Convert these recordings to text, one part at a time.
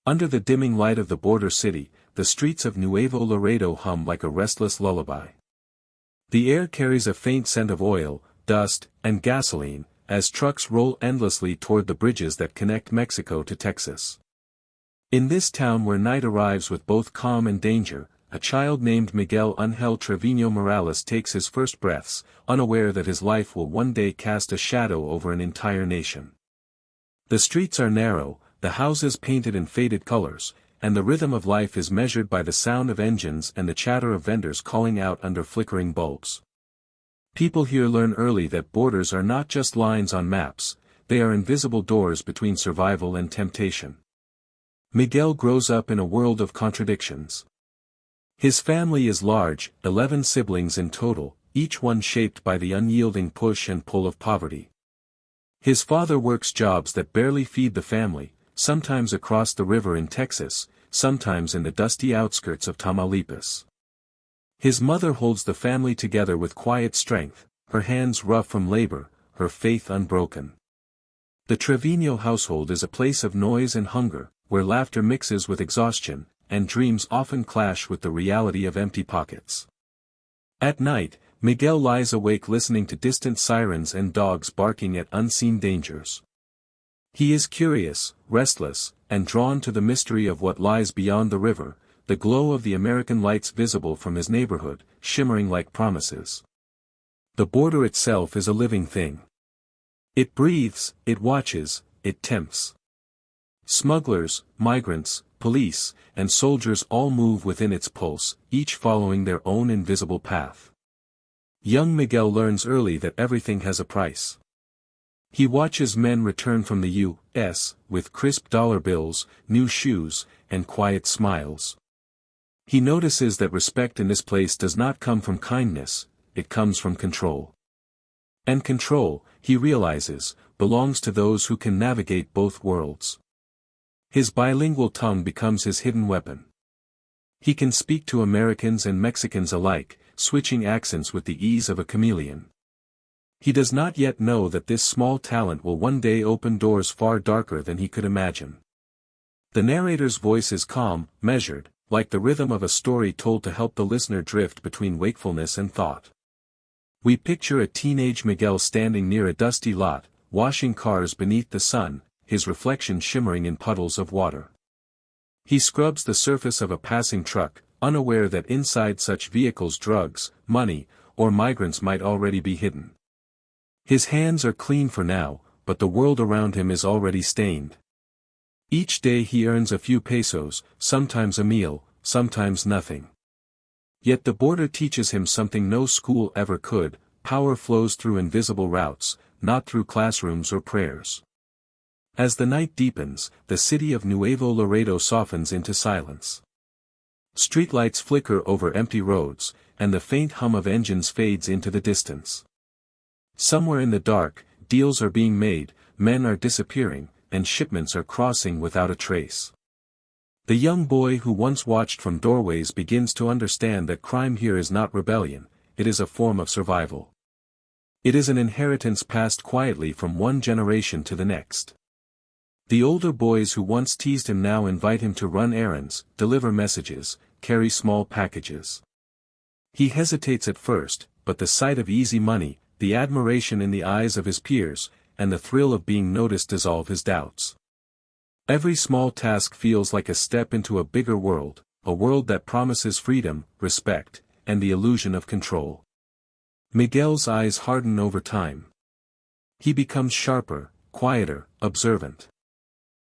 Under the dimming light of the border city, the streets of Nuevo Laredo hum like a restless lullaby. The air carries a faint scent of oil, dust, and gasoline, as trucks roll endlessly toward the bridges that connect Mexico to Texas. In this town where night arrives with both calm and danger, a child named Miguel Treviño Morales takes his first breaths, unaware that his life will one day cast a shadow over an entire nation. The streets are narrow, the houses painted in faded colors, and the rhythm of life is measured by the sound of engines and the chatter of vendors calling out under flickering bulbs. People here learn early that borders are not just lines on maps, they are invisible doors between survival and temptation. Miguel grows up in a world of contradictions. His family is large, 11 siblings in total, each one shaped by the unyielding push and pull of poverty. His father works jobs that barely feed the family, sometimes across the river in Texas, sometimes in the dusty outskirts of Tamaulipas. His mother holds the family together with quiet strength, her hands rough from labor, her faith unbroken. The Treviño household is a place of noise and hunger, where laughter mixes with exhaustion, and dreams often clash with the reality of empty pockets. At night, Miguel lies awake listening to distant sirens and dogs barking at unseen dangers. He is curious, restless, and drawn to the mystery of what lies beyond the river, the glow of the American lights visible from his neighborhood, shimmering like promises. The border itself is a living thing. It breathes, it watches, it tempts. Smugglers, migrants, police, and soldiers all move within its pulse, each following their own invisible path. Young Miguel learns early that everything has a price. He watches men return from the U.S., with crisp dollar bills, new shoes, and quiet smiles. He notices that respect in this place does not come from kindness, it comes from control. And control, he realizes, belongs to those who can navigate both worlds. His bilingual tongue becomes his hidden weapon. He can speak to Americans and Mexicans alike, switching accents with the ease of a chameleon. He does not yet know that this small talent will one day open doors far darker than he could imagine. The narrator's voice is calm, measured, like the rhythm of a story told to help the listener drift between wakefulness and thought. We picture a teenage Miguel standing near a dusty lot, washing cars beneath the sun, his reflection shimmering in puddles of water. He scrubs the surface of a passing truck, unaware that inside such vehicles drugs, money, or migrants might already be hidden. His hands are clean for now, but the world around him is already stained. Each day he earns a few pesos, sometimes a meal, sometimes nothing. Yet the border teaches him something no school ever could: power flows through invisible routes, not through classrooms or prayers. As the night deepens, the city of Nuevo Laredo softens into silence. Streetlights flicker over empty roads, and the faint hum of engines fades into the distance. Somewhere in the dark, deals are being made, men are disappearing, and shipments are crossing without a trace. The young boy who once watched from doorways begins to understand that crime here is not rebellion, it is a form of survival. It is an inheritance passed quietly from one generation to the next. The older boys who once teased him now invite him to run errands, deliver messages, carry small packages. He hesitates at first, but the sight of easy money, the admiration in the eyes of his peers, and the thrill of being noticed dissolve his doubts. Every small task feels like a step into a bigger world, a world that promises freedom, respect, and the illusion of control. Miguel's eyes harden over time. He becomes sharper, quieter, observant.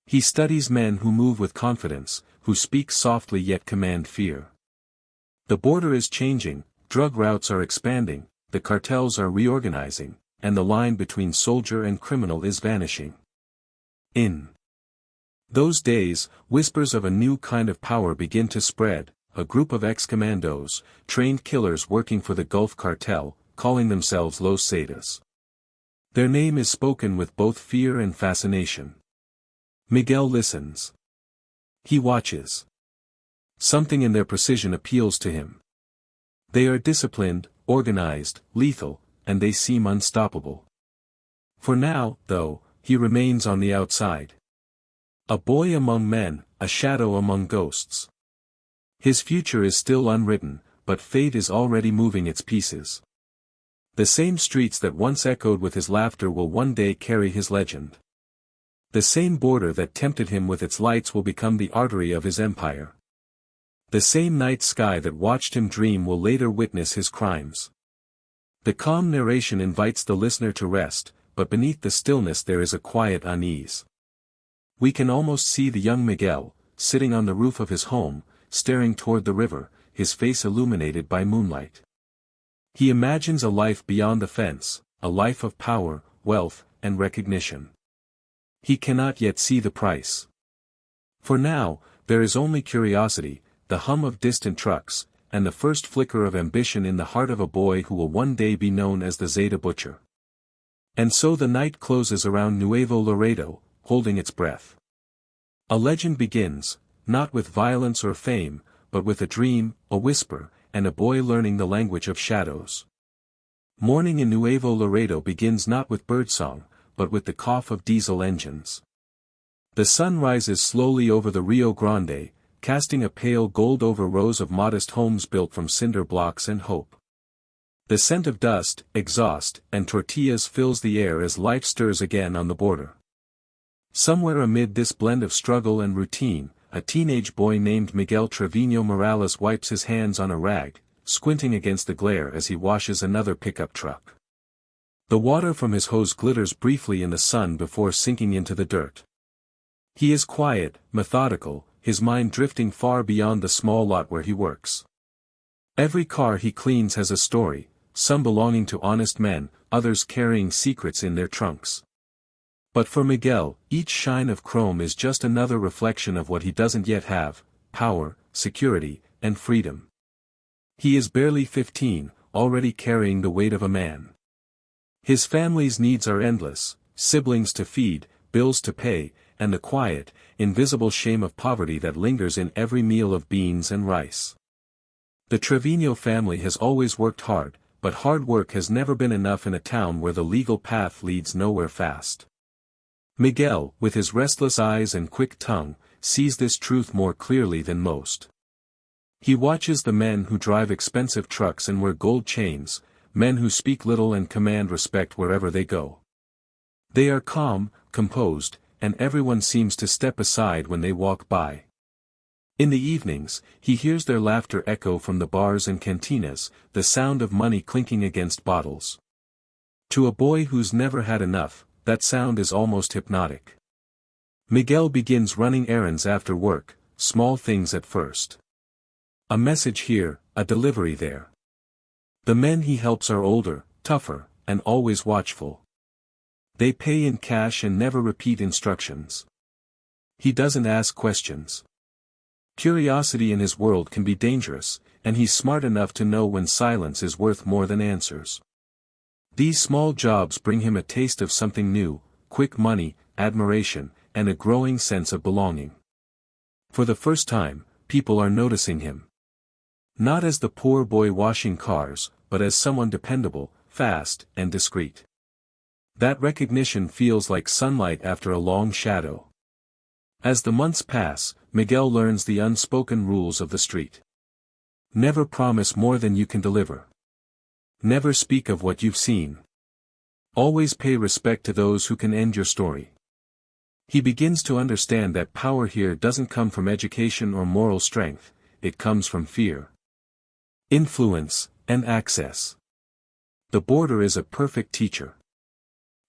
He studies men who move with confidence, who speak softly yet command fear. The border is changing, drug routes are expanding, the cartels are reorganizing, and the line between soldier and criminal is vanishing. In those days, whispers of a new kind of power begin to spread, a group of ex-commandos, trained killers working for the Gulf cartel, calling themselves Los Zetas. Their name is spoken with both fear and fascination. Miguel listens. He watches. Something in their precision appeals to him. They are disciplined, organized, lethal, and they seem unstoppable. For now, though, he remains on the outside. A boy among men, a shadow among ghosts. His future is still unwritten, but fate is already moving its pieces. The same streets that once echoed with his laughter will one day carry his legend. The same border that tempted him with its lights will become the artery of his empire. The same night sky that watched him dream will later witness his crimes. The calm narration invites the listener to rest, but beneath the stillness there is a quiet unease. We can almost see the young Miguel, sitting on the roof of his home, staring toward the river, his face illuminated by moonlight. He imagines a life beyond the fence, a life of power, wealth, and recognition. He cannot yet see the price. For now, there is only curiosity, the hum of distant trucks, and the first flicker of ambition in the heart of a boy who will one day be known as the Zeta Butcher. And so the night closes around Nuevo Laredo, holding its breath. A legend begins, not with violence or fame, but with a dream, a whisper, and a boy learning the language of shadows. Morning in Nuevo Laredo begins not with birdsong, but with the cough of diesel engines. The sun rises slowly over the Rio Grande, casting a pale gold over rows of modest homes built from cinder blocks and hope. The scent of dust, exhaust, and tortillas fills the air as life stirs again on the border. Somewhere amid this blend of struggle and routine, a teenage boy named Miguel Treviño Morales wipes his hands on a rag, squinting against the glare as he washes another pickup truck. The water from his hose glitters briefly in the sun before sinking into the dirt. He is quiet, methodical, his mind drifting far beyond the small lot where he works. Every car he cleans has a story, some belonging to honest men, others carrying secrets in their trunks. But for Miguel, each shine of chrome is just another reflection of what he doesn't yet have: power, security, and freedom. He is barely 15, already carrying the weight of a man. His family's needs are endless: siblings to feed, bills to pay, and the quiet, invisible shame of poverty that lingers in every meal of beans and rice. The Treviño family has always worked hard, but hard work has never been enough in a town where the legal path leads nowhere fast. Miguel, with his restless eyes and quick tongue, sees this truth more clearly than most. He watches the men who drive expensive trucks and wear gold chains, men who speak little and command respect wherever they go. They are calm, composed, and everyone seems to step aside when they walk by. In the evenings, he hears their laughter echo from the bars and cantinas, the sound of money clinking against bottles. To a boy who's never had enough, that sound is almost hypnotic. Miguel begins running errands after work, small things at first. A message here, a delivery there. The men he helps are older, tougher, and always watchful. They pay in cash and never repeat instructions. He doesn't ask questions. Curiosity in his world can be dangerous, and he's smart enough to know when silence is worth more than answers. These small jobs bring him a taste of something new: quick money, admiration, and a growing sense of belonging. For the first time, people are noticing him. Not as the poor boy washing cars, but as someone dependable, fast, and discreet. That recognition feels like sunlight after a long shadow. As the months pass, Miguel learns the unspoken rules of the street. Never promise more than you can deliver. Never speak of what you've seen. Always pay respect to those who can end your story. He begins to understand that power here doesn't come from education or moral strength, it comes from fear, influence, and access. The border is a perfect teacher.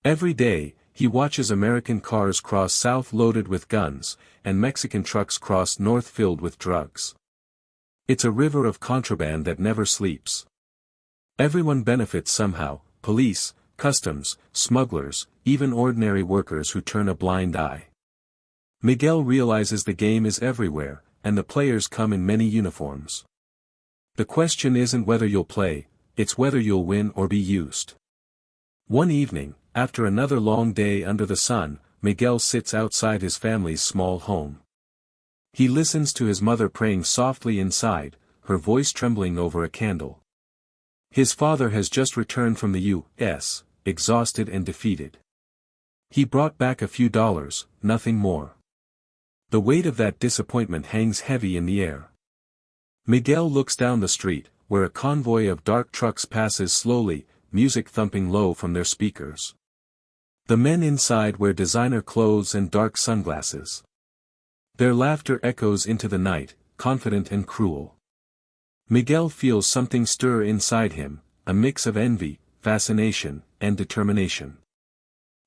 Every day, he watches American cars cross south loaded with guns, and Mexican trucks cross north filled with drugs. It's a river of contraband that never sleeps. Everyone benefits somehow: police, customs, smugglers, even ordinary workers who turn a blind eye. Miguel realizes the game is everywhere, and the players come in many uniforms. The question isn't whether you'll play, it's whether you'll win or be used. One evening, after another long day under the sun, Miguel sits outside his family's small home. He listens to his mother praying softly inside, her voice trembling over a candle. His father has just returned from the U.S., exhausted and defeated. He brought back a few dollars, nothing more. The weight of that disappointment hangs heavy in the air. Miguel looks down the street, where a convoy of dark trucks passes slowly, music thumping low from their speakers. The men inside wear designer clothes and dark sunglasses. Their laughter echoes into the night, confident and cruel. Miguel feels something stir inside him, a mix of envy, fascination, and determination.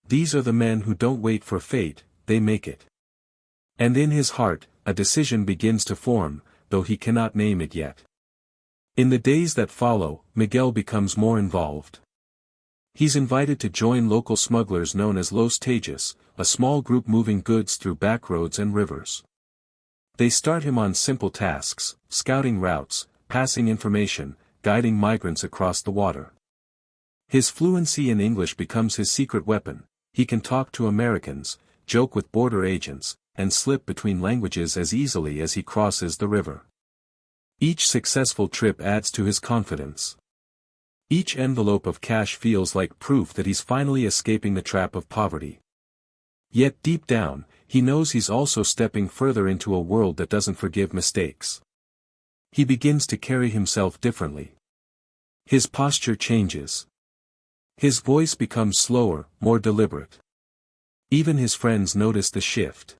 These are the men who don't wait for fate, they make it. And in his heart, a decision begins to form, though he cannot name it yet. In the days that follow, Miguel becomes more involved. He's invited to join local smugglers known as Los Zetas, a small group moving goods through back roads and rivers. They start him on simple tasks, scouting routes, passing information, guiding migrants across the water. His fluency in English becomes his secret weapon. He can talk to Americans, joke with border agents, and slip between languages as easily as he crosses the river. Each successful trip adds to his confidence. Each envelope of cash feels like proof that he's finally escaping the trap of poverty. Yet deep down, he knows he's also stepping further into a world that doesn't forgive mistakes. He begins to carry himself differently. His posture changes. His voice becomes slower, more deliberate. Even his friends notice the shift.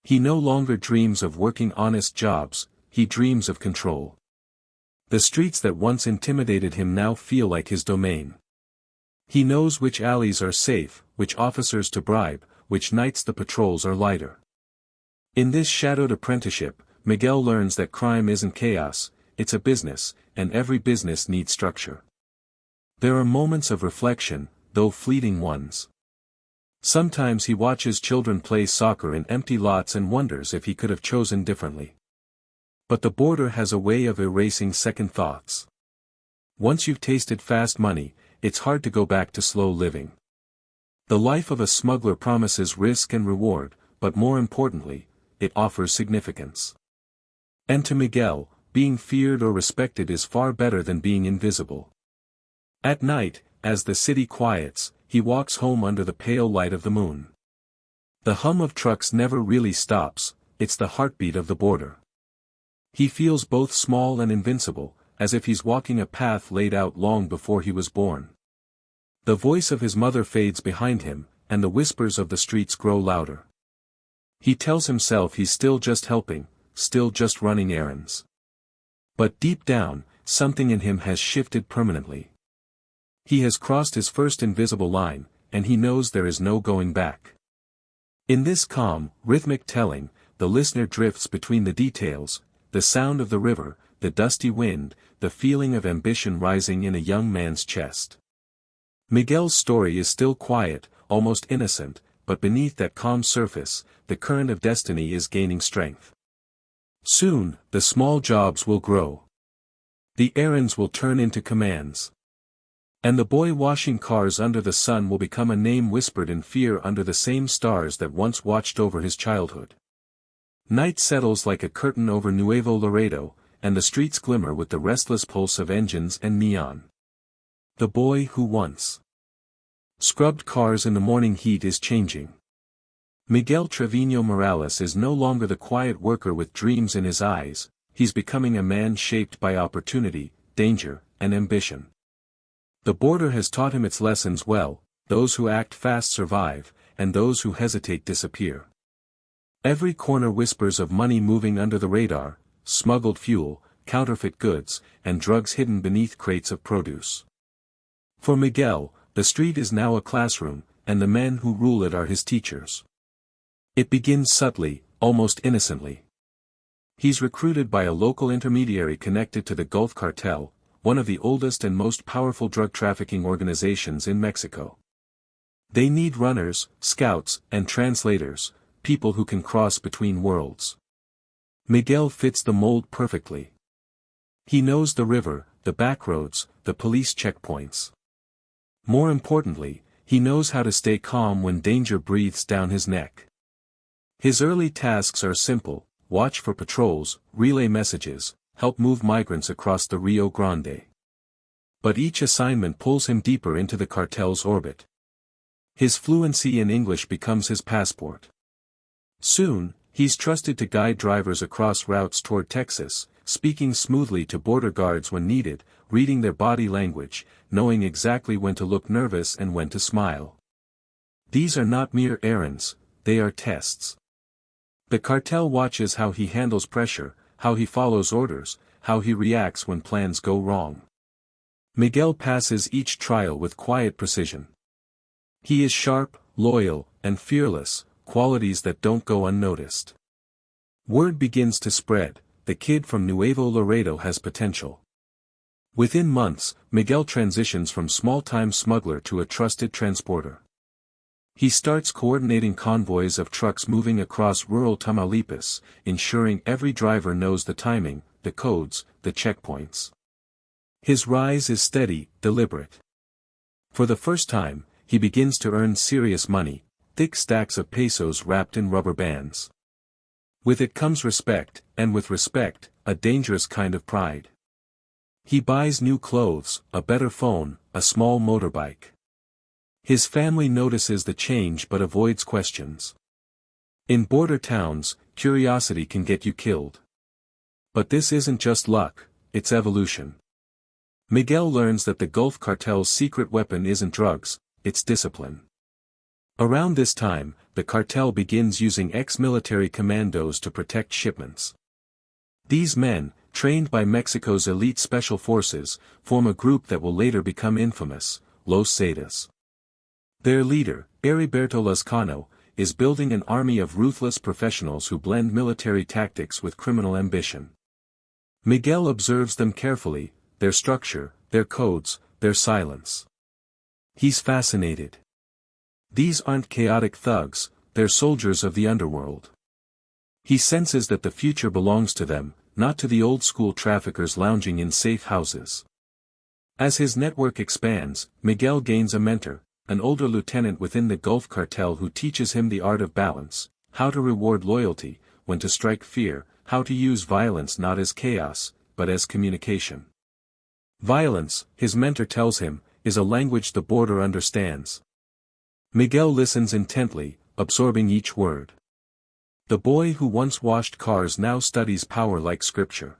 He no longer dreams of working honest jobs, he dreams of control. The streets that once intimidated him now feel like his domain. He knows which alleys are safe, which officers to bribe, which nights the patrols are lighter. In this shadowed apprenticeship, Miguel learns that crime isn't chaos, it's a business, and every business needs structure. There are moments of reflection, though fleeting ones. Sometimes he watches children play soccer in empty lots and wonders if he could have chosen differently. But the border has a way of erasing second thoughts. Once you've tasted fast money, it's hard to go back to slow living. The life of a smuggler promises risk and reward, but more importantly, it offers significance. And to Miguel, being feared or respected is far better than being invisible. At night, as the city quiets, he walks home under the pale light of the moon. The hum of trucks never really stops, it's the heartbeat of the border. He feels both small and invincible, as if he's walking a path laid out long before he was born. The voice of his mother fades behind him, and the whispers of the streets grow louder. He tells himself he's still just helping, still just running errands. But deep down, something in him has shifted permanently. He has crossed his first invisible line, and he knows there is no going back. In this calm, rhythmic telling, the listener drifts between the details, the sound of the river, the dusty wind, the feeling of ambition rising in a young man's chest. Miguel's story is still quiet, almost innocent, but beneath that calm surface, the current of destiny is gaining strength. Soon, the small jobs will grow. The errands will turn into commands. And the boy washing cars under the sun will become a name whispered in fear under the same stars that once watched over his childhood. Night settles like a curtain over Nuevo Laredo, and the streets glimmer with the restless pulse of engines and neon. The boy who once scrubbed cars in the morning heat is changing. Miguel Treviño Morales is no longer the quiet worker with dreams in his eyes, he's becoming a man shaped by opportunity, danger, and ambition. The border has taught him its lessons well, those who act fast survive, and those who hesitate disappear. Every corner whispers of money moving under the radar, smuggled fuel, counterfeit goods, and drugs hidden beneath crates of produce. For Miguel, the street is now a classroom, and the men who rule it are his teachers. It begins subtly, almost innocently. He's recruited by a local intermediary connected to the Gulf Cartel, one of the oldest and most powerful drug trafficking organizations in Mexico. They need runners, scouts, and translators, people who can cross between worlds. Miguel fits the mold perfectly. He knows the river, the back roads, the police checkpoints. More importantly, he knows how to stay calm when danger breathes down his neck. His early tasks are simple: watch for patrols, relay messages, help move migrants across the Rio Grande. But each assignment pulls him deeper into the cartel's orbit. His fluency in English becomes his passport. Soon, He's trusted to guide drivers across routes toward Texas, speaking smoothly to border guards when needed, reading their body language, knowing exactly when to look nervous and when to smile. These are not mere errands, they are tests. The cartel watches how he handles pressure, how he follows orders, how he reacts when plans go wrong. Miguel passes each trial with quiet precision. He is sharp, loyal, and fearless, qualities that don't go unnoticed. Word begins to spread, the kid from Nuevo Laredo has potential. Within months, Miguel transitions from small-time smuggler to a trusted transporter. He starts coordinating convoys of trucks moving across rural Tamaulipas, ensuring every driver knows the timing, the codes, the checkpoints. His rise is steady, deliberate. For the first time, he begins to earn serious money, thick stacks of pesos wrapped in rubber bands. With it comes respect, and with respect, a dangerous kind of pride. He buys new clothes, a better phone, a small motorbike. His family notices the change but avoids questions. In border towns, curiosity can get you killed. But this isn't just luck, it's evolution. Miguel learns that the Gulf Cartel's secret weapon isn't drugs, it's discipline. Around this time, the cartel begins using ex-military commandos to protect shipments. These men, trained by Mexico's elite special forces, form a group that will later become infamous, Los Zetas. Their leader, Heriberto Lazcano, is building an army of ruthless professionals who blend military tactics with criminal ambition. Miguel observes them carefully, their structure, their codes, their silence. He's fascinated. These aren't chaotic thugs, they're soldiers of the underworld. He senses that the future belongs to them, not to the old-school traffickers lounging in safe houses. As his network expands, Miguel gains a mentor, an older lieutenant within the Gulf Cartel who teaches him the art of balance, how to reward loyalty, when to strike fear, how to use violence not as chaos, but as communication. Violence, his mentor tells him, is a language the border understands. Miguel listens intently, absorbing each word. The boy who once washed cars now studies power like scripture.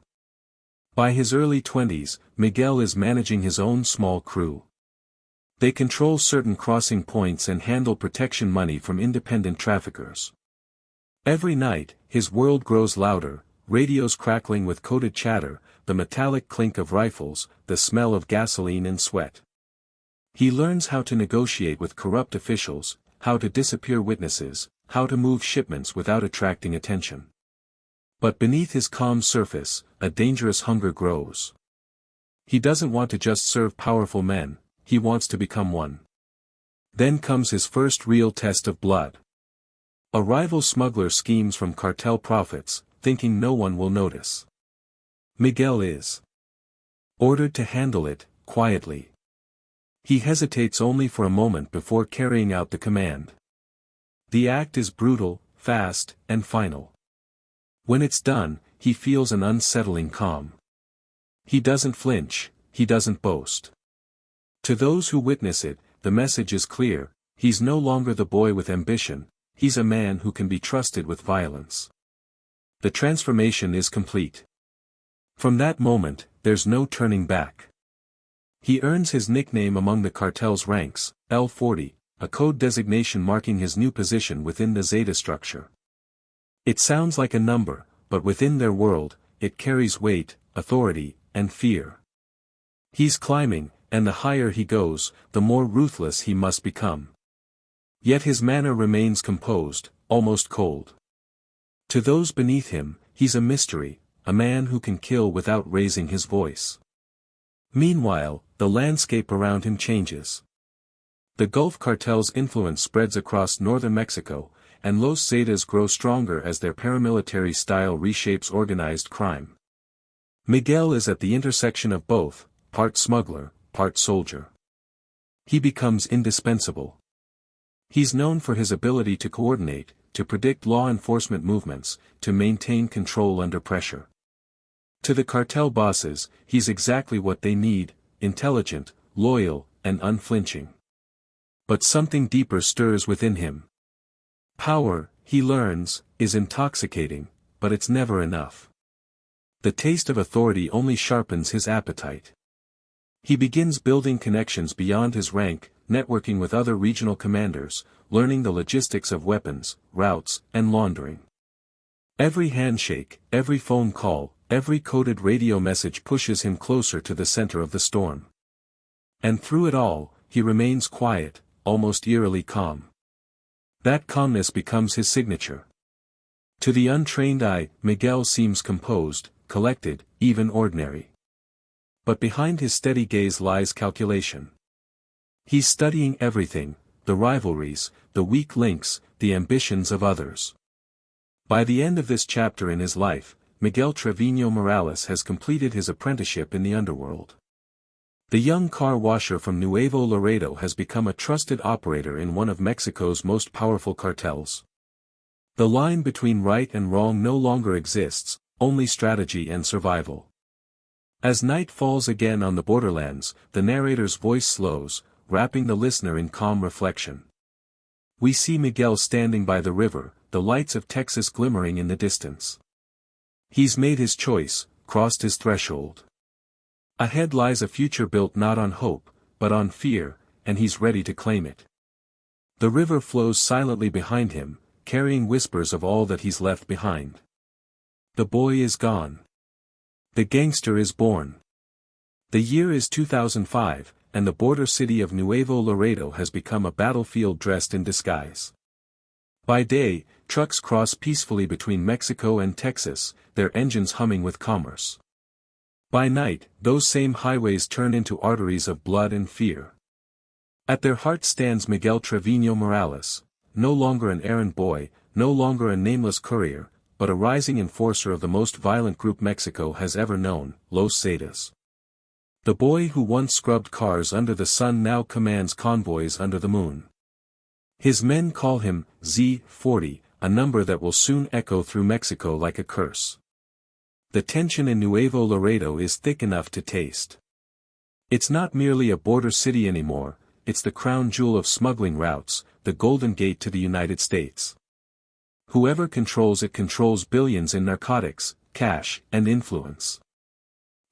By his early 20s, Miguel is managing his own small crew. They control certain crossing points and handle protection money from independent traffickers. Every night, his world grows louder, radios crackling with coded chatter, the metallic clink of rifles, the smell of gasoline and sweat. He learns how to negotiate with corrupt officials, how to disappear witnesses, how to move shipments without attracting attention. But beneath his calm surface, a dangerous hunger grows. He doesn't want to just serve powerful men, he wants to become one. Then comes his first real test of blood. A rival smuggler schemes from cartel profits, thinking no one will notice. Miguel is ordered to handle it, quietly. He hesitates only for a moment before carrying out the command. The act is brutal, fast, and final. When it's done, he feels an unsettling calm. He doesn't flinch, he doesn't boast. To those who witness it, the message is clear, he's no longer the boy with ambition, he's a man who can be trusted with violence. The transformation is complete. From that moment, there's no turning back. He earns his nickname among the cartel's ranks, L40, a code designation marking his new position within the Zeta structure. It sounds like a number, but within their world, it carries weight, authority, and fear. He's climbing, and the higher he goes, the more ruthless he must become. Yet his manner remains composed, almost cold. To those beneath him, he's a mystery, a man who can kill without raising his voice. Meanwhile, the landscape around him changes. The Gulf Cartel's influence spreads across northern Mexico, and Los Zetas grow stronger as their paramilitary style reshapes organized crime. Miguel is at the intersection of both, part smuggler, part soldier. He becomes indispensable. He's known for his ability to coordinate, to predict law enforcement movements, to maintain control under pressure. To the cartel bosses, he's exactly what they need, intelligent, loyal, and unflinching. But something deeper stirs within him. Power, he learns, is intoxicating, but it's never enough. The taste of authority only sharpens his appetite. He begins building connections beyond his rank, networking with other regional commanders, learning the logistics of weapons, routes, and laundering. Every handshake, every phone call, every coded radio message pushes him closer to the center of the storm. And through it all, he remains quiet, almost eerily calm. That calmness becomes his signature. To the untrained eye, Miguel seems composed, collected, even ordinary. But behind his steady gaze lies calculation. He's studying everything, the rivalries, the weak links, the ambitions of others. By the end of this chapter in his life, Miguel Treviño Morales has completed his apprenticeship in the underworld. The young car washer from Nuevo Laredo has become a trusted operator in one of Mexico's most powerful cartels. The line between right and wrong no longer exists, only strategy and survival. As night falls again on the borderlands, the narrator's voice slows, wrapping the listener in calm reflection. We see Miguel standing by the river, the lights of Texas glimmering in the distance. He's made his choice, crossed his threshold. Ahead lies a future built not on hope, but on fear, and he's ready to claim it. The river flows silently behind him, carrying whispers of all that he's left behind. The boy is gone. The gangster is born. The year is 2005, and the border city of Nuevo Laredo has become a battlefield dressed in disguise. By day, trucks cross peacefully between Mexico and Texas, their engines humming with commerce. By night, those same highways turn into arteries of blood and fear. At their heart stands Miguel Treviño Morales, no longer an errand boy, no longer a nameless courier, but a rising enforcer of the most violent group Mexico has ever known, Los Zetas. The boy who once scrubbed cars under the sun now commands convoys under the moon. His men call him Z40, a number that will soon echo through Mexico like a curse. The tension in Nuevo Laredo is thick enough to taste. It's not merely a border city anymore, it's the crown jewel of smuggling routes, the Golden Gate to the United States. Whoever controls it controls billions in narcotics, cash, and influence.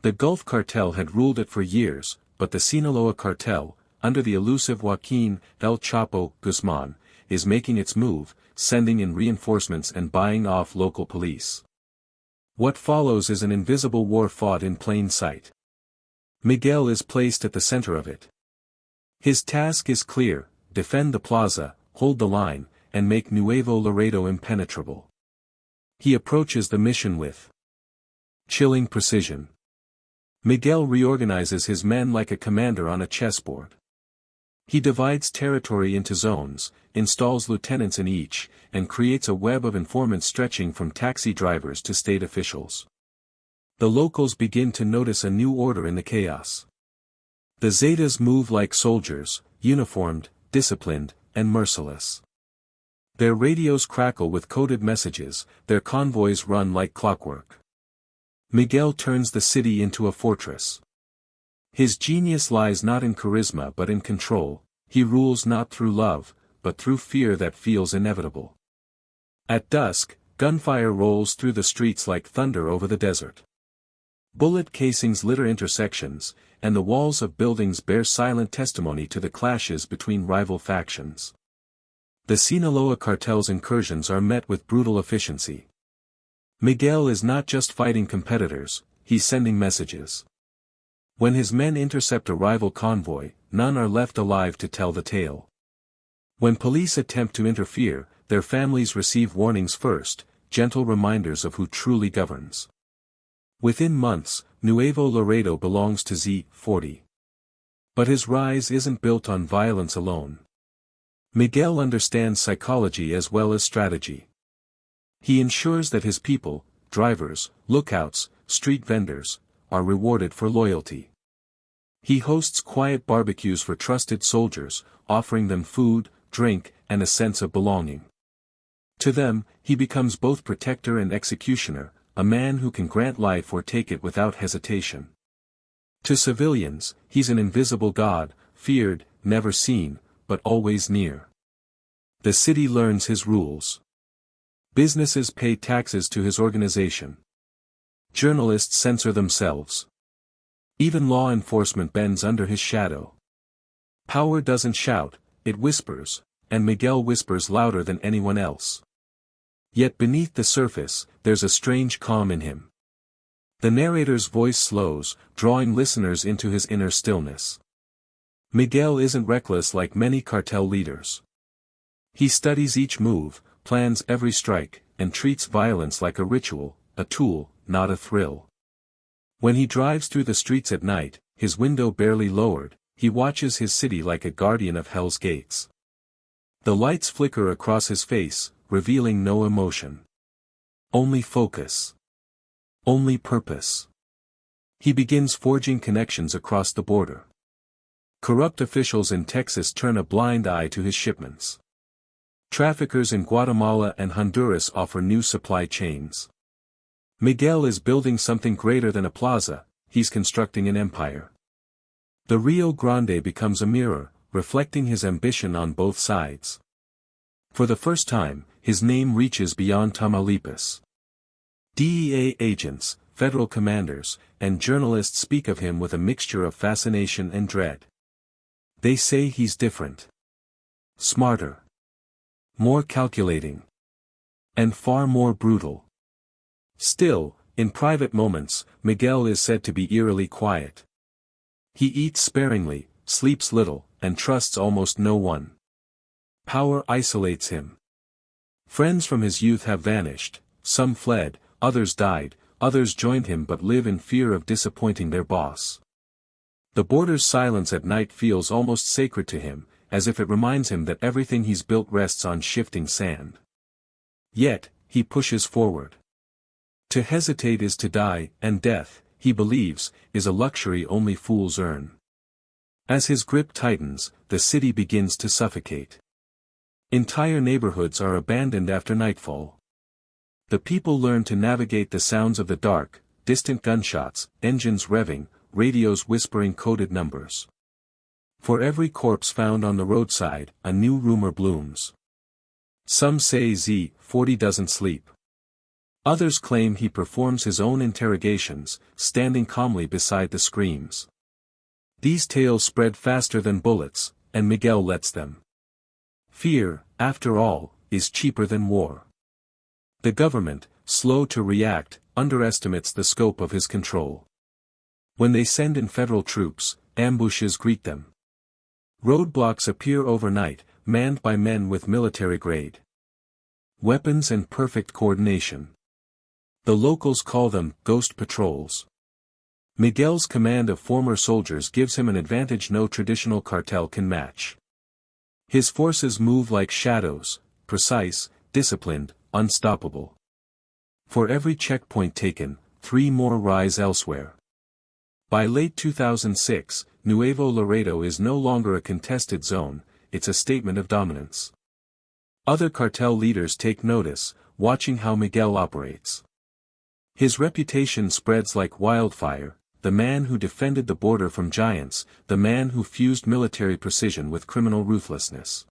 The Gulf Cartel had ruled it for years, but the Sinaloa Cartel, under the elusive Joaquin El Chapo Guzman, is making its move, sending in reinforcements and buying off local police. What follows is an invisible war fought in plain sight. Miguel is placed at the center of it. His task is clear: defend the plaza, hold the line, and make Nuevo Laredo impenetrable. He approaches the mission with chilling precision. Miguel reorganizes his men like a commander on a chessboard. He divides territory into zones, installs lieutenants in each, and creates a web of informants stretching from taxi drivers to state officials. The locals begin to notice a new order in the chaos. The Zetas move like soldiers, uniformed, disciplined, and merciless. Their radios crackle with coded messages, their convoys run like clockwork. Miguel turns the city into a fortress. His genius lies not in charisma but in control. He rules not through love, but through fear that feels inevitable. At dusk, gunfire rolls through the streets like thunder over the desert. Bullet casings litter intersections, and the walls of buildings bear silent testimony to the clashes between rival factions. The Sinaloa cartel's incursions are met with brutal efficiency. Miguel is not just fighting competitors, he's sending messages. When his men intercept a rival convoy, none are left alive to tell the tale. When police attempt to interfere, their families receive warnings first, gentle reminders of who truly governs. Within months, Nuevo Laredo belongs to Z40. But his rise isn't built on violence alone. Miguel understands psychology as well as strategy. He ensures that his people, drivers, lookouts, street vendors, are rewarded for loyalty. He hosts quiet barbecues for trusted soldiers, offering them food, drink, and a sense of belonging. To them, he becomes both protector and executioner, a man who can grant life or take it without hesitation. To civilians, he's an invisible god, feared, never seen, but always near. The city learns his rules. Businesses pay taxes to his organization. Journalists censor themselves. Even law enforcement bends under his shadow. Power doesn't shout, it whispers, and Miguel whispers louder than anyone else. Yet beneath the surface, there's a strange calm in him. The narrator's voice slows, drawing listeners into his inner stillness. Miguel isn't reckless like many cartel leaders. He studies each move, plans every strike, and treats violence like a ritual, a tool, not a thrill. When he drives through the streets at night, his window barely lowered, he watches his city like a guardian of hell's gates. The lights flicker across his face, revealing no emotion. Only focus. Only purpose. He begins forging connections across the border. Corrupt officials in Texas turn a blind eye to his shipments. Traffickers in Guatemala and Honduras offer new supply chains. Miguel is building something greater than a plaza, he's constructing an empire. The Rio Grande becomes a mirror, reflecting his ambition on both sides. For the first time, his name reaches beyond Tamaulipas. DEA agents, federal commanders, and journalists speak of him with a mixture of fascination and dread. They say he's different. Smarter. More calculating. And far more brutal. Still, in private moments, Miguel is said to be eerily quiet. He eats sparingly, sleeps little, and trusts almost no one. Power isolates him. Friends from his youth have vanished, some fled, others died, others joined him but live in fear of disappointing their boss. The border's silence at night feels almost sacred to him, as if it reminds him that everything he's built rests on shifting sand. Yet, he pushes forward. To hesitate is to die, and death, he believes, is a luxury only fools earn. As his grip tightens, the city begins to suffocate. Entire neighborhoods are abandoned after nightfall. The people learn to navigate the sounds of the dark, distant gunshots, engines revving, radios whispering coded numbers. For every corpse found on the roadside, a new rumor blooms. Some say Z40 doesn't sleep. Others claim he performs his own interrogations, standing calmly beside the screams. These tales spread faster than bullets, and Miguel lets them. Fear, after all, is cheaper than war. The government, slow to react, underestimates the scope of his control. When they send in federal troops, ambushes greet them. Roadblocks appear overnight, manned by men with military grade weapons and perfect coordination. The locals call them ghost patrols. Miguel's command of former soldiers gives him an advantage no traditional cartel can match. His forces move like shadows, precise, disciplined, unstoppable. For every checkpoint taken, 3 more rise elsewhere. By late 2006, Nuevo Laredo is no longer a contested zone, it's a statement of dominance. Other cartel leaders take notice, watching how Miguel operates. His reputation spreads like wildfire, the man who defended the border from giants, the man who fused military precision with criminal ruthlessness.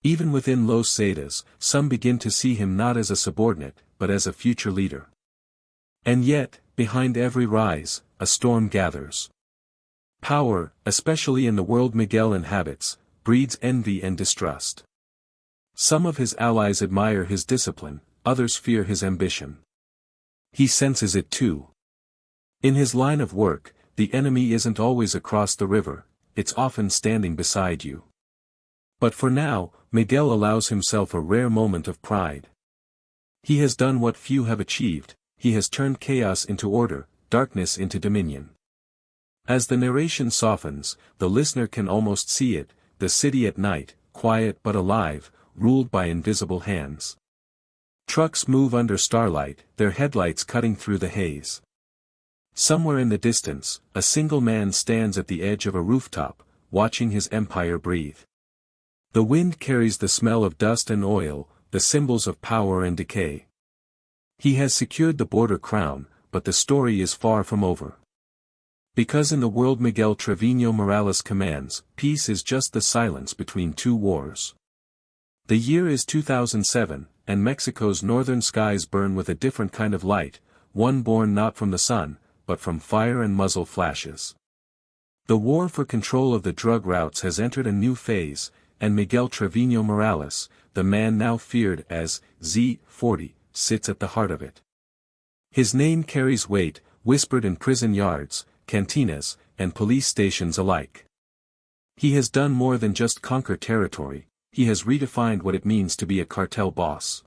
Even within Los Zetas, some begin to see him not as a subordinate, but as a future leader. And yet, behind every rise, a storm gathers. Power, especially in the world Miguel inhabits, breeds envy and distrust. Some of his allies admire his discipline, others fear his ambition. He senses it too. In his line of work, the enemy isn't always across the river, it's often standing beside you. But for now, Miguel allows himself a rare moment of pride. He has done what few have achieved, he has turned chaos into order, darkness into dominion. As the narration softens, the listener can almost see it, the city at night, quiet but alive, ruled by invisible hands. Trucks move under starlight, their headlights cutting through the haze. Somewhere in the distance, a single man stands at the edge of a rooftop, watching his empire breathe. The wind carries the smell of dust and oil, the symbols of power and decay. He has secured the border crown, but the story is far from over. Because in the world Miguel Treviño Morales commands, peace is just the silence between two wars. The year is 2007, and Mexico's northern skies burn with a different kind of light, one born not from the sun, but from fire and muzzle flashes. The war for control of the drug routes has entered a new phase, and Miguel Treviño Morales, the man now feared as Z40, sits at the heart of it. His name carries weight, whispered in prison yards, cantinas, and police stations alike. He has done more than just conquer territory, he has redefined what it means to be a cartel boss.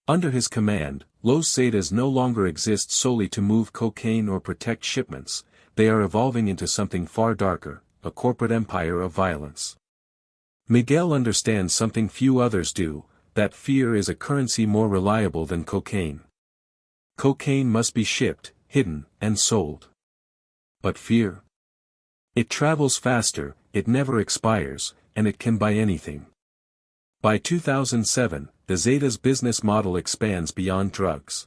Under his command, Los Zetas no longer exist solely to move cocaine or protect shipments, they are evolving into something far darker, a corporate empire of violence. Miguel understands something few others do, that fear is a currency more reliable than cocaine. Cocaine must be shipped, hidden, and sold. But fear? It travels faster, it never expires, and it can buy anything. By 2007, the Zeta's business model expands beyond drugs.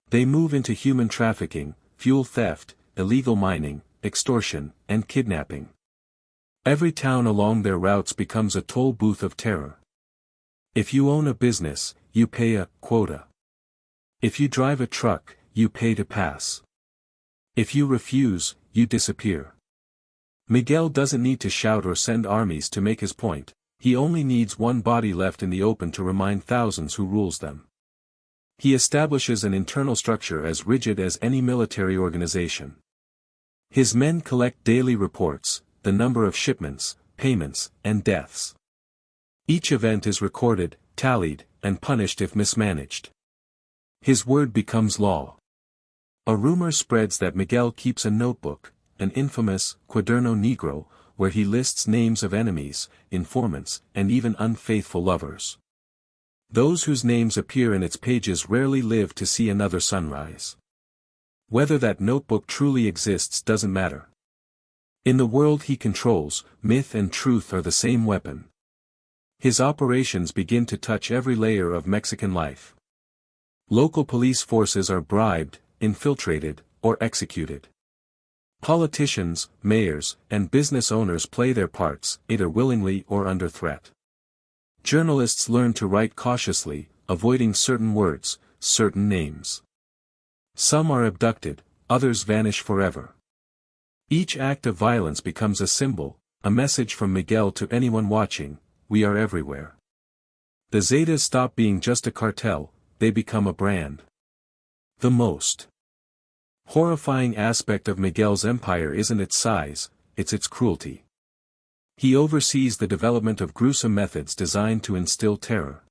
They move into human trafficking, fuel theft, illegal mining, extortion, and kidnapping. Every town along their routes becomes a toll booth of terror. If you own a business, you pay a quota. If you drive a truck, you pay to pass. If you refuse, you disappear. Miguel doesn't need to shout or send armies to make his point, he only needs one body left in the open to remind thousands who rules them. He establishes an internal structure as rigid as any military organization. His men collect daily reports, the number of shipments, payments, and deaths. Each event is recorded, tallied, and punished if mismanaged. His word becomes law. A rumor spreads that Miguel keeps a notebook, an infamous Cuaderno Negro, where he lists names of enemies, informants, and even unfaithful lovers. Those whose names appear in its pages rarely live to see another sunrise. Whether that notebook truly exists doesn't matter. In the world he controls, myth and truth are the same weapon. His operations begin to touch every layer of Mexican life. Local police forces are bribed, infiltrated, or executed. Politicians, mayors, and business owners play their parts, either willingly or under threat. Journalists learn to write cautiously, avoiding certain words, certain names. Some are abducted, others vanish forever. Each act of violence becomes a symbol, a message from Miguel to anyone watching, we are everywhere. The Zetas stop being just a cartel, they become a brand. The most horrifying aspect of Miguel's empire isn't its size, it's its cruelty. He oversees the development of gruesome methods designed to instill terror.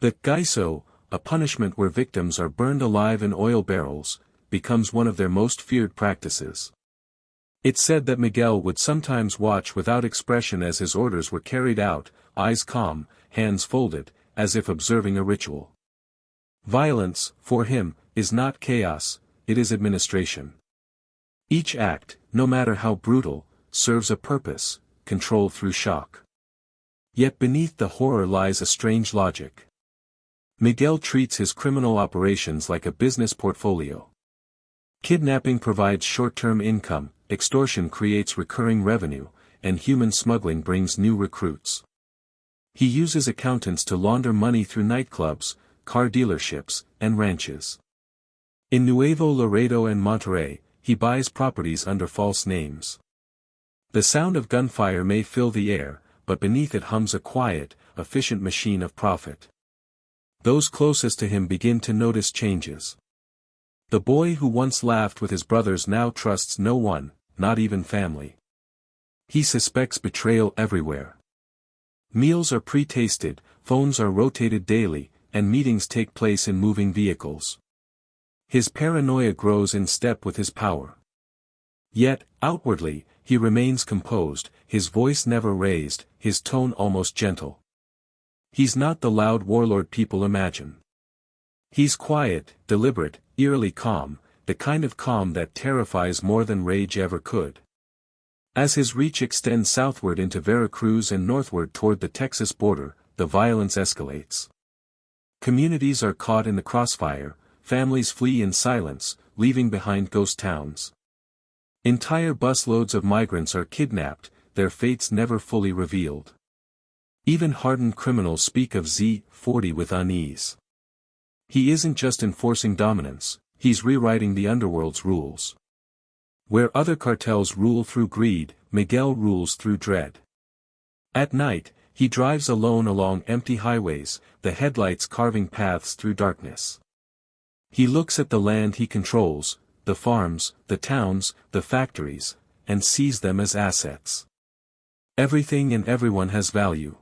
The guiso, a punishment where victims are burned alive in oil barrels, becomes one of their most feared practices. It's said that Miguel would sometimes watch without expression as his orders were carried out, eyes calm, hands folded, as if observing a ritual. Violence, for him, is not chaos, it is administration. Each act, no matter how brutal, serves a purpose, control through shock. Yet beneath the horror lies a strange logic. Miguel treats his criminal operations like a business portfolio. Kidnapping provides short-term income, extortion creates recurring revenue, and human smuggling brings new recruits. He uses accountants to launder money through nightclubs, car dealerships, and ranches. In Nuevo Laredo and Monterrey, he buys properties under false names. The sound of gunfire may fill the air, but beneath it hums a quiet, efficient machine of profit. Those closest to him begin to notice changes. The boy who once laughed with his brothers now trusts no one, not even family. He suspects betrayal everywhere. Meals are pre-tasted, phones are rotated daily, and meetings take place in moving vehicles. His paranoia grows in step with his power. Yet, outwardly, he remains composed, his voice never raised, his tone almost gentle. He's not the loud warlord people imagine. He's quiet, deliberate, eerily calm, the kind of calm that terrifies more than rage ever could. As his reach extends southward into Veracruz and northward toward the Texas border, the violence escalates. Communities are caught in the crossfire, families flee in silence, leaving behind ghost towns. Entire busloads of migrants are kidnapped, their fates never fully revealed. Even hardened criminals speak of Z40 with unease. He isn't just enforcing dominance, he's rewriting the underworld's rules. Where other cartels rule through greed, Miguel rules through dread. At night, he drives alone along empty highways, the headlights carving paths through darkness. He looks at the land he controls, the farms, the towns, the factories, and sees them as assets. Everything and everyone has value.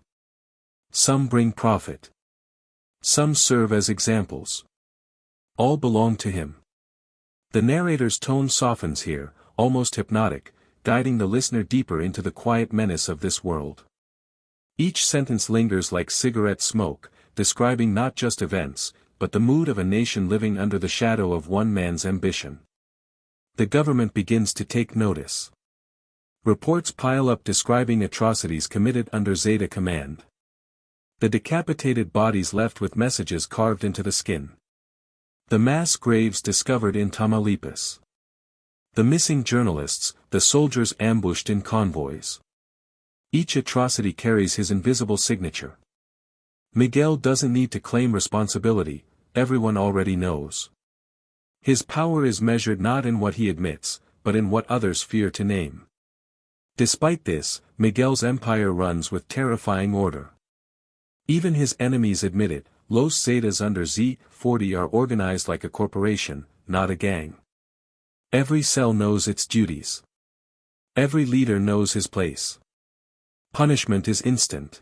Some bring profit. Some serve as examples. All belong to him. The narrator's tone softens here, almost hypnotic, guiding the listener deeper into the quiet menace of this world. Each sentence lingers like cigarette smoke, describing not just events, but the mood of a nation living under the shadow of one man's ambition. The government begins to take notice. Reports pile up describing atrocities committed under Zeta command. The decapitated bodies left with messages carved into the skin. The mass graves discovered in Tamaulipas. The missing journalists, the soldiers ambushed in convoys. Each atrocity carries his invisible signature. Miguel doesn't need to claim responsibility, everyone already knows. His power is measured not in what he admits, but in what others fear to name. Despite this, Miguel's empire runs with terrifying order. Even his enemies admit it, Los Zetas under Z40 are organized like a corporation, not a gang. Every cell knows its duties. Every leader knows his place. Punishment is instant.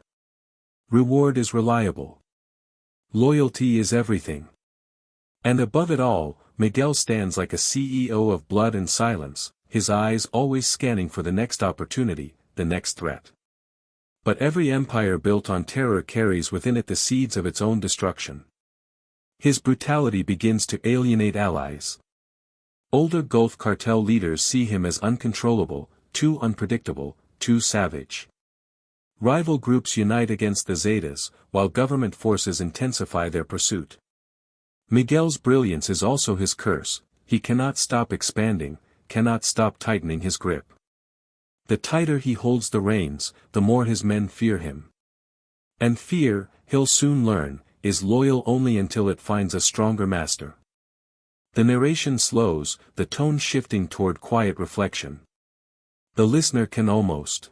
Reward is reliable. Loyalty is everything. And above it all, Miguel stands like a CEO of blood and silence, his eyes always scanning for the next opportunity, the next threat. But every empire built on terror carries within it the seeds of its own destruction. His brutality begins to alienate allies. Older Gulf cartel leaders see him as uncontrollable, too unpredictable, too savage. Rival groups unite against the Zetas, while government forces intensify their pursuit. Miguel's brilliance is also his curse, he cannot stop expanding, cannot stop tightening his grip. The tighter he holds the reins, the more his men fear him. And fear, he'll soon learn, is loyal only until it finds a stronger master. The narration slows, the tone shifting toward quiet reflection. The listener can almost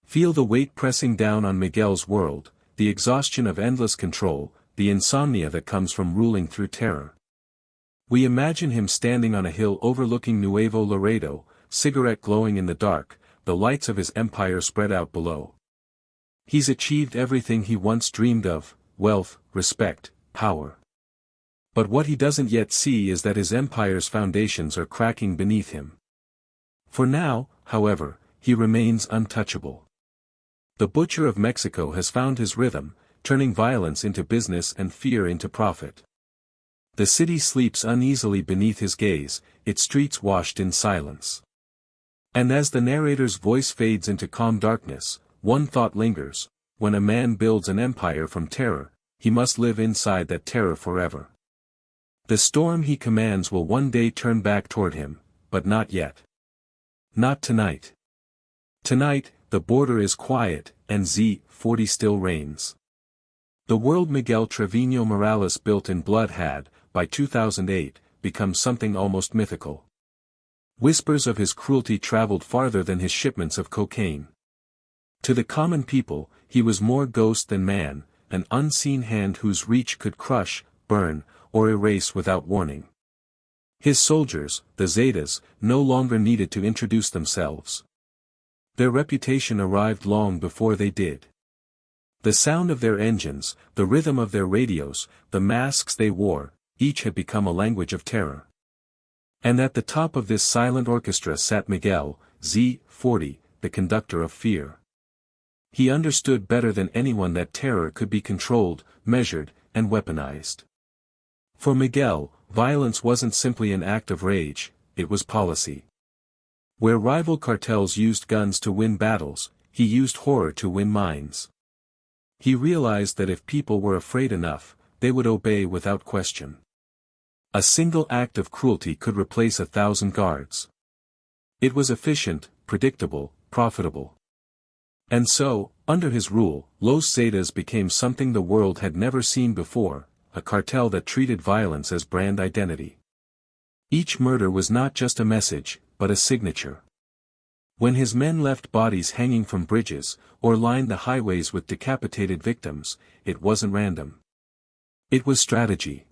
feel the weight pressing down on Miguel's world, the exhaustion of endless control, the insomnia that comes from ruling through terror. We imagine him standing on a hill overlooking Nuevo Laredo, cigarette glowing in the dark, the lights of his empire spread out below. He's achieved everything he once dreamed of, wealth, respect, power. But what he doesn't yet see is that his empire's foundations are cracking beneath him. For now, however, he remains untouchable. The butcher of Mexico has found his rhythm, turning violence into business and fear into profit. The city sleeps uneasily beneath his gaze, its streets washed in silence. And as the narrator's voice fades into calm darkness, one thought lingers: when a man builds an empire from terror, he must live inside that terror forever. The storm he commands will one day turn back toward him, but not yet. Not tonight. Tonight, the border is quiet, and Z40 still reigns. The world Miguel Treviño Morales built in blood had, by 2008, become something almost mythical. Whispers of his cruelty traveled farther than his shipments of cocaine. To the common people, he was more ghost than man, an unseen hand whose reach could crush, burn, or erase without warning. His soldiers, the Zetas, no longer needed to introduce themselves. Their reputation arrived long before they did. The sound of their engines, the rhythm of their radios, the masks they wore, each had become a language of terror. And at the top of this silent orchestra sat Miguel, Z40, the conductor of fear. He understood better than anyone that terror could be controlled, measured, and weaponized. For Miguel, violence wasn't simply an act of rage, it was policy. Where rival cartels used guns to win battles, he used horror to win minds. He realized that if people were afraid enough, they would obey without question. A single act of cruelty could replace 1,000 guards. It was efficient, predictable, profitable. And so, Under his rule, Los Zetas became something the world had never seen before, a cartel that treated violence as brand identity. Each murder was not just a message, but a signature. When his men left bodies hanging from bridges, or lined the highways with decapitated victims, it wasn't random. It was strategy.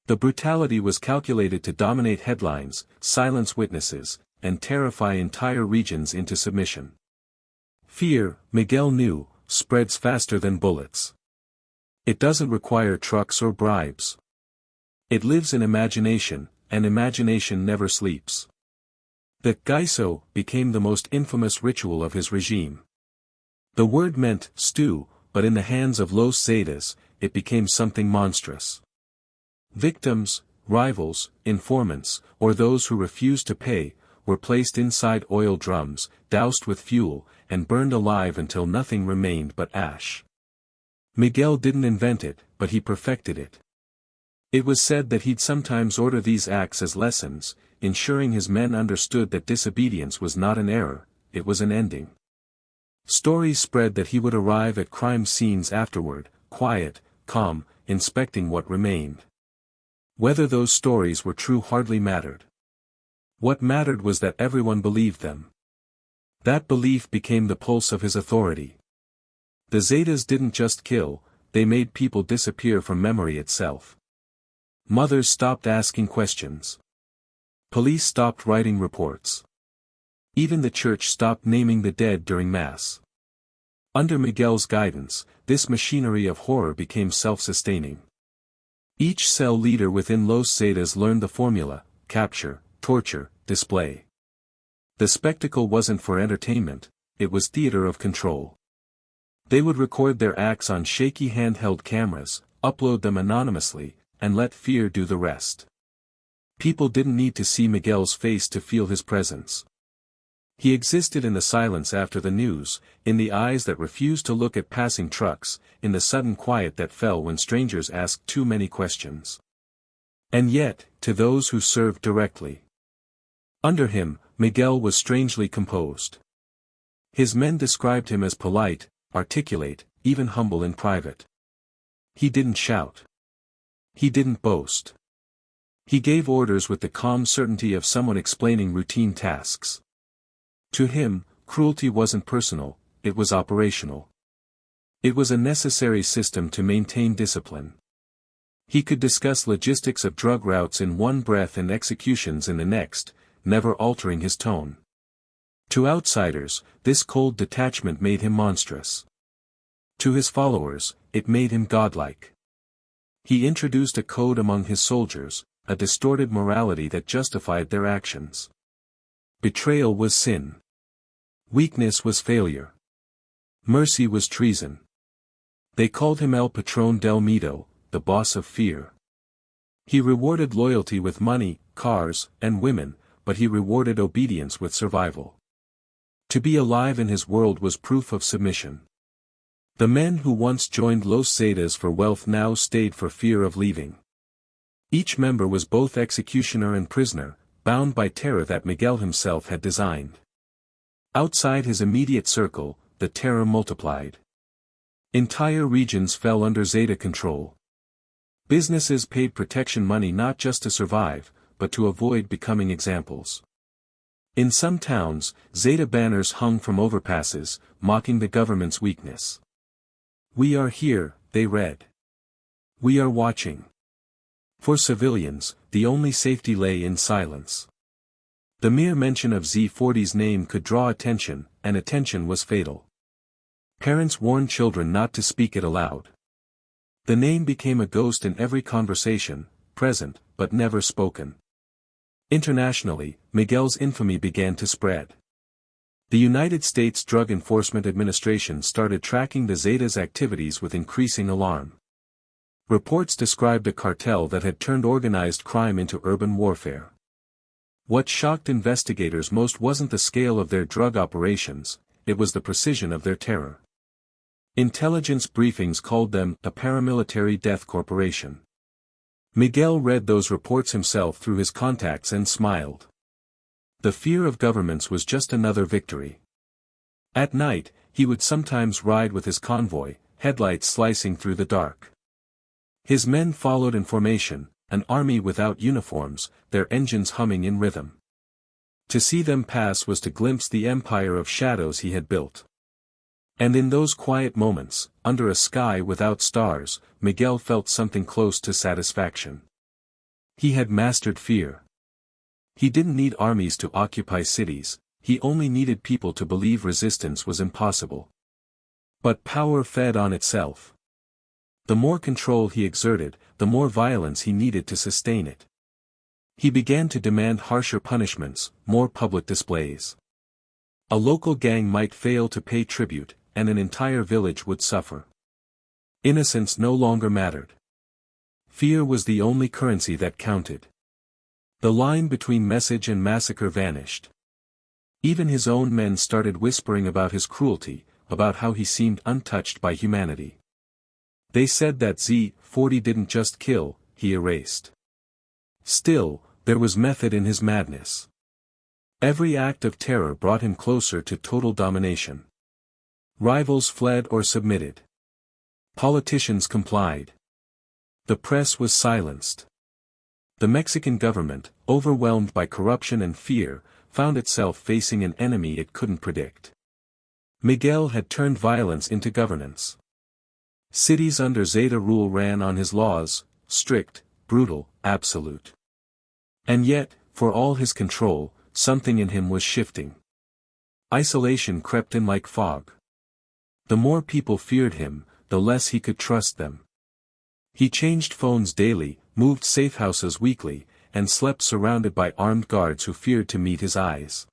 The brutality was calculated to dominate headlines, silence witnesses, and terrify entire regions into submission. Fear, Miguel knew, spreads faster than bullets. It doesn't require trucks or bribes. It lives in imagination, and imagination never sleeps. The guiso became the most infamous ritual of his regime. The word meant stew, but in the hands of Los Zetas, it became something monstrous. Victims, rivals, informants, or those who refused to pay, were placed inside oil drums, doused with fuel, and burned alive until nothing remained but ash. Miguel didn't invent it, but he perfected it. It was said that he'd sometimes order these acts as lessons, ensuring his men understood that disobedience was not an error, it was an ending. Stories spread that he would arrive at crime scenes afterward, quiet, calm, inspecting what remained. Whether those stories were true hardly mattered. What mattered was that everyone believed them. That belief became the pulse of his authority. The Zetas didn't just kill, they made people disappear from memory itself. Mothers stopped asking questions. Police stopped writing reports. Even the church stopped naming the dead during Mass. Under Miguel's guidance, this machinery of horror became self-sustaining. Each cell leader within Los Zetas learned the formula: capture, torture, display. The spectacle wasn't for entertainment, it was theater of control. They would record their acts on shaky handheld cameras, upload them anonymously, and let fear do the rest. People didn't need to see Miguel's face to feel his presence. He existed in the silence after the news, in the eyes that refused to look at passing trucks, in the sudden quiet that fell when strangers asked too many questions. And yet, to those who served directly. Under him, Miguel was strangely composed. His men described him as polite, articulate, even humble in private. He didn't shout. He didn't boast. He gave orders with the calm certainty of someone explaining routine tasks. To him, cruelty wasn't personal, it was operational. It was a necessary system to maintain discipline. He could discuss logistics of drug routes in one breath and executions in the next, never altering his tone. To outsiders, this cold detachment made him monstrous. To his followers, it made him godlike. He introduced a code among his soldiers, a distorted morality that justified their actions. Betrayal was sin. Weakness was failure. Mercy was treason. They called him El Patron del Miedo, the boss of fear. He rewarded loyalty with money, cars, and women, but he rewarded obedience with survival. To be alive in his world was proof of submission. The men who once joined Los Zetas for wealth now stayed for fear of leaving. Each member was both executioner and prisoner, bound by terror that Miguel himself had designed. Outside his immediate circle, the terror multiplied. Entire regions fell under Zeta control. Businesses paid protection money not just to survive, but to avoid becoming examples. In some towns, Zeta banners hung from overpasses, mocking the government's weakness. "We are here," they read. "We are watching." For civilians, the only safety lay in silence. The mere mention of Z40's name could draw attention, and attention was fatal. Parents warned children not to speak it aloud. The name became a ghost in every conversation, present, but never spoken. Internationally, Miguel's infamy began to spread. The United States Drug Enforcement Administration started tracking the Zetas' activities with increasing alarm. Reports described a cartel that had turned organized crime into urban warfare. What shocked investigators most wasn't the scale of their drug operations, it was the precision of their terror. Intelligence briefings called them a paramilitary death corporation. Miguel read those reports himself through his contacts and smiled. The fear of governments was just another victory. At night, he would sometimes ride with his convoy, headlights slicing through the dark. His men followed in formation, an army without uniforms, their engines humming in rhythm. To see them pass was to glimpse the empire of shadows he had built. And in those quiet moments, under a sky without stars, Miguel felt something close to satisfaction. He had mastered fear. He didn't need armies to occupy cities, he only needed people to believe resistance was impossible. But power fed on itself. The more control he exerted, the more violence he needed to sustain it. He began to demand harsher punishments, more public displays. A local gang might fail to pay tribute, and an entire village would suffer. Innocence no longer mattered. Fear was the only currency that counted. The line between message and massacre vanished. Even his own men started whispering about his cruelty, about how he seemed untouched by humanity. They said that Z-40 didn't just kill, he erased. Still, there was method in his madness. Every act of terror brought him closer to total domination. Rivals fled or submitted. Politicians complied. The press was silenced. The Mexican government, overwhelmed by corruption and fear, found itself facing an enemy it couldn't predict. Miguel had turned violence into governance. Cities under Zeta rule ran on his laws, strict, brutal, absolute. And yet, for all his control, something in him was shifting. Isolation crept in like fog. The more people feared him, the less he could trust them. He changed phones daily, moved safehouses weekly, and slept surrounded by armed guards who feared to meet his eyes.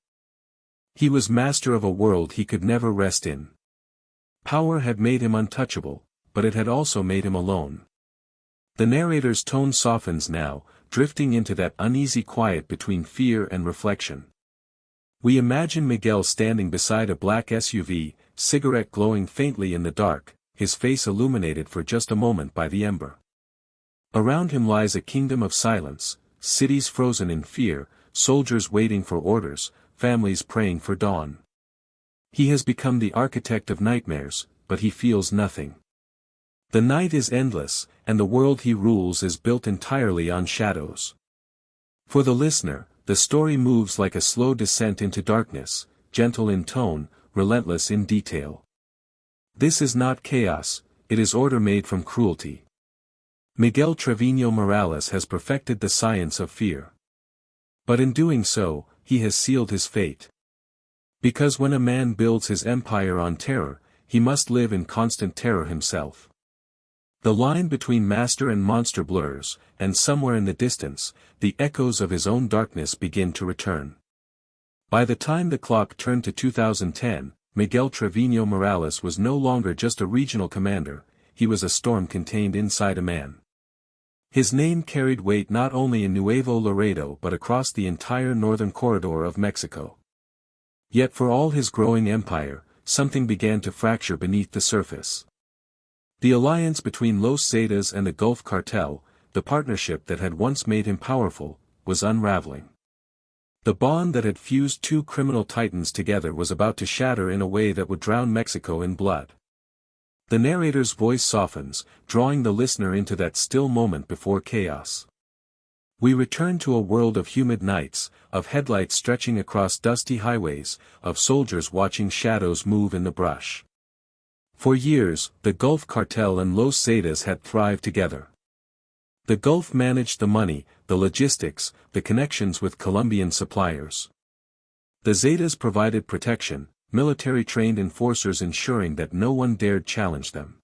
He was master of a world he could never rest in. Power had made him untouchable, but it had also made him alone. The narrator's tone softens now, drifting into that uneasy quiet between fear and reflection. We imagine Miguel standing beside a black SUV, cigarette glowing faintly in the dark, his face illuminated for just a moment by the ember. Around him lies a kingdom of silence, cities frozen in fear, soldiers waiting for orders, families praying for dawn. He has become the architect of nightmares, but he feels nothing. The night is endless, and the world he rules is built entirely on shadows. For the listener, the story moves like a slow descent into darkness, gentle in tone, relentless in detail. This is not chaos, it is order made from cruelty. Miguel Treviño Morales has perfected the science of fear. But in doing so, he has sealed his fate. Because when a man builds his empire on terror, he must live in constant terror himself. The line between master and monster blurs, and somewhere in the distance, the echoes of his own darkness begin to return. By the time the clock turned to 2010, Miguel Treviño Morales was no longer just a regional commander, he was a storm contained inside a man. His name carried weight not only in Nuevo Laredo but across the entire northern corridor of Mexico. Yet for all his growing empire, something began to fracture beneath the surface. The alliance between Los Zetas and the Gulf Cartel, the partnership that had once made him powerful, was unraveling. The bond that had fused two criminal titans together was about to shatter in a way that would drown Mexico in blood. The narrator's voice softens, drawing the listener into that still moment before chaos. We return to a world of humid nights, of headlights stretching across dusty highways, of soldiers watching shadows move in the brush. For years, the Gulf Cartel and Los Zetas had thrived together. The Gulf managed the money, the logistics, the connections with Colombian suppliers. The Zetas provided protection, military-trained enforcers ensuring that no one dared challenge them.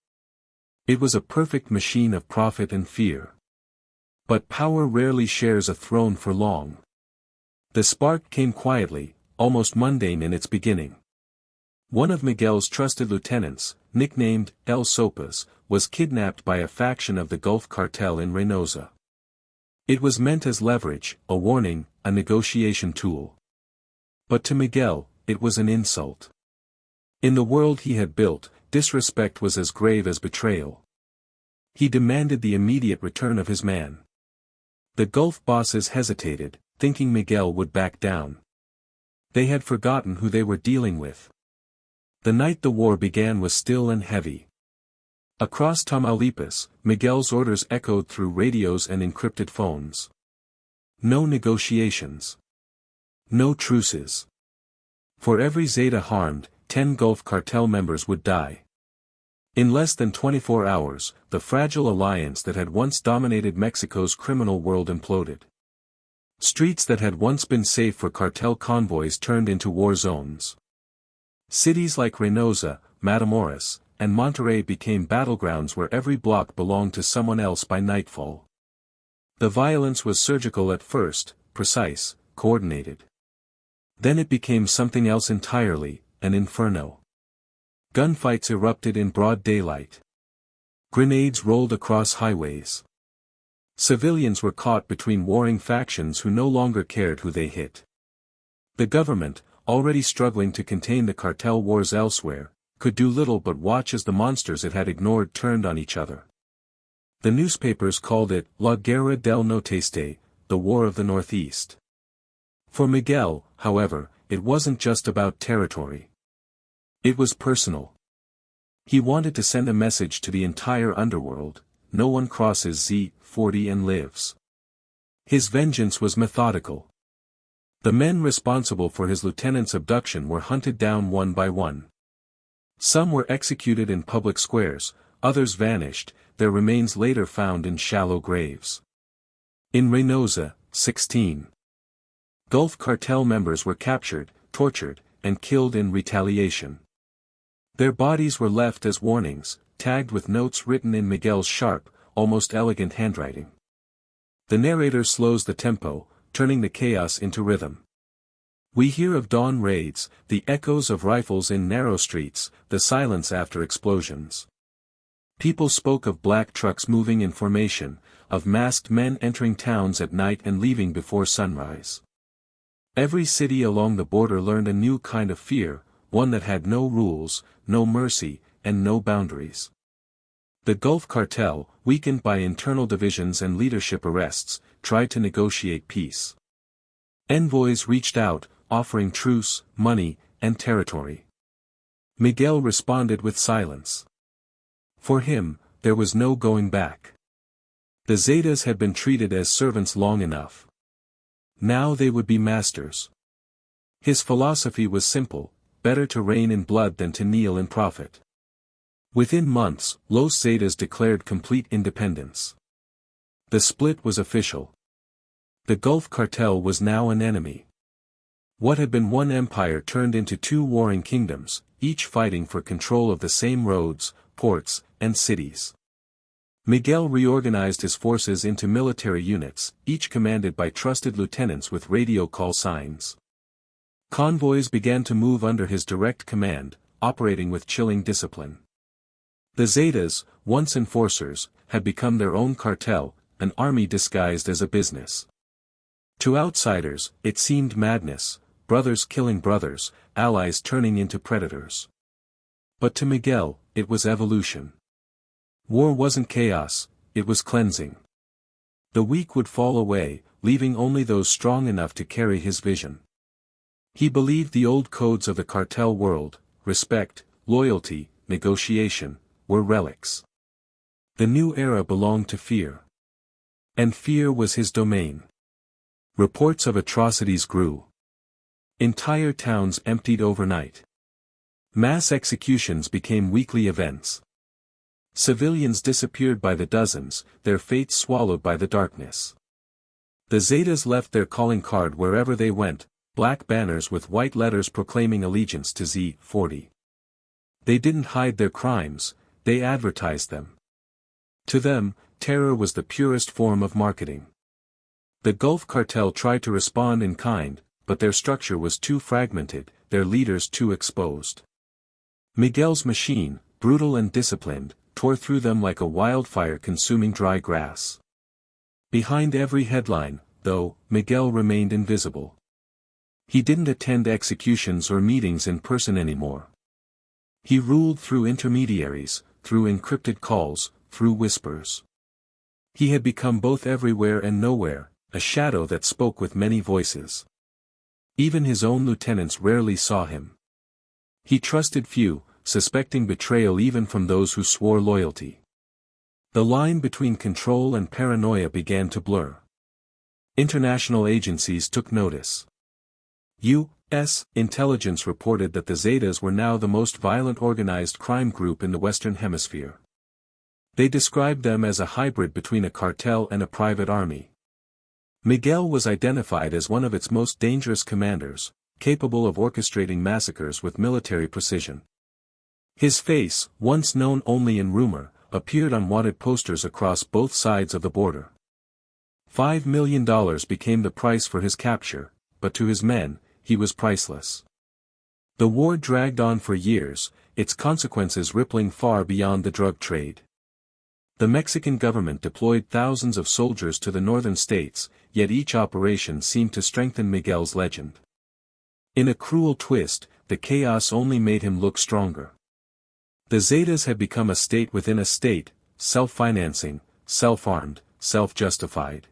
It was a perfect machine of profit and fear. But power rarely shares a throne for long. The spark came quietly, almost mundane in its beginning. One of Miguel's trusted lieutenants, nicknamed El Sopas, was kidnapped by a faction of the Gulf Cartel in Reynosa. It was meant as leverage, a warning, a negotiation tool. But to Miguel, it was an insult. In the world he had built, disrespect was as grave as betrayal. He demanded the immediate return of his man. The Gulf bosses hesitated, thinking Miguel would back down. They had forgotten who they were dealing with. The night the war began was still and heavy. Across Tamaulipas, Miguel's orders echoed through radios and encrypted phones. No negotiations. No truces. For every Zeta harmed, 10 Gulf Cartel members would die. In less than 24 hours, the fragile alliance that had once dominated Mexico's criminal world imploded. Streets that had once been safe for cartel convoys turned into war zones. Cities like Reynosa, Matamoros, and Monterrey became battlegrounds where every block belonged to someone else by nightfall. The violence was surgical at first, precise, coordinated. Then it became something else entirely, an inferno. Gunfights erupted in broad daylight. Grenades rolled across highways. Civilians were caught between warring factions who no longer cared who they hit. The government, already struggling to contain the cartel wars elsewhere, could do little but watch as the monsters it had ignored turned on each other. The newspapers called it La Guerra del Nordeste, the War of the Northeast. For Miguel, however, it wasn't just about territory. It was personal. He wanted to send a message to the entire underworld: no one crosses Z40 and lives. His vengeance was methodical. The men responsible for his lieutenant's abduction were hunted down one by one. Some were executed in public squares, others vanished, their remains later found in shallow graves. In Reynosa, 16 Gulf Cartel members were captured, tortured, and killed in retaliation. Their bodies were left as warnings, tagged with notes written in Miguel's sharp, almost elegant handwriting. The narrator slows the tempo, turning the chaos into rhythm. We hear of dawn raids, the echoes of rifles in narrow streets, the silence after explosions. People spoke of black trucks moving in formation, of masked men entering towns at night and leaving before sunrise. Every city along the border learned a new kind of fear, one that had no rules, no mercy, and no boundaries. The Gulf Cartel, weakened by internal divisions and leadership arrests, tried to negotiate peace. Envoys reached out, offering truce, money, and territory. Miguel responded with silence. For him, there was no going back. The Zetas had been treated as servants long enough. Now they would be masters. His philosophy was simple: better to reign in blood than to kneel in profit. Within months, Los Zetas declared complete independence. The split was official. The Gulf Cartel was now an enemy. What had been one empire turned into two warring kingdoms, each fighting for control of the same roads, ports, and cities. Miguel reorganized his forces into military units, each commanded by trusted lieutenants with radio call signs. Convoys began to move under his direct command, operating with chilling discipline. The Zetas, once enforcers, had become their own cartel, an army disguised as a business. To outsiders, it seemed madness, brothers killing brothers, allies turning into predators. But to Miguel, it was evolution. War wasn't chaos, it was cleansing. The weak would fall away, leaving only those strong enough to carry his vision. He believed the old codes of the cartel world, respect, loyalty, negotiation, were relics. The new era belonged to fear. And fear was his domain. Reports of atrocities grew. Entire towns emptied overnight. Mass executions became weekly events. Civilians disappeared by the dozens, their fates swallowed by the darkness. The Zetas left their calling card wherever they went, black banners with white letters proclaiming allegiance to Z40. They didn't hide their crimes, they advertised them. To them, terror was the purest form of marketing. The Gulf Cartel tried to respond in kind, but their structure was too fragmented, their leaders too exposed. Miguel's machine, brutal and disciplined, tore through them like a wildfire consuming dry grass. Behind every headline, though, Miguel remained invisible. He didn't attend executions or meetings in person anymore. He ruled through intermediaries, through encrypted calls, through whispers. He had become both everywhere and nowhere, a shadow that spoke with many voices. Even his own lieutenants rarely saw him. He trusted few, suspecting betrayal even from those who swore loyalty. The line between control and paranoia began to blur. International agencies took notice. U.S. intelligence reported that the Zetas were now the most violent organized crime group in the Western Hemisphere. They described them as a hybrid between a cartel and a private army. Miguel was identified as one of its most dangerous commanders, capable of orchestrating massacres with military precision. His face, once known only in rumor, appeared on wanted posters across both sides of the border. $5 million became the price for his capture, but to his men, he was priceless. The war dragged on for years, its consequences rippling far beyond the drug trade. The Mexican government deployed thousands of soldiers to the northern states, yet each operation seemed to strengthen Miguel's legend. In a cruel twist, the chaos only made him look stronger. The Zetas had become a state within a state, self-financing, self-armed, self-justified.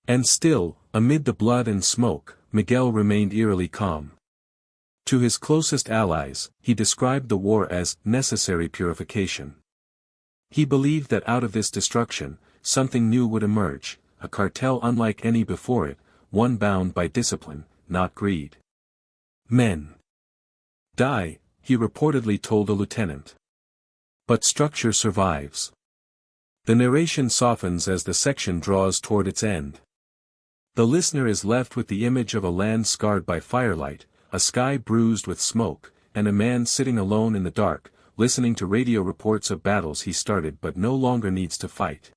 And still, amid the blood and smoke, Miguel remained eerily calm. To his closest allies, he described the war as necessary purification. He believed that out of this destruction, something new would emerge, a cartel unlike any before it, one bound by discipline, not greed. Men die, he reportedly told a lieutenant. But structure survives. The narration softens as the section draws toward its end. The listener is left with the image of a land scarred by firelight, a sky bruised with smoke, and a man sitting alone in the dark, listening to radio reports of battles he started but no longer needs to fight.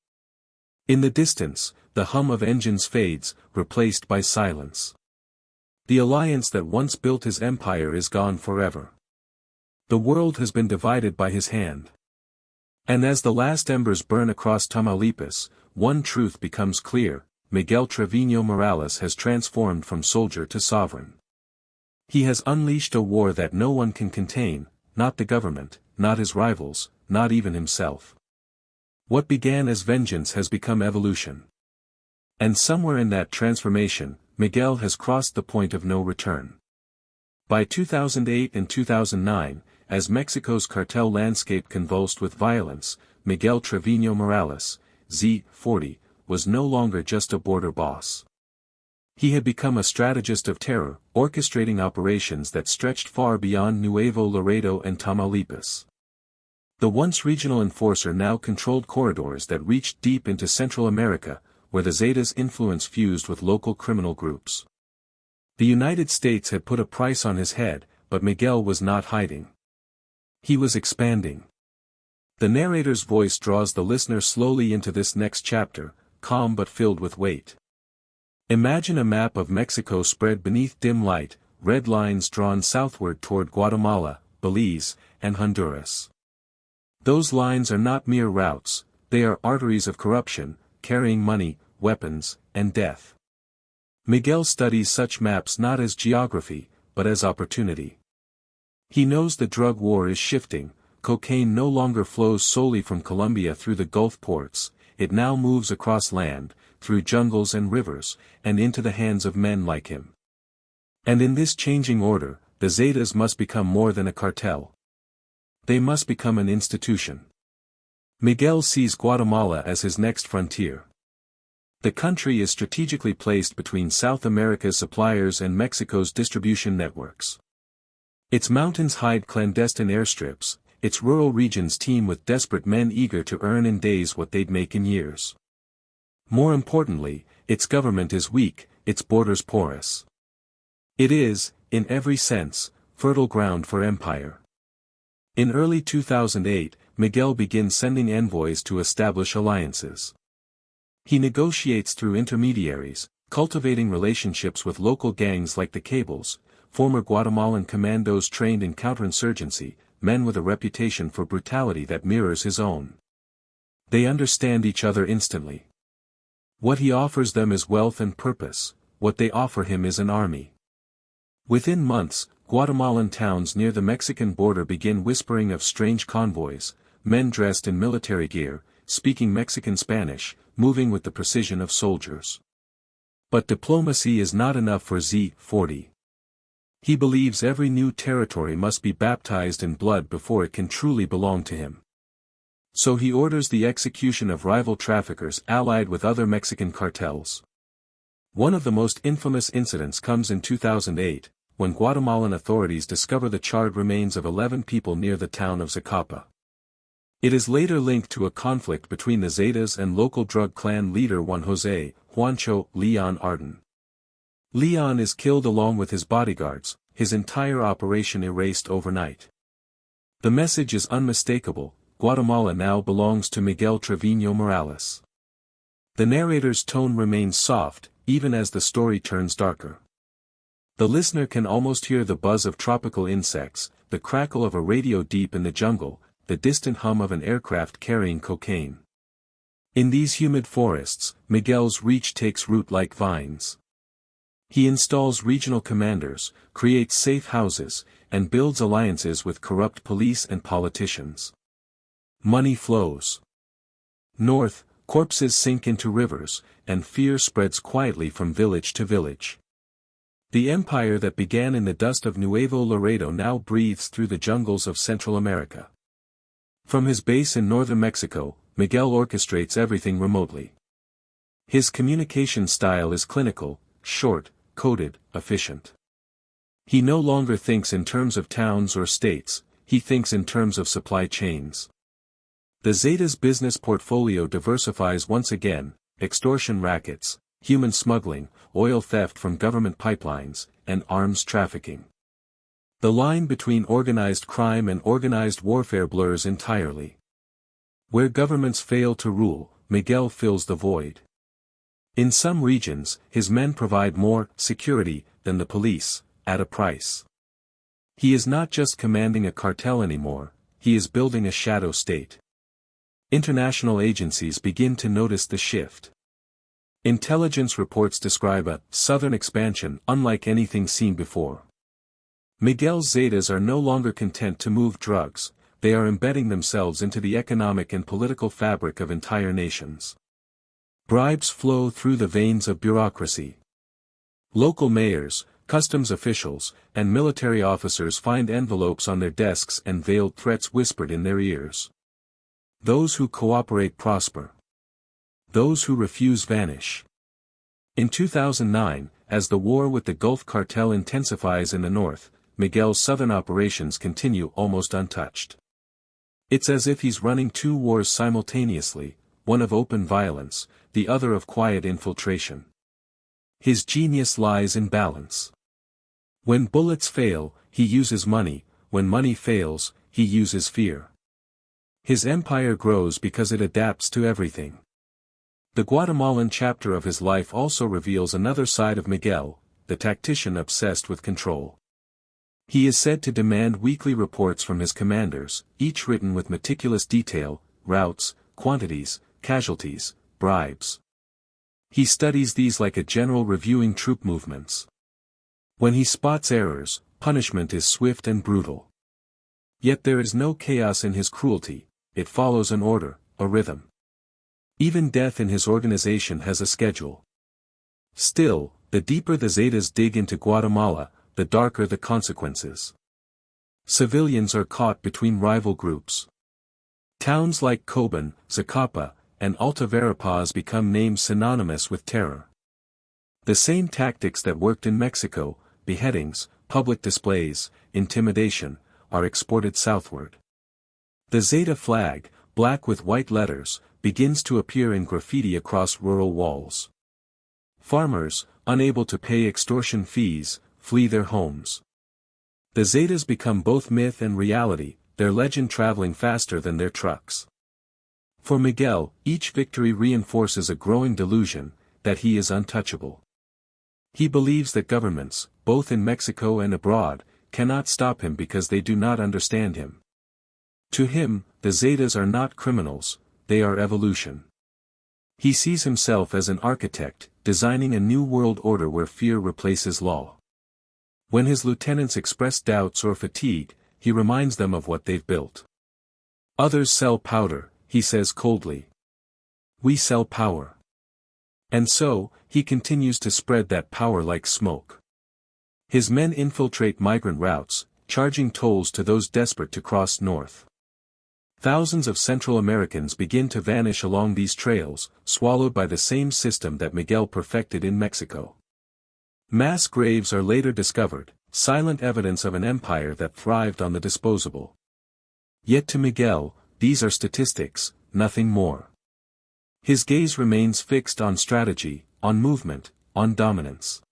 In the distance, the hum of engines fades, replaced by silence. The alliance that once built his empire is gone forever. The world has been divided by his hand. And as the last embers burn across Tamaulipas, one truth becomes clear: Miguel Treviño Morales has transformed from soldier to sovereign. He has unleashed a war that no one can contain, not the government, not his rivals, not even himself. What began as vengeance has become evolution. And somewhere in that transformation, Miguel has crossed the point of no return. By 2008 and 2009, as Mexico's cartel landscape convulsed with violence, Miguel Treviño Morales, Z40, was no longer just a border boss. He had become a strategist of terror, orchestrating operations that stretched far beyond Nuevo Laredo and Tamaulipas. The once regional enforcer now controlled corridors that reached deep into Central America, where the Zetas' influence fused with local criminal groups. The United States had put a price on his head, but Miguel was not hiding. He was expanding. The narrator's voice draws the listener slowly into this next chapter, calm but filled with weight. Imagine a map of Mexico spread beneath dim light, red lines drawn southward toward Guatemala, Belize, and Honduras. Those lines are not mere routes, they are arteries of corruption, carrying money, weapons, and death. Miguel studies such maps not as geography, but as opportunity. He knows the drug war is shifting. Cocaine no longer flows solely from Colombia through the Gulf ports, it now moves across land, through jungles and rivers, and into the hands of men like him. And in this changing order, the Zetas must become more than a cartel. They must become an institution. Miguel sees Guatemala as his next frontier. The country is strategically placed between South America's suppliers and Mexico's distribution networks. Its mountains hide clandestine airstrips, its rural regions teem with desperate men eager to earn in days what they'd make in years. More importantly, its government is weak, its borders porous. It is, in every sense, fertile ground for empire. In early 2008, Miguel begins sending envoys to establish alliances. He negotiates through intermediaries, cultivating relationships with local gangs like the Cables, former Guatemalan commandos trained in counterinsurgency, men with a reputation for brutality that mirrors his own. They understand each other instantly. What he offers them is wealth and purpose, what they offer him is an army. Within months, Guatemalan towns near the Mexican border begin whispering of strange convoys, men dressed in military gear, speaking Mexican Spanish, moving with the precision of soldiers. But diplomacy is not enough for Z40. He believes every new territory must be baptized in blood before it can truly belong to him. So he orders the execution of rival traffickers allied with other Mexican cartels. One of the most infamous incidents comes in 2008, when Guatemalan authorities discover the charred remains of 11 people near the town of Zacapa. It is later linked to a conflict between the Zetas and local drug clan leader Juan José Juancho Leon Arden. Leon is killed along with his bodyguards, his entire operation erased overnight. The message is unmistakable: Guatemala now belongs to Miguel Treviño Morales. The narrator's tone remains soft, even as the story turns darker. The listener can almost hear the buzz of tropical insects, the crackle of a radio deep in the jungle, the distant hum of an aircraft carrying cocaine. In these humid forests, Miguel's reach takes root like vines. He installs regional commanders, creates safe houses, and builds alliances with corrupt police and politicians. Money flows north, corpses sink into rivers, and fear spreads quietly from village to village. The empire that began in the dust of Nuevo Laredo now breathes through the jungles of Central America. From his base in northern Mexico, Miguel orchestrates everything remotely. His communication style is clinical, short, coded, efficient. He no longer thinks in terms of towns or states, he thinks in terms of supply chains. The Zeta's business portfolio diversifies once again: extortion rackets, human smuggling, oil theft from government pipelines, and arms trafficking. The line between organized crime and organized warfare blurs entirely. Where governments fail to rule, Miguel fills the void. In some regions, his men provide more security than the police, at a price. He is not just commanding a cartel anymore, he is building a shadow state. International agencies begin to notice the shift. Intelligence reports describe a southern expansion unlike anything seen before. Miguel's Zetas are no longer content to move drugs, they are embedding themselves into the economic and political fabric of entire nations. Bribes flow through the veins of bureaucracy. Local mayors, customs officials, and military officers find envelopes on their desks and veiled threats whispered in their ears. Those who cooperate prosper. Those who refuse vanish. In 2009, as the war with the Gulf Cartel intensifies in the north, Miguel's southern operations continue almost untouched. It's as if he's running two wars simultaneously, one of open violence, the other of quiet infiltration. His genius lies in balance. When bullets fail, he uses money; when money fails, he uses fear. His empire grows because it adapts to everything. The Guatemalan chapter of his life also reveals another side of Miguel, the tactician obsessed with control. He is said to demand weekly reports from his commanders, each written with meticulous detail: routes, quantities, casualties, bribes. He studies these like a general reviewing troop movements. When he spots errors, punishment is swift and brutal. Yet there is no chaos in his cruelty, it follows an order, a rhythm. Even death in his organization has a schedule. Still, the deeper the Zetas dig into Guatemala, the darker the consequences. Civilians are caught between rival groups. Towns like Coban, Zacapa, and Alta Verapaz become names synonymous with terror. The same tactics that worked in Mexico, beheadings, public displays, intimidation, are exported southward. The Zeta flag, black with white letters, begins to appear in graffiti across rural walls. Farmers, unable to pay extortion fees, flee their homes. The Zetas become both myth and reality, their legend traveling faster than their trucks. For Miguel, each victory reinforces a growing delusion, that he is untouchable. He believes that governments, both in Mexico and abroad, cannot stop him because they do not understand him. To him, the Zetas are not criminals, they are evolution. He sees himself as an architect, designing a new world order where fear replaces law. When his lieutenants express doubts or fatigue, he reminds them of what they've built. Others sell powder, he says coldly. We sell power. And so, he continues to spread that power like smoke. His men infiltrate migrant routes, charging tolls to those desperate to cross north. Thousands of Central Americans begin to vanish along these trails, swallowed by the same system that Miguel perfected in Mexico. Mass graves are later discovered, silent evidence of an empire that thrived on the disposable. Yet to Miguel, these are statistics, nothing more. His gaze remains fixed on strategy, on movement, on dominance.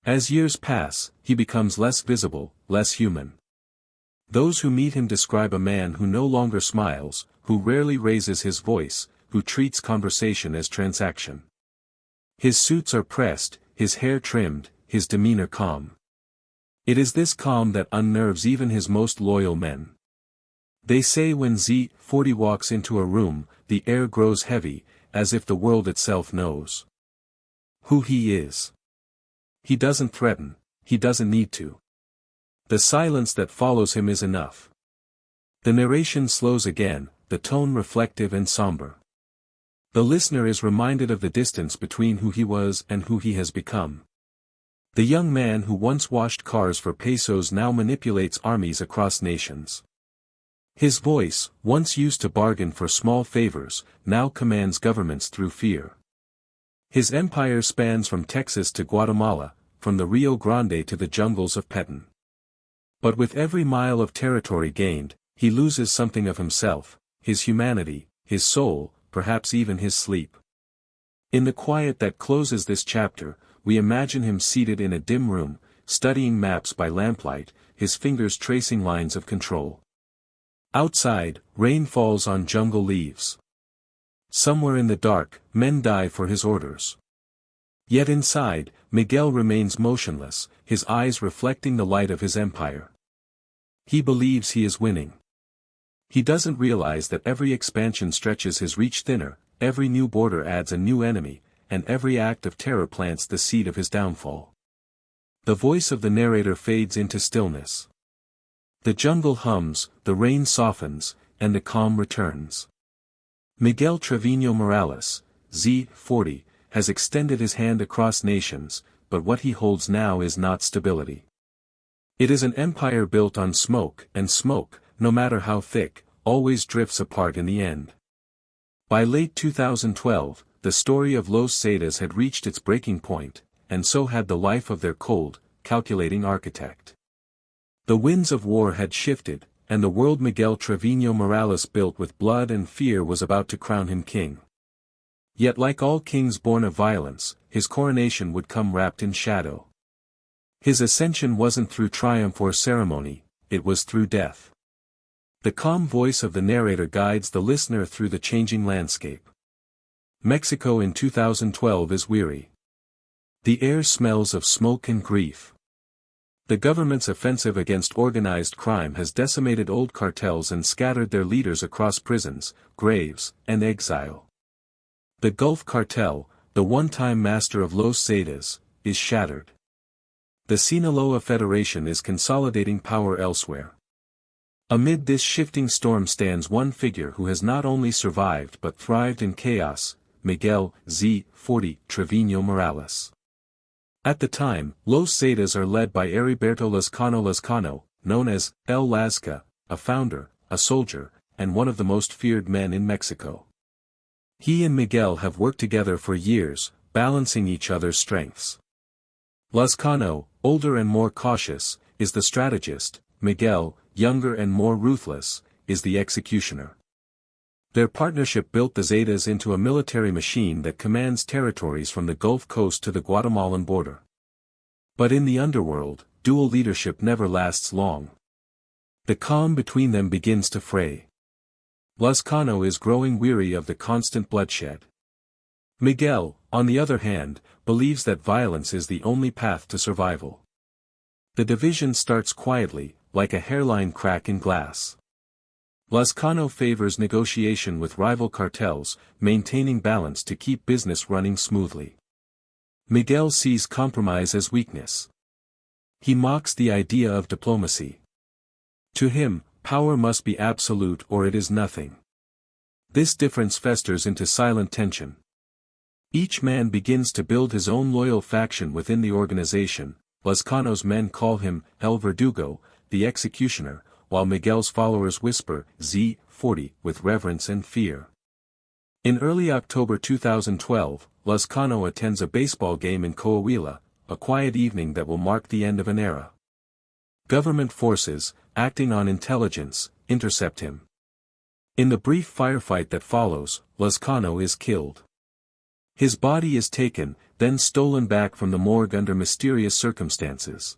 As years pass, he becomes less visible, less human. Those who meet him describe a man who no longer smiles, who rarely raises his voice, who treats conversation as transaction. His suits are pressed, his hair trimmed, his demeanor calm. It is this calm that unnerves even his most loyal men. They say when Z40 walks into a room, the air grows heavy, as if the world itself knows who he is. He doesn't threaten, he doesn't need to. The silence that follows him is enough. The narration slows again, the tone reflective and somber. The listener is reminded of the distance between who he was and who he has become. The young man who once washed cars for pesos now manipulates armies across nations. His voice, once used to bargain for small favors, now commands governments through fear. His empire spans from Texas to Guatemala, from the Rio Grande to the jungles of Petén. But with every mile of territory gained, he loses something of himself, his humanity, his soul, perhaps even his sleep. In the quiet that closes this chapter, we imagine him seated in a dim room, studying maps by lamplight, his fingers tracing lines of control. Outside, rain falls on jungle leaves. Somewhere in the dark, men die for his orders. Yet inside, Miguel remains motionless, his eyes reflecting the light of his empire. He believes he is winning. He doesn't realize that every expansion stretches his reach thinner, every new border adds a new enemy, and every act of terror plants the seed of his downfall. The voice of the narrator fades into stillness. The jungle hums, the rain softens, and the calm returns. Miguel Treviño Morales, Z40, has extended his hand across nations, but what he holds now is not stability. It is an empire built on smoke, and smoke, no matter how thick, always drifts apart in the end. By late 2012, the story of Los Zetas had reached its breaking point, and so had the life of their cold, calculating architect. The winds of war had shifted, and the world Miguel Treviño Morales built with blood and fear was about to crown him king. Yet like all kings born of violence, his coronation would come wrapped in shadow. His ascension wasn't through triumph or ceremony, it was through death. The calm voice of the narrator guides the listener through the changing landscape. Mexico in 2012 is weary. The air smells of smoke and grief. The government's offensive against organized crime has decimated old cartels and scattered their leaders across prisons, graves, and exile. The Gulf Cartel, the one-time master of Los Zetas, is shattered. The Sinaloa Federation is consolidating power elsewhere. Amid this shifting storm stands one figure who has not only survived but thrived in chaos, Miguel Z40 Treviño Morales. At the time, Los Zetas are led by Heriberto Lazcano, known as El Lazca, a founder, a soldier, and one of the most feared men in Mexico. He and Miguel have worked together for years, balancing each other's strengths. Lazcano, older and more cautious, is the strategist. Miguel, younger and more ruthless, is the executioner. Their partnership built the Zetas into a military machine that commands territories from the Gulf Coast to the Guatemalan border. But in the underworld, dual leadership never lasts long. The calm between them begins to fray. Lazcano is growing weary of the constant bloodshed. Miguel, on the other hand, believes that violence is the only path to survival. The division starts quietly, like a hairline crack in glass. Lazcano favors negotiation with rival cartels, maintaining balance to keep business running smoothly. Miguel sees compromise as weakness. He mocks the idea of diplomacy. To him, power must be absolute or it is nothing. This difference festers into silent tension. Each man begins to build his own loyal faction within the organization, Lazcano's men call him El Verdugo, the executioner, while Miguel's followers whisper Z40 with reverence and fear. In early October 2012, Lazcano attends a baseball game in Coahuila, a quiet evening that will mark the end of an era. Government forces, acting on intelligence, intercept him. In the brief firefight that follows, Lazcano is killed. His body is taken, then stolen back from the morgue under mysterious circumstances.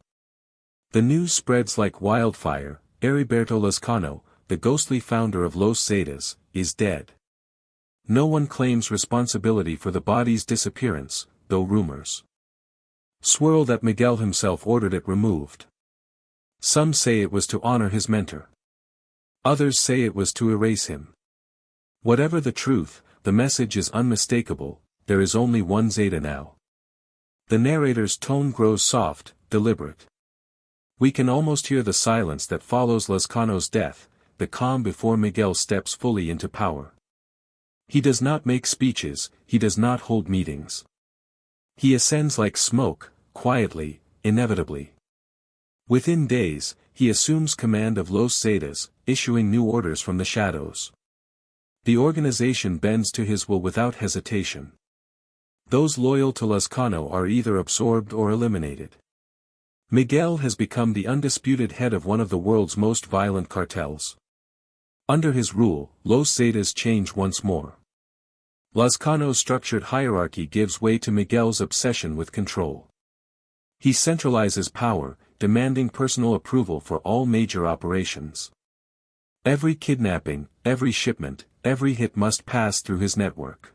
The news spreads like wildfire. Heriberto Lazcano, the ghostly founder of Los Zetas, is dead. No one claims responsibility for the body's disappearance, though rumors swirl that Miguel himself ordered it removed. Some say it was to honor his mentor. Others say it was to erase him. Whatever the truth, the message is unmistakable: there is only one Zeta now. The narrator's tone grows soft, deliberate. We can almost hear the silence that follows Lazcano's death, the calm before Miguel steps fully into power. He does not make speeches, he does not hold meetings. He ascends like smoke, quietly, inevitably. Within days, he assumes command of Los Zetas, issuing new orders from the shadows. The organization bends to his will without hesitation. Those loyal to Lazcano are either absorbed or eliminated. Miguel has become the undisputed head of one of the world's most violent cartels. Under his rule, Los Zetas change once more. Lazcano's structured hierarchy gives way to Miguel's obsession with control. He centralizes power, demanding personal approval for all major operations. Every kidnapping, every shipment, every hit must pass through his network.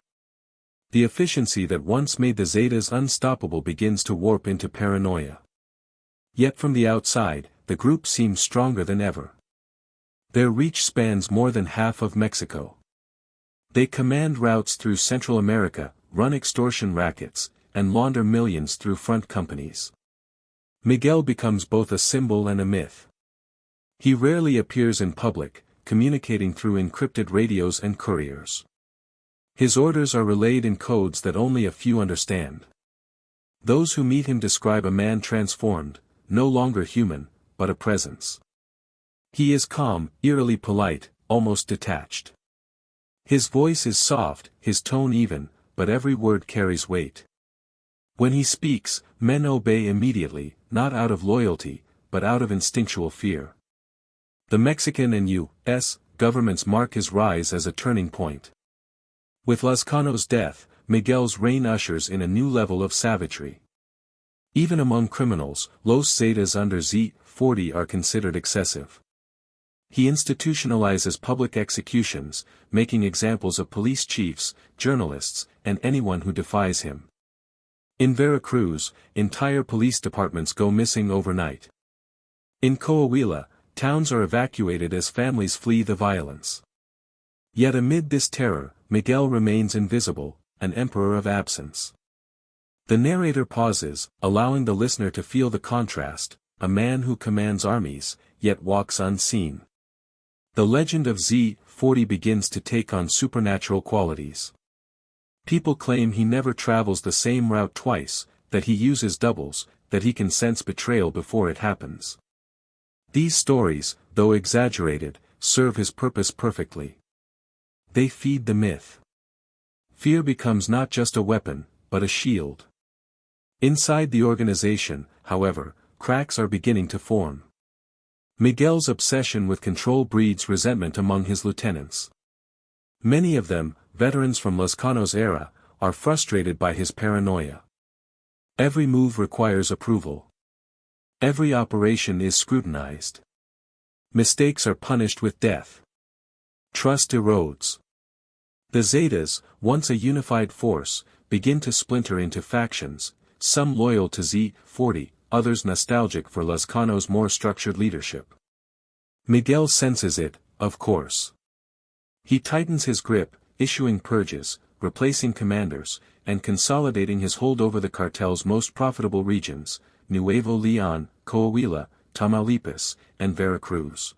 The efficiency that once made the Zetas unstoppable begins to warp into paranoia. Yet from the outside, the group seems stronger than ever. Their reach spans more than half of Mexico. They command routes through Central America, run extortion rackets, and launder millions through front companies. Miguel becomes both a symbol and a myth. He rarely appears in public, communicating through encrypted radios and couriers. His orders are relayed in codes that only a few understand. Those who meet him describe a man transformed, no longer human, but a presence. He is calm, eerily polite, almost detached. His voice is soft, his tone even, but every word carries weight. When he speaks, men obey immediately, not out of loyalty, but out of instinctual fear. The Mexican and U.S. governments mark his rise as a turning point. With Lazcano's death, Miguel's reign ushers in a new level of savagery. Even among criminals, Los Zetas under Z40 are considered excessive. He institutionalizes public executions, making examples of police chiefs, journalists, and anyone who defies him. In Veracruz, entire police departments go missing overnight. In Coahuila, towns are evacuated as families flee the violence. Yet amid this terror, Miguel remains invisible, an emperor of absence. The narrator pauses, allowing the listener to feel the contrast, a man who commands armies, yet walks unseen. The legend of Z40 begins to take on supernatural qualities. People claim he never travels the same route twice, that he uses doubles, that he can sense betrayal before it happens. These stories, though exaggerated, serve his purpose perfectly. They feed the myth. Fear becomes not just a weapon, but a shield. Inside the organization, however, cracks are beginning to form. Miguel's obsession with control breeds resentment among his lieutenants. Many of them, veterans from Lazcano's era, are frustrated by his paranoia. Every move requires approval. Every operation is scrutinized. Mistakes are punished with death. Trust erodes. The Zetas, once a unified force, begin to splinter into factions, some loyal to Z40, others nostalgic for Lazcano's more structured leadership. Miguel senses it, of course. He tightens his grip, issuing purges, replacing commanders, and consolidating his hold over the cartel's most profitable regions, Nuevo León, Coahuila, Tamaulipas, and Veracruz.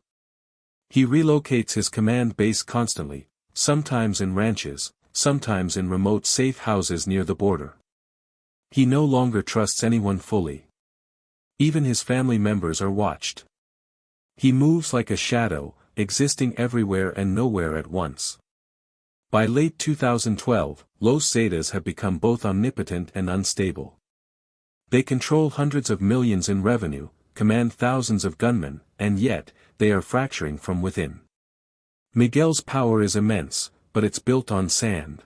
He relocates his command base constantly, sometimes in ranches, sometimes in remote safe houses near the border. He no longer trusts anyone fully. Even his family members are watched. He moves like a shadow, existing everywhere and nowhere at once. By late 2012, Los Zetas have become both omnipotent and unstable. They control hundreds of millions in revenue, command thousands of gunmen, and yet, they are fracturing from within. Miguel's power is immense, but it's built on sand.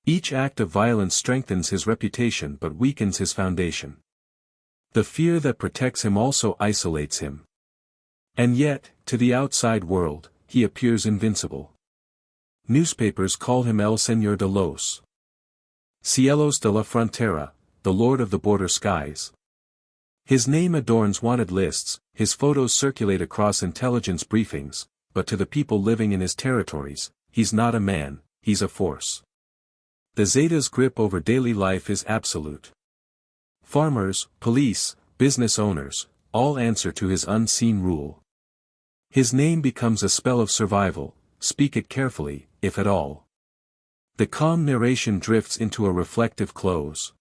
Each act of violence strengthens his reputation but weakens his foundation. The fear that protects him also isolates him. And yet, to the outside world, he appears invincible. Newspapers call him El Señor de los Cielos de la Frontera, the Lord of the Border Skies. His name adorns wanted lists, his photos circulate across intelligence briefings, but to the people living in his territories, he's not a man, he's a force. The Zeta's grip over daily life is absolute. Farmers, police, business owners, all answer to his unseen rule. His name becomes a spell of survival, speak it carefully, if at all. The calm narration drifts into a reflective close.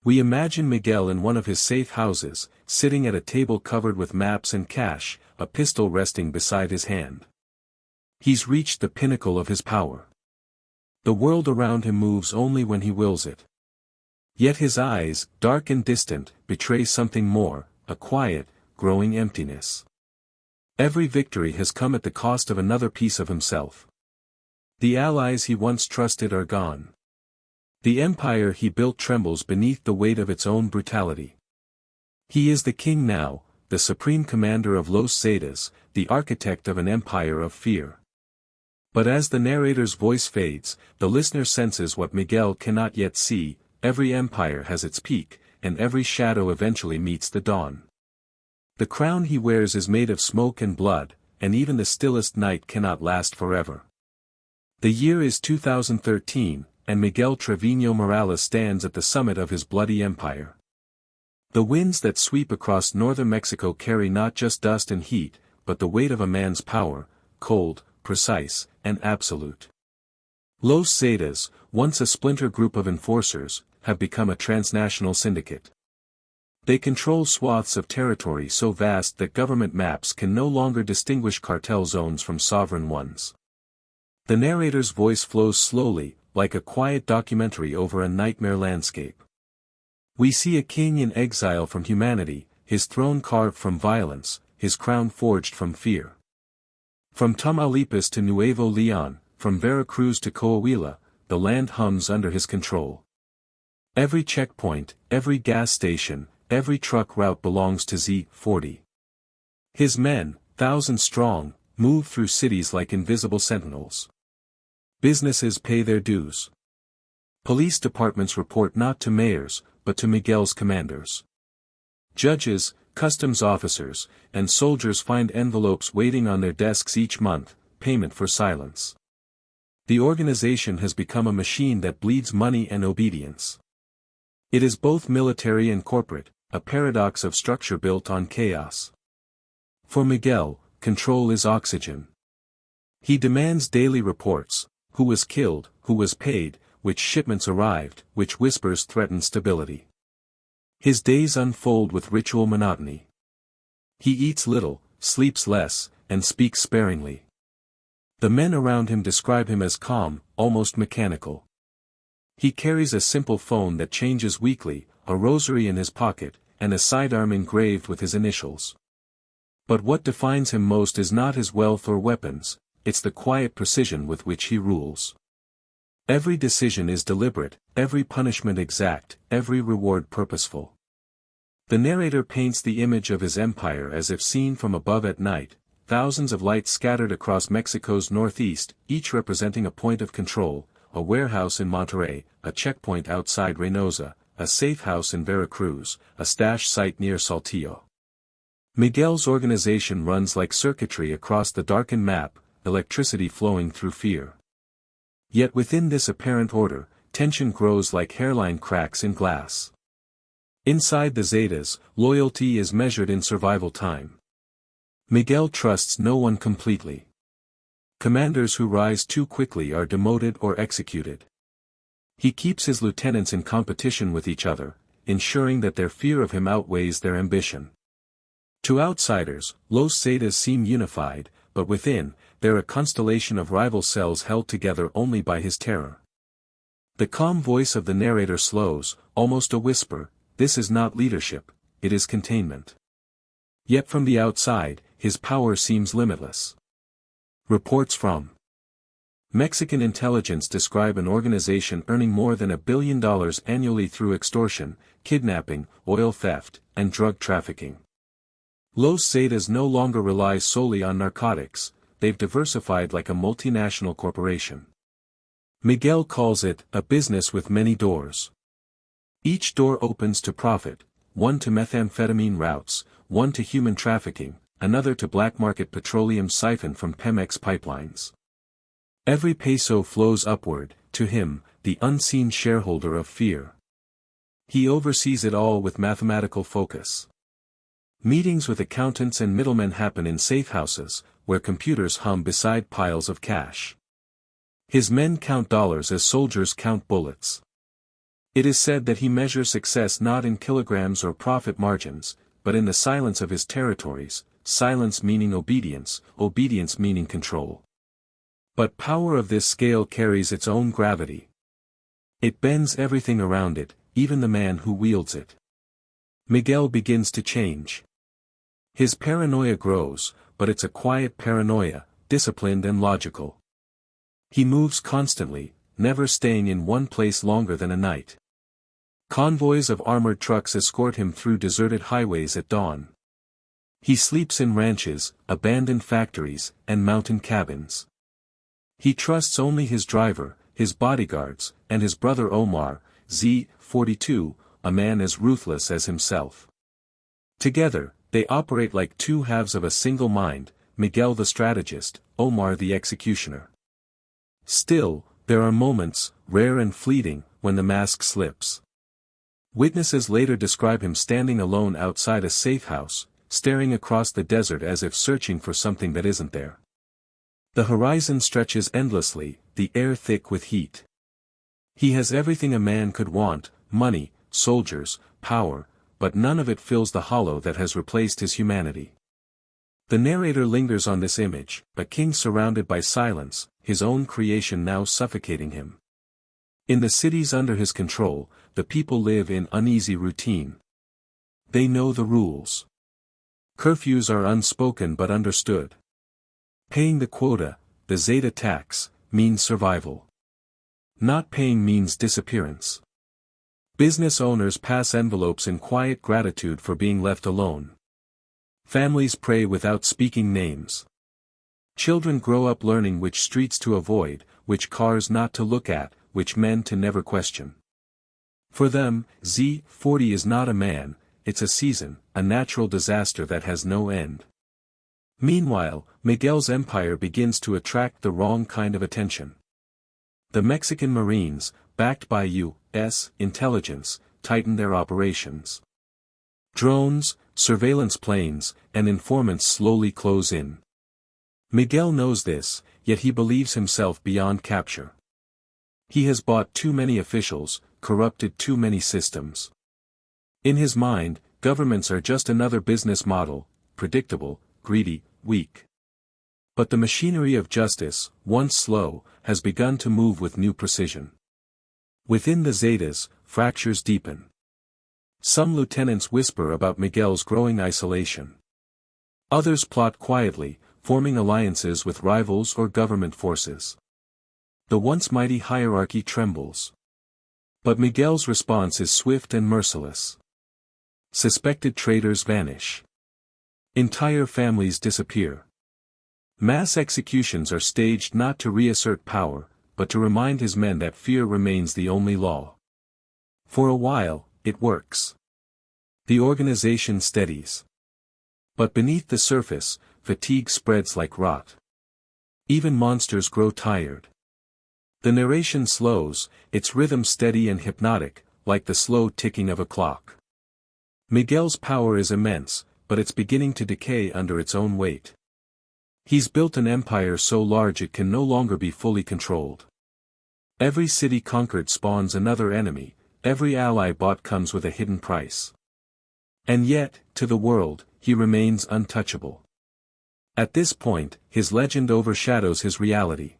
We imagine Miguel in one of his safe houses, sitting at a table covered with maps and cash, a pistol resting beside his hand. He's reached the pinnacle of his power. The world around him moves only when he wills it. Yet his eyes, dark and distant, betray something more, a quiet, growing emptiness. Every victory has come at the cost of another piece of himself. The allies he once trusted are gone. The empire he built trembles beneath the weight of its own brutality. He is the king now, the supreme commander of Los Zetas, the architect of an empire of fear. But as the narrator's voice fades, the listener senses what Miguel cannot yet see: every empire has its peak, and every shadow eventually meets the dawn. The crown he wears is made of smoke and blood, and even the stillest night cannot last forever. The year is 2013, and Miguel Treviño Morales stands at the summit of his bloody empire. The winds that sweep across northern Mexico carry not just dust and heat, but the weight of a man's power, cold, precise, and absolute. Los Zetas, once a splinter group of enforcers, have become a transnational syndicate. They control swaths of territory so vast that government maps can no longer distinguish cartel zones from sovereign ones. The narrator's voice flows slowly, like a quiet documentary over a nightmare landscape. We see a king in exile from humanity, his throne carved from violence, his crown forged from fear. From Tamaulipas to Nuevo León, from Veracruz to Coahuila, the land hums under his control. Every checkpoint, every gas station, every truck route belongs to Z40. His men, thousands strong, move through cities like invisible sentinels. Businesses pay their dues. Police departments report not to mayors, but to Miguel's commanders. Judges, customs officers, and soldiers find envelopes waiting on their desks each month, payment for silence. The organization has become a machine that bleeds money and obedience. It is both military and corporate, a paradox of structure built on chaos. For Miguel, control is oxygen. He demands daily reports: who was killed, who was paid, which shipments arrived, which whispers threaten stability. His days unfold with ritual monotony. He eats little, sleeps less, and speaks sparingly. The men around him describe him as calm, almost mechanical. He carries a simple phone that changes weekly, a rosary in his pocket, and a sidearm engraved with his initials. But what defines him most is not his wealth or weapons, it's the quiet precision with which he rules. Every decision is deliberate, every punishment exact, every reward purposeful. The narrator paints the image of his empire as if seen from above at night, thousands of lights scattered across Mexico's northeast, each representing a point of control: a warehouse in Monterrey, a checkpoint outside Reynosa, a safe house in Veracruz, a stash site near Saltillo. Miguel's organization runs like circuitry across the darkened map, electricity flowing through fear. Yet within this apparent order, tension grows like hairline cracks in glass. Inside the Zetas, loyalty is measured in survival time. Miguel trusts no one completely. Commanders who rise too quickly are demoted or executed. He keeps his lieutenants in competition with each other, ensuring that their fear of him outweighs their ambition. To outsiders, Los Zetas seem unified, but within, they're a constellation of rival cells held together only by his terror. The calm voice of the narrator slows, almost a whisper, "This is not leadership, it is containment." Yet from the outside, his power seems limitless. Reports from Mexican intelligence describe an organization earning more than $1 billion annually through extortion, kidnapping, oil theft, and drug trafficking. Los Zetas no longer rely solely on narcotics, they've diversified like a multinational corporation. Miguel calls it a business with many doors. Each door opens to profit, one to methamphetamine routes, one to human trafficking, another to black market petroleum siphoned from Pemex pipelines. Every peso flows upward, to him, the unseen shareholder of fear. He oversees it all with mathematical focus. Meetings with accountants and middlemen happen in safe houses, where computers hum beside piles of cash. His men count dollars as soldiers count bullets. It is said that he measures success not in kilograms or profit margins, but in the silence of his territories, silence meaning obedience, obedience meaning control. But power of this scale carries its own gravity. It bends everything around it, even the man who wields it. Miguel begins to change. His paranoia grows, but it's a quiet paranoia, disciplined and logical. He moves constantly, never staying in one place longer than a night. Convoys of armored trucks escort him through deserted highways at dawn. He sleeps in ranches, abandoned factories, and mountain cabins. He trusts only his driver, his bodyguards, and his brother Omar, Z42, a man as ruthless as himself. Together, they operate like two halves of a single mind, Miguel the strategist, Omar the executioner. Still, there are moments, rare and fleeting, when the mask slips. Witnesses later describe him standing alone outside a safe house, staring across the desert as if searching for something that isn't there. The horizon stretches endlessly, the air thick with heat. He has everything a man could want, money, soldiers, power, but none of it fills the hollow that has replaced his humanity. The narrator lingers on this image, a king surrounded by silence, his own creation now suffocating him. In the cities under his control, the people live in uneasy routine. They know the rules. Curfews are unspoken but understood. Paying the quota, the Zeta tax, means survival. Not paying means disappearance. Business owners pass envelopes in quiet gratitude for being left alone. Families pray without speaking names. Children grow up learning which streets to avoid, which cars not to look at, which men to never question. For them, Z40 is not a man, it's a season, a natural disaster that has no end. Meanwhile, Miguel's empire begins to attract the wrong kind of attention. The Mexican Marines, backed by U.S. intelligence, tighten their operations. Drones, surveillance planes, and informants slowly close in. Miguel knows this, yet he believes himself beyond capture. He has bought too many officials, corrupted too many systems. In his mind, governments are just another business model, predictable, greedy, weak. But the machinery of justice, once slow, has begun to move with new precision. Within the Zetas, fractures deepen. Some lieutenants whisper about Miguel's growing isolation. Others plot quietly, forming alliances with rivals or government forces. The once mighty hierarchy trembles. But Miguel's response is swift and merciless. Suspected traitors vanish. Entire families disappear. Mass executions are staged not to reassert power, but to remind his men that fear remains the only law. For a while, it works. The organization steadies. But beneath the surface, fatigue spreads like rot. Even monsters grow tired. The narration slows, its rhythm steady and hypnotic, like the slow ticking of a clock. Miguel's power is immense, but it's beginning to decay under its own weight. He's built an empire so large it can no longer be fully controlled. Every city conquered spawns another enemy, every ally bought comes with a hidden price. And yet, to the world, he remains untouchable. At this point, his legend overshadows his reality.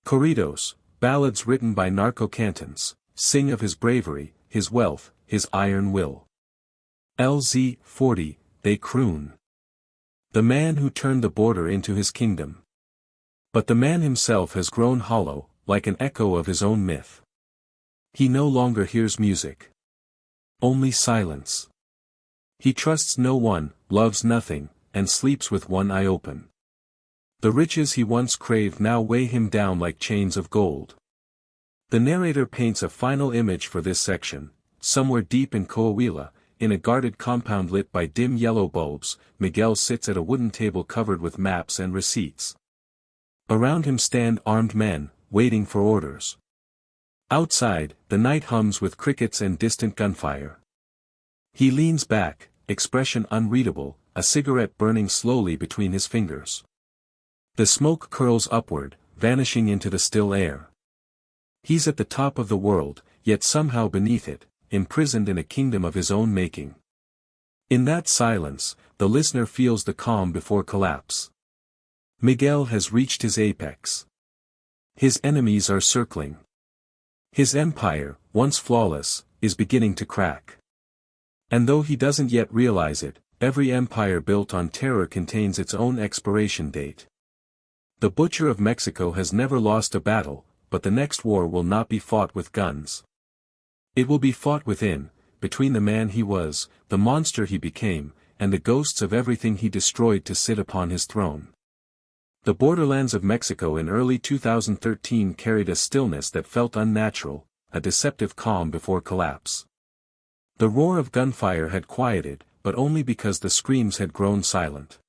Corridos, ballads written by narco-cantons, sing of his bravery, his wealth, his iron will. LZ40, they croon. The man who turned the border into his kingdom. But the man himself has grown hollow, like an echo of his own myth. He no longer hears music. Only silence. He trusts no one, loves nothing, and sleeps with one eye open. The riches he once craved now weigh him down like chains of gold. The narrator paints a final image for this section. Somewhere deep in Coahuila, in a guarded compound lit by dim yellow bulbs, Miguel sits at a wooden table covered with maps and receipts. Around him stand armed men, waiting for orders. Outside, the night hums with crickets and distant gunfire. He leans back, expression unreadable, a cigarette burning slowly between his fingers. The smoke curls upward, vanishing into the still air. He's at the top of the world, yet somehow beneath it, imprisoned in a kingdom of his own making. In that silence, the listener feels the calm before collapse. Miguel has reached his apex. His enemies are circling. His empire, once flawless, is beginning to crack. And though he doesn't yet realize it, every empire built on terror contains its own expiration date. The Butcher of Mexico has never lost a battle, but the next war will not be fought with guns. It will be fought within, between the man he was, the monster he became, and the ghosts of everything he destroyed to sit upon his throne. The borderlands of Mexico in early 2013 carried a stillness that felt unnatural, a deceptive calm before collapse. The roar of gunfire had quieted, but only because the screams had grown silent.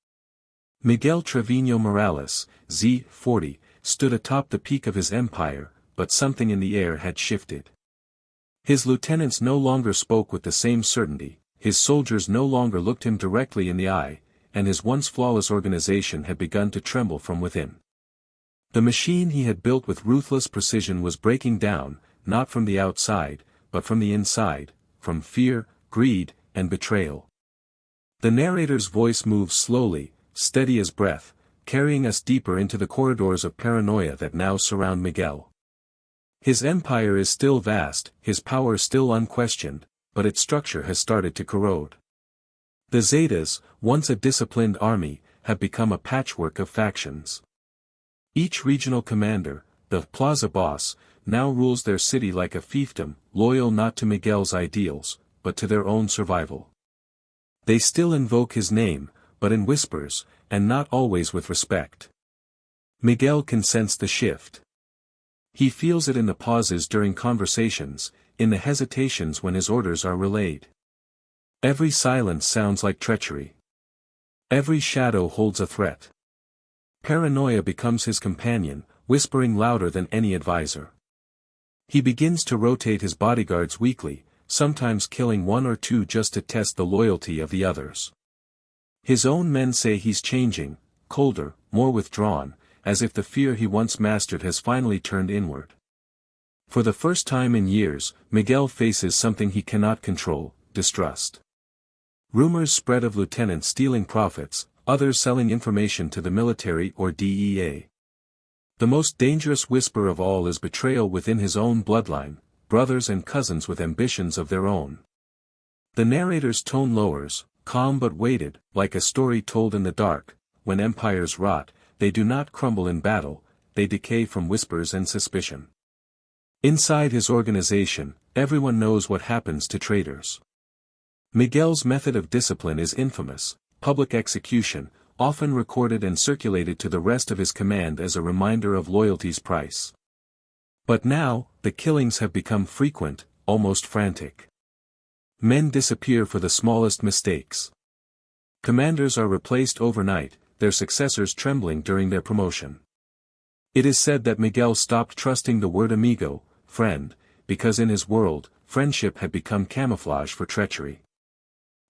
Miguel Treviño Morales, Z40, stood atop the peak of his empire, but something in the air had shifted. His lieutenants no longer spoke with the same certainty, his soldiers no longer looked him directly in the eye, and his once flawless organization had begun to tremble from within. The machine he had built with ruthless precision was breaking down, not from the outside, but from the inside, from fear, greed, and betrayal. The narrator's voice moves slowly, steady as breath, carrying us deeper into the corridors of paranoia that now surround Miguel. His empire is still vast, his power still unquestioned, but its structure has started to corrode. The Zetas, once a disciplined army, have become a patchwork of factions. Each regional commander, the plaza boss, now rules their city like a fiefdom, loyal not to Miguel's ideals, but to their own survival. They still invoke his name, but in whispers, and not always with respect. Miguel can sense the shift. He feels it in the pauses during conversations, in the hesitations when his orders are relayed. Every silence sounds like treachery. Every shadow holds a threat. Paranoia becomes his companion, whispering louder than any advisor. He begins to rotate his bodyguards weekly, sometimes killing one or two just to test the loyalty of the others. His own men say he's changing, colder, more withdrawn, as if the fear he once mastered has finally turned inward. For the first time in years, Miguel faces something he cannot control, distrust. Rumors spread of lieutenants stealing profits, others selling information to the military or DEA. The most dangerous whisper of all is betrayal within his own bloodline, brothers and cousins with ambitions of their own. The narrator's tone lowers, calm but weighted, like a story told in the dark. When empires rot, they do not crumble in battle, they decay from whispers and suspicion. Inside his organization, everyone knows what happens to traitors. Miguel's method of discipline is infamous, public execution, often recorded and circulated to the rest of his command as a reminder of loyalty's price. But now, the killings have become frequent, almost frantic. Men disappear for the smallest mistakes. Commanders are replaced overnight, their successors trembling during their promotion. It is said that Miguel stopped trusting the word amigo, friend, because in his world, friendship had become camouflage for treachery.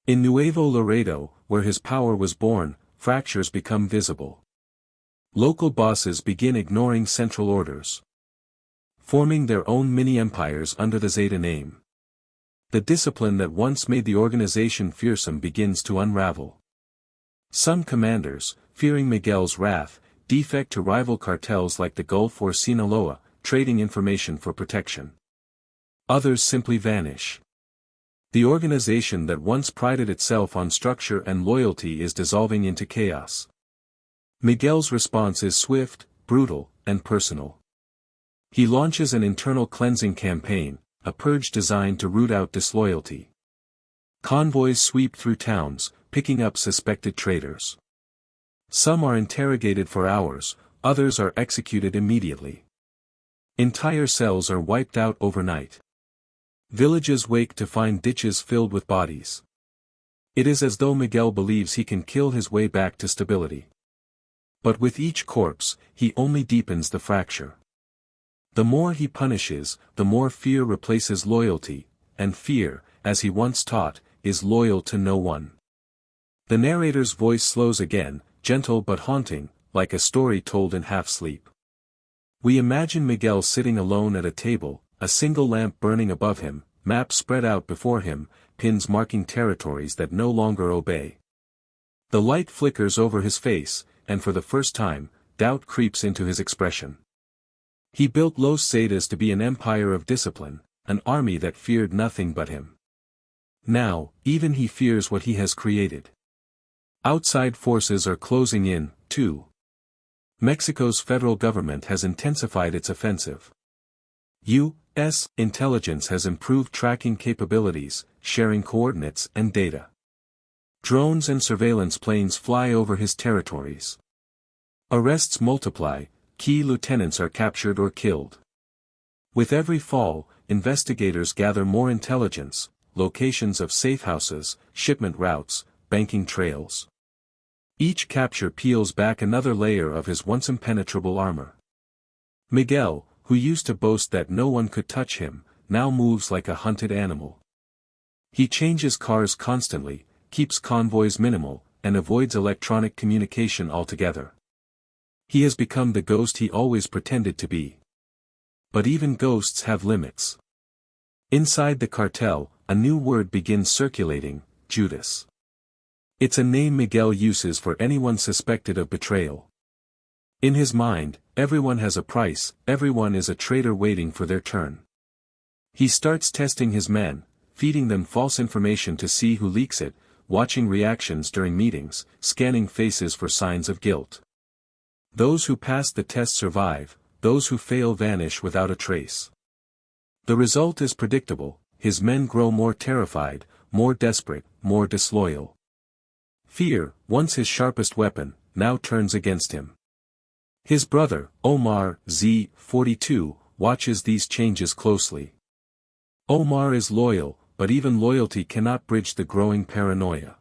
In Nuevo Laredo, where his power was born, fractures become visible. Local bosses begin ignoring central orders, forming their own mini-empires under the Zeta name. The discipline that once made the organization fearsome begins to unravel. Some commanders, fearing Miguel's wrath, defect to rival cartels like the Gulf or Sinaloa, trading information for protection. Others simply vanish. The organization that once prided itself on structure and loyalty is dissolving into chaos. Miguel's response is swift, brutal, and personal. He launches an internal cleansing campaign, a purge designed to root out disloyalty. Convoys sweep through towns, picking up suspected traitors. Some are interrogated for hours, others are executed immediately. Entire cells are wiped out overnight. Villages wake to find ditches filled with bodies. It is as though Miguel believes he can kill his way back to stability. But with each corpse, he only deepens the fracture. The more he punishes, the more fear replaces loyalty, and fear, as he once taught, is loyal to no one. The narrator's voice slows again, gentle but haunting, like a story told in half-sleep. We imagine Miguel sitting alone at a table, a single lamp burning above him, maps spread out before him, pins marking territories that no longer obey. The light flickers over his face, and for the first time, doubt creeps into his expression. He built Los Zetas to be an empire of discipline, an army that feared nothing but him. Now, even he fears what he has created. Outside forces are closing in, too. Mexico's federal government has intensified its offensive. U.S. intelligence has improved tracking capabilities, sharing coordinates and data. Drones and surveillance planes fly over his territories. Arrests multiply, key lieutenants are captured or killed. With every fall, investigators gather more intelligence, locations of safe houses, shipment routes, banking trails. Each capture peels back another layer of his once impenetrable armor. Miguel, who used to boast that no one could touch him, now moves like a hunted animal. He changes cars constantly, keeps convoys minimal, and avoids electronic communication altogether. He has become the ghost he always pretended to be. But even ghosts have limits. Inside the cartel, a new word begins circulating, Judas. It's a name Miguel uses for anyone suspected of betrayal. In his mind, everyone has a price, everyone is a traitor waiting for their turn. He starts testing his men, feeding them false information to see who leaks it, watching reactions during meetings, scanning faces for signs of guilt. Those who pass the test survive, those who fail vanish without a trace. The result is predictable, his men grow more terrified, more desperate, more disloyal. Fear, once his sharpest weapon, now turns against him. His brother, Omar, Z42, watches these changes closely. Omar is loyal, but even loyalty cannot bridge the growing paranoia.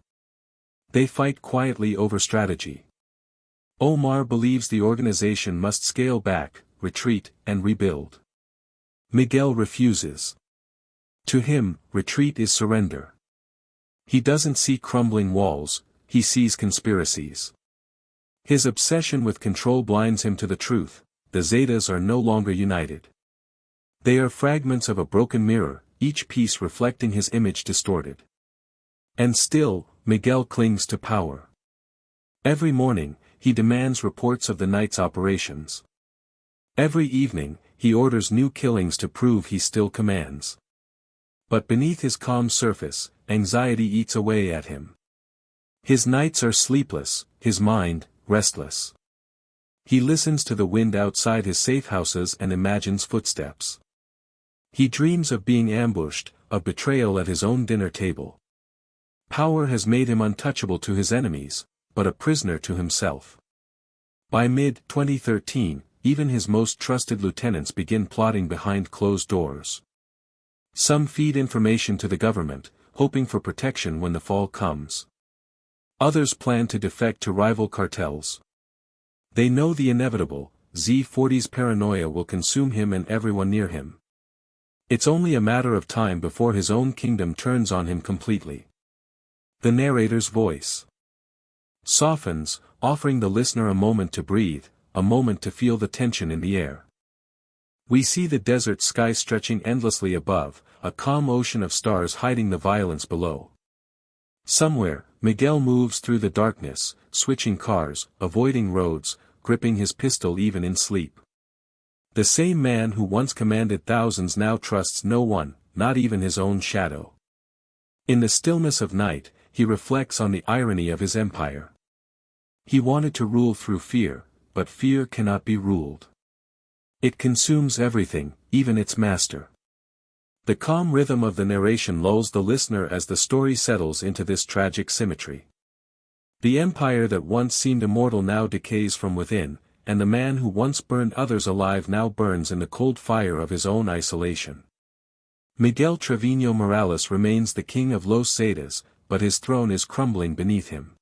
They fight quietly over strategy. Omar believes the organization must scale back, retreat, and rebuild. Miguel refuses. To him, retreat is surrender. He doesn't see crumbling walls, he sees conspiracies. His obsession with control blinds him to the truth, the Zetas are no longer united. They are fragments of a broken mirror, each piece reflecting his image distorted. And still, Miguel clings to power. Every morning, he demands reports of the night's operations. Every evening, he orders new killings to prove he still commands. But beneath his calm surface, anxiety eats away at him. His nights are sleepless, his mind, restless. He listens to the wind outside his safe houses and imagines footsteps. He dreams of being ambushed, of betrayal at his own dinner table. Power has made him untouchable to his enemies, but a prisoner to himself. By mid-2013, even his most trusted lieutenants begin plotting behind closed doors. Some feed information to the government, hoping for protection when the fall comes. Others plan to defect to rival cartels. They know the inevitable, Z40's paranoia will consume him and everyone near him. It's only a matter of time before his own kingdom turns on him completely. The narrator's voice softens, offering the listener a moment to breathe, a moment to feel the tension in the air. We see the desert sky stretching endlessly above, a calm ocean of stars hiding the violence below. Somewhere, Miguel moves through the darkness, switching cars, avoiding roads, gripping his pistol even in sleep. The same man who once commanded thousands now trusts no one, not even his own shadow. In the stillness of night, he reflects on the irony of his empire. He wanted to rule through fear, but fear cannot be ruled. It consumes everything, even its master. The calm rhythm of the narration lulls the listener as the story settles into this tragic symmetry. The empire that once seemed immortal now decays from within, and the man who once burned others alive now burns in the cold fire of his own isolation. Miguel Treviño Morales remains the king of Los Zetas, but his throne is crumbling beneath him.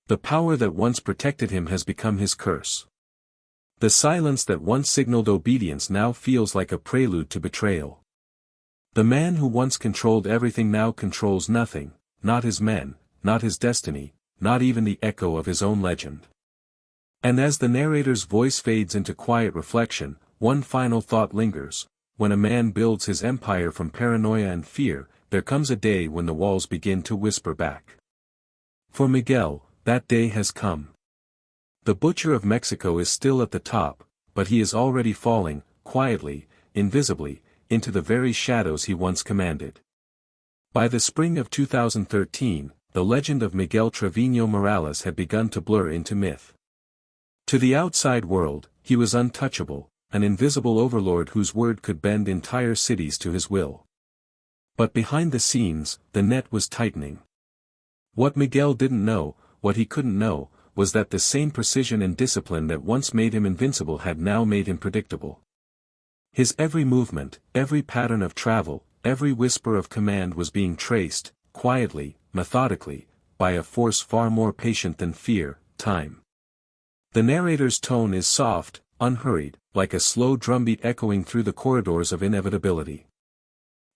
The power that once protected him has become his curse. The silence that once signaled obedience now feels like a prelude to betrayal. The man who once controlled everything now controls nothing, not his men, not his destiny, not even the echo of his own legend. And as the narrator's voice fades into quiet reflection, one final thought lingers: when a man builds his empire from paranoia and fear, there comes a day when the walls begin to whisper back. For Miguel, that day has come. The butcher of Mexico is still at the top, but he is already falling, quietly, invisibly, into the very shadows he once commanded. By the spring of 2013, the legend of Miguel Treviño Morales had begun to blur into myth. To the outside world, he was untouchable, an invisible overlord whose word could bend entire cities to his will. But behind the scenes, the net was tightening. What Miguel didn't know, what he couldn't know, was that the same precision and discipline that once made him invincible had now made him predictable. His every movement, every pattern of travel, every whisper of command was being traced, quietly, methodically, by a force far more patient than fear, time. The narrator's tone is soft, unhurried, like a slow drumbeat echoing through the corridors of inevitability.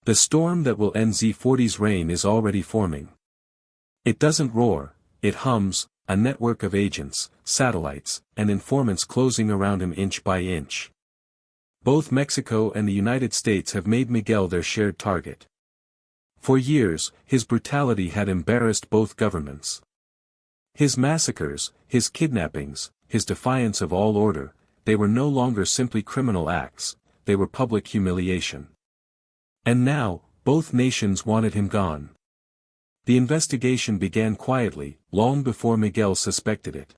The storm that will end Z40's reign is already forming. It doesn't roar, it hums, a network of agents, satellites, and informants closing around him inch by inch. Both Mexico and the United States have made Miguel their shared target. For years, his brutality had embarrassed both governments. His massacres, his kidnappings, his defiance of all order, they were no longer simply criminal acts, they were public humiliation. And now, both nations wanted him gone. The investigation began quietly, long before Miguel suspected it.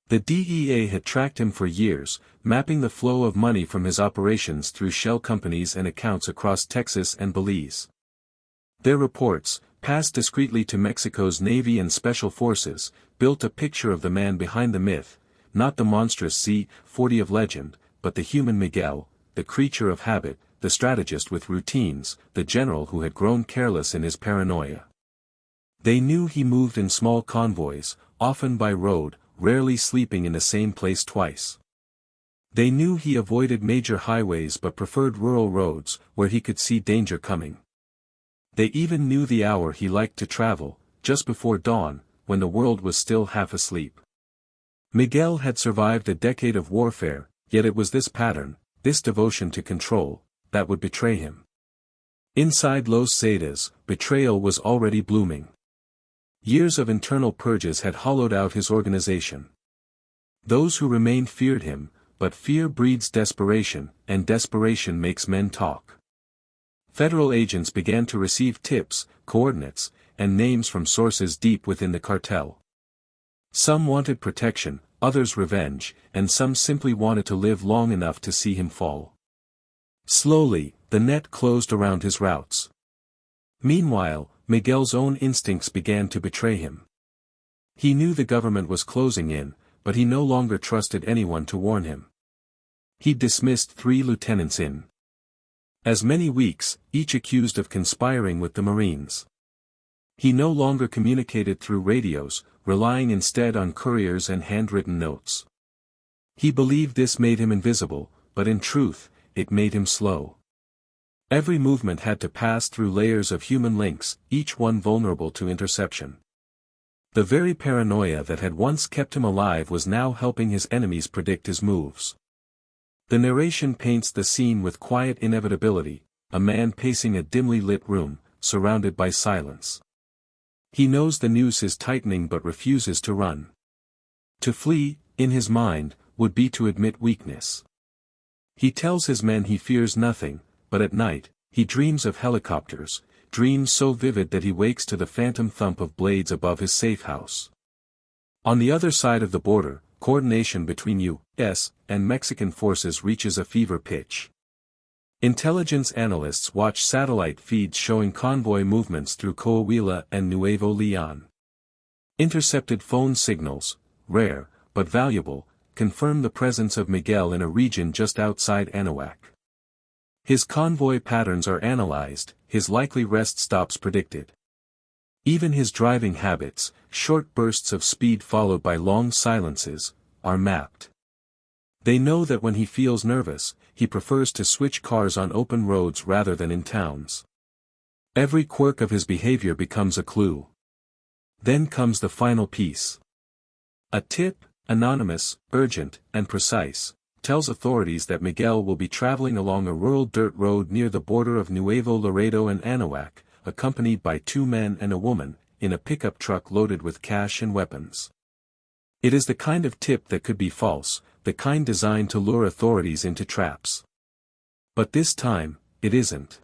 The DEA had tracked him for years, mapping the flow of money from his operations through shell companies and accounts across Texas and Belize. Their reports, passed discreetly to Mexico's Navy and Special Forces, built a picture of the man behind the myth, not the monstrous Z40 of legend, but the human Miguel, the creature of habit, the strategist with routines, the general who had grown careless in his paranoia. They knew he moved in small convoys, often by road, rarely sleeping in the same place twice. They knew he avoided major highways but preferred rural roads, where he could see danger coming. They even knew the hour he liked to travel, just before dawn, when the world was still half asleep. Miguel had survived a decade of warfare, yet it was this pattern, this devotion to control, that would betray him. Inside Los Zetas, betrayal was already blooming. Years of internal purges had hollowed out his organization. Those who remained feared him, but fear breeds desperation, and desperation makes men talk. Federal agents began to receive tips, coordinates, and names from sources deep within the cartel. Some wanted protection, others revenge, and some simply wanted to live long enough to see him fall. Slowly, the net closed around his routes. Meanwhile, Miguel's own instincts began to betray him. He knew the government was closing in, but he no longer trusted anyone to warn him. He dismissed 3 lieutenants in as many weeks, each accused of conspiring with the Marines. He no longer communicated through radios, relying instead on couriers and handwritten notes. He believed this made him invisible, but in truth, it made him slow. Every movement had to pass through layers of human links, each one vulnerable to interception. The very paranoia that had once kept him alive was now helping his enemies predict his moves. The narration paints the scene with quiet inevitability, a man pacing a dimly lit room, surrounded by silence. He knows the noose is tightening but refuses to run. To flee, in his mind, would be to admit weakness. He tells his men he fears nothing, but at night, he dreams of helicopters, dreams so vivid that he wakes to the phantom thump of blades above his safe house. On the other side of the border, coordination between U.S. and Mexican forces reaches a fever pitch. Intelligence analysts watch satellite feeds showing convoy movements through Coahuila and Nuevo León. Intercepted phone signals, rare, but valuable, confirm the presence of Miguel in a region just outside Anahuac. His convoy patterns are analyzed, his likely rest stops predicted. Even his driving habits, short bursts of speed followed by long silences, are mapped. They know that when he feels nervous, he prefers to switch cars on open roads rather than in towns. Every quirk of his behavior becomes a clue. Then comes the final piece. A tip, anonymous, urgent, and precise, tells authorities that Miguel will be traveling along a rural dirt road near the border of Nuevo Laredo and Anahuac, accompanied by 2 men and a woman, in a pickup truck loaded with cash and weapons. It is the kind of tip that could be false, the kind designed to lure authorities into traps. But this time, it isn't.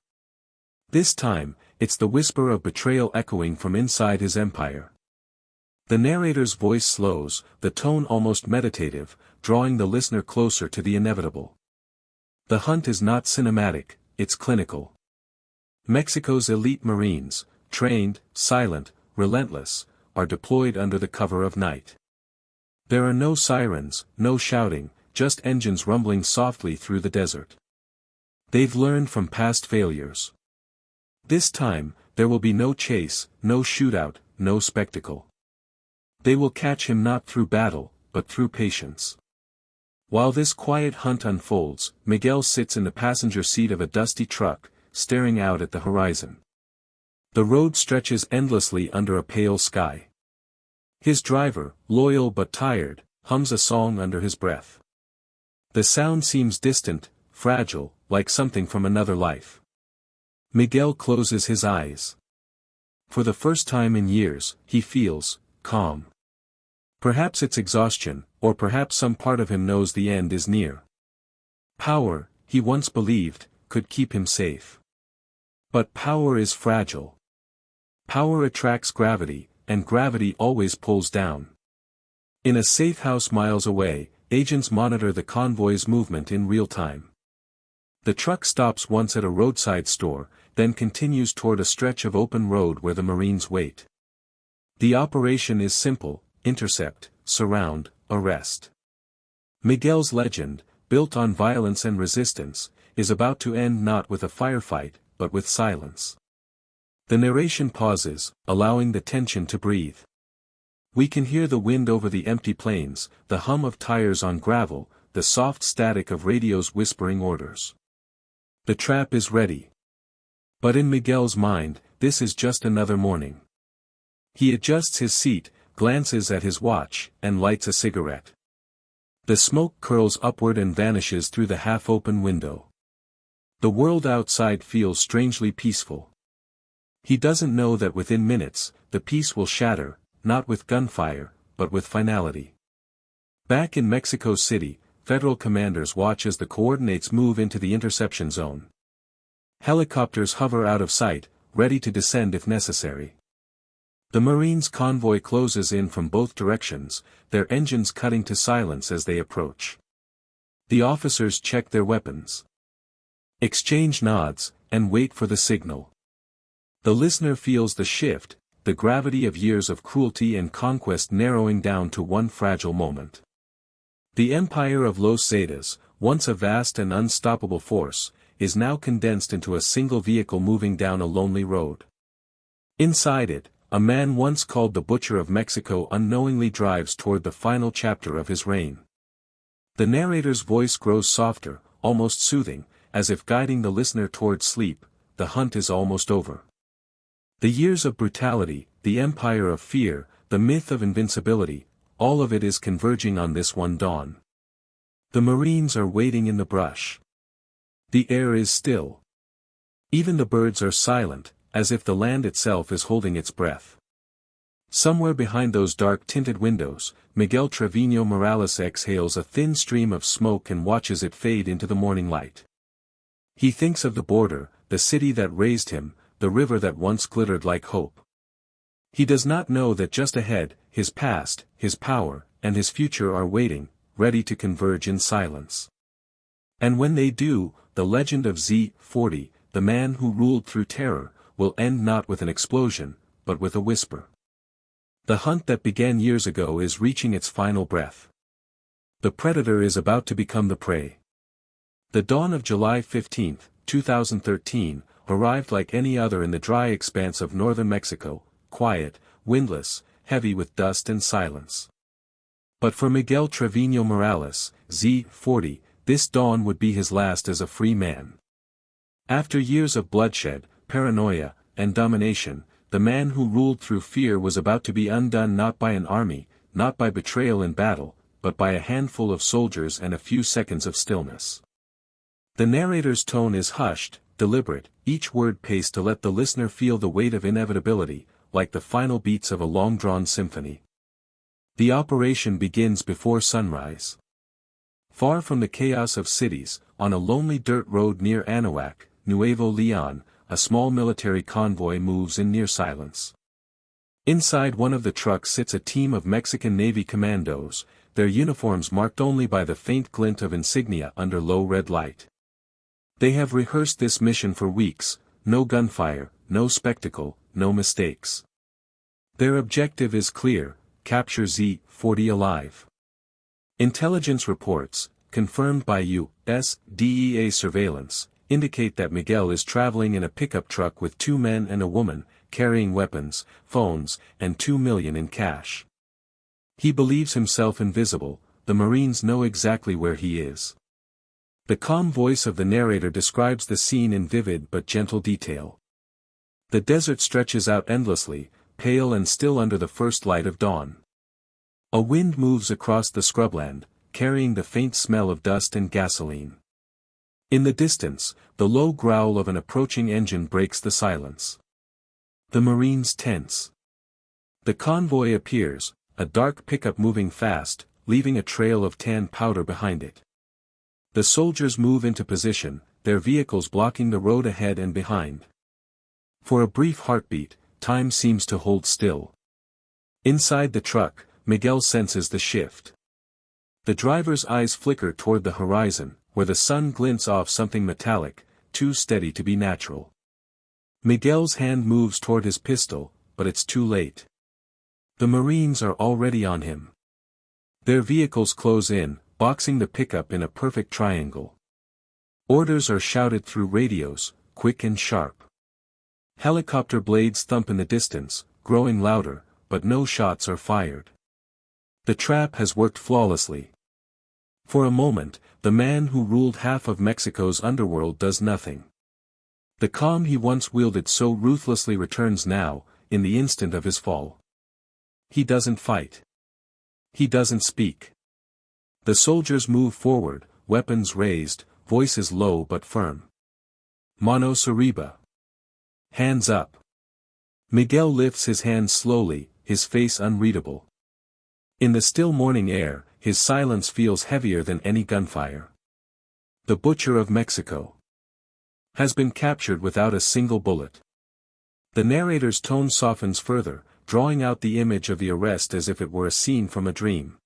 This time, it's the whisper of betrayal echoing from inside his empire. The narrator's voice slows, the tone almost meditative, drawing the listener closer to the inevitable. The hunt is not cinematic, it's clinical. Mexico's elite Marines, trained, silent, relentless, are deployed under the cover of night. There are no sirens, no shouting, just engines rumbling softly through the desert. They've learned from past failures. This time, there will be no chase, no shootout, no spectacle. They will catch him not through battle, but through patience. While this quiet hunt unfolds, Miguel sits in the passenger seat of a dusty truck, staring out at the horizon. The road stretches endlessly under a pale sky. His driver, loyal but tired, hums a song under his breath. The sound seems distant, fragile, like something from another life. Miguel closes his eyes. For the first time in years, he feels calm. Perhaps it's exhaustion, or perhaps some part of him knows the end is near. Power, he once believed, could keep him safe. But power is fragile. Power attracts gravity, and gravity always pulls down. In a safe house miles away, agents monitor the convoy's movement in real time. The truck stops once at a roadside store, then continues toward a stretch of open road where the Marines wait. The operation is simple: intercept, surround, arrest. Miguel's legend, built on violence and resistance, is about to end not with a firefight, but with silence. The narration pauses, allowing the tension to breathe. We can hear the wind over the empty plains, the hum of tires on gravel, the soft static of radios whispering orders. The trap is ready. But in Miguel's mind, this is just another morning. He adjusts his seat, glances at his watch, and lights a cigarette. The smoke curls upward and vanishes through the half-open window. The world outside feels strangely peaceful. He doesn't know that within minutes, the peace will shatter, not with gunfire, but with finality. Back in Mexico City, federal commanders watch as the coordinates move into the interception zone. Helicopters hover out of sight, ready to descend if necessary. The Marines' convoy closes in from both directions, their engines cutting to silence as they approach. The officers check their weapons, exchange nods, and wait for the signal. The listener feels the shift, the gravity of years of cruelty and conquest narrowing down to one fragile moment. The empire of Los Zetas, once a vast and unstoppable force, is now condensed into a single vehicle moving down a lonely road. Inside it, a man once called the Butcher of Mexico unknowingly drives toward the final chapter of his reign. The narrator's voice grows softer, almost soothing, as if guiding the listener toward sleep. The hunt is almost over. The years of brutality, the empire of fear, the myth of invincibility, all of it is converging on this one dawn. The Marines are waiting in the brush. The air is still. Even the birds are silent, as if the land itself is holding its breath. Somewhere behind those dark-tinted windows, Miguel Treviño Morales exhales a thin stream of smoke and watches it fade into the morning light. He thinks of the border, the city that raised him, the river that once glittered like hope. He does not know that just ahead, his past, his power, and his future are waiting, ready to converge in silence. And when they do, the legend of Z40, the man who ruled through terror, will end not with an explosion, but with a whisper. The hunt that began years ago is reaching its final breath. The predator is about to become the prey. The dawn of July 15, 2013, arrived like any other in the dry expanse of northern Mexico, quiet, windless, heavy with dust and silence. But for Miguel Treviño Morales, Z40, this dawn would be his last as a free man. After years of bloodshed, paranoia, and domination, the man who ruled through fear was about to be undone not by an army, not by betrayal in battle, but by a handful of soldiers and a few seconds of stillness. The narrator's tone is hushed, deliberate, each word paced to let the listener feel the weight of inevitability, like the final beats of a long-drawn symphony. The operation begins before sunrise. Far from the chaos of cities, on a lonely dirt road near Anahuac, Nuevo Leon, a small military convoy moves in near silence. Inside one of the trucks sits a team of Mexican Navy commandos, their uniforms marked only by the faint glint of insignia under low red light. They have rehearsed this mission for weeks, no gunfire, no spectacle, no mistakes. Their objective is clear: capture Z40 alive. Intelligence reports, confirmed by U.S. DEA surveillance, indicate that Miguel is traveling in a pickup truck with 2 men and a woman, carrying weapons, phones, and $2 million in cash. He believes himself invisible, the Marines know exactly where he is. The calm voice of the narrator describes the scene in vivid but gentle detail. The desert stretches out endlessly, pale and still under the first light of dawn. A wind moves across the scrubland, carrying the faint smell of dust and gasoline. In the distance, the low growl of an approaching engine breaks the silence. The Marines tense. The convoy appears, a dark pickup moving fast, leaving a trail of tan powder behind it. The soldiers move into position, their vehicles blocking the road ahead and behind. For a brief heartbeat, time seems to hold still. Inside the truck, Miguel senses the shift. The driver's eyes flicker toward the horizon, where the sun glints off something metallic, too steady to be natural. Miguel's hand moves toward his pistol, but it's too late. The Marines are already on him. Their vehicles close in, boxing the pickup in a perfect triangle. Orders are shouted through radios, quick and sharp. Helicopter blades thump in the distance, growing louder, but no shots are fired. The trap has worked flawlessly. For a moment, the man who ruled half of Mexico's underworld does nothing. The calm he once wielded so ruthlessly returns now, in the instant of his fall. He doesn't fight. He doesn't speak. The soldiers move forward, weapons raised, voices low but firm. Manos arriba. Hands up. Miguel lifts his hands slowly, his face unreadable. In the still morning air, his silence feels heavier than any gunfire. The Butcher of Mexico has been captured without a single bullet. The narrator's tone softens further, drawing out the image of the arrest as if it were a scene from a dream.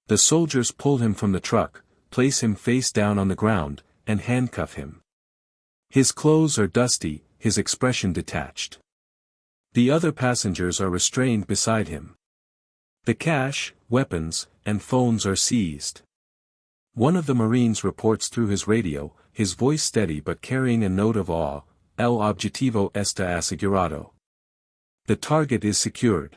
The soldiers pull him from the truck, place him face down on the ground, and handcuff him. His clothes are dusty, his expression detached. The other passengers are restrained beside him. The cash, weapons, and phones are seized. One of the Marines reports through his radio, his voice steady but carrying a note of awe: "El objetivo está asegurado." The target is secured.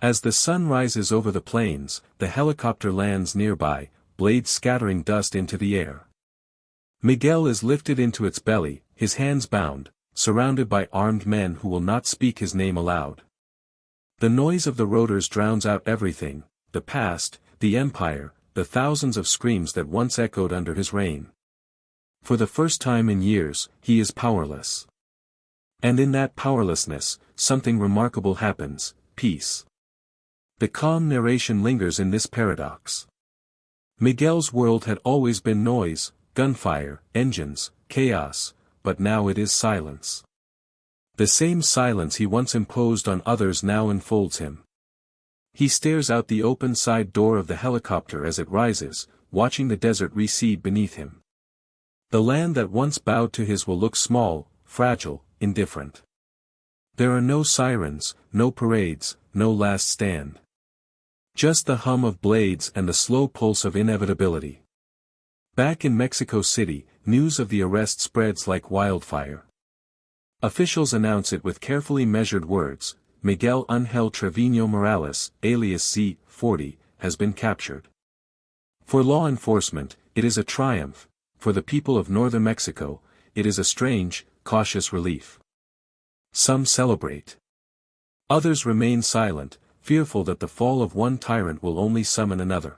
As the sun rises over the plains, the helicopter lands nearby, blades scattering dust into the air. Miguel is lifted into its belly, his hands bound, surrounded by armed men who will not speak his name aloud. The noise of the rotors drowns out everything: the past, the empire, the thousands of screams that once echoed under his reign. For the first time in years, he is powerless. And in that powerlessness, something remarkable happens: peace. The calm narration lingers in this paradox. Miguel's world had always been noise, gunfire, engines, chaos, but now it is silence. The same silence he once imposed on others now enfolds him. He stares out the open side door of the helicopter as it rises, watching the desert recede beneath him. The land that once bowed to his will looks small, fragile, indifferent. There are no sirens, no parades, no last stand. Just the hum of blades and the slow pulse of inevitability. Back in Mexico City, news of the arrest spreads like wildfire. Officials announce it with carefully measured words: Miguel Ángel Treviño Morales, alias Z40, has been captured. For law enforcement, it is a triumph. For the people of northern Mexico, it is a strange, cautious relief. Some celebrate. Others remain silent, fearful that the fall of one tyrant will only summon another.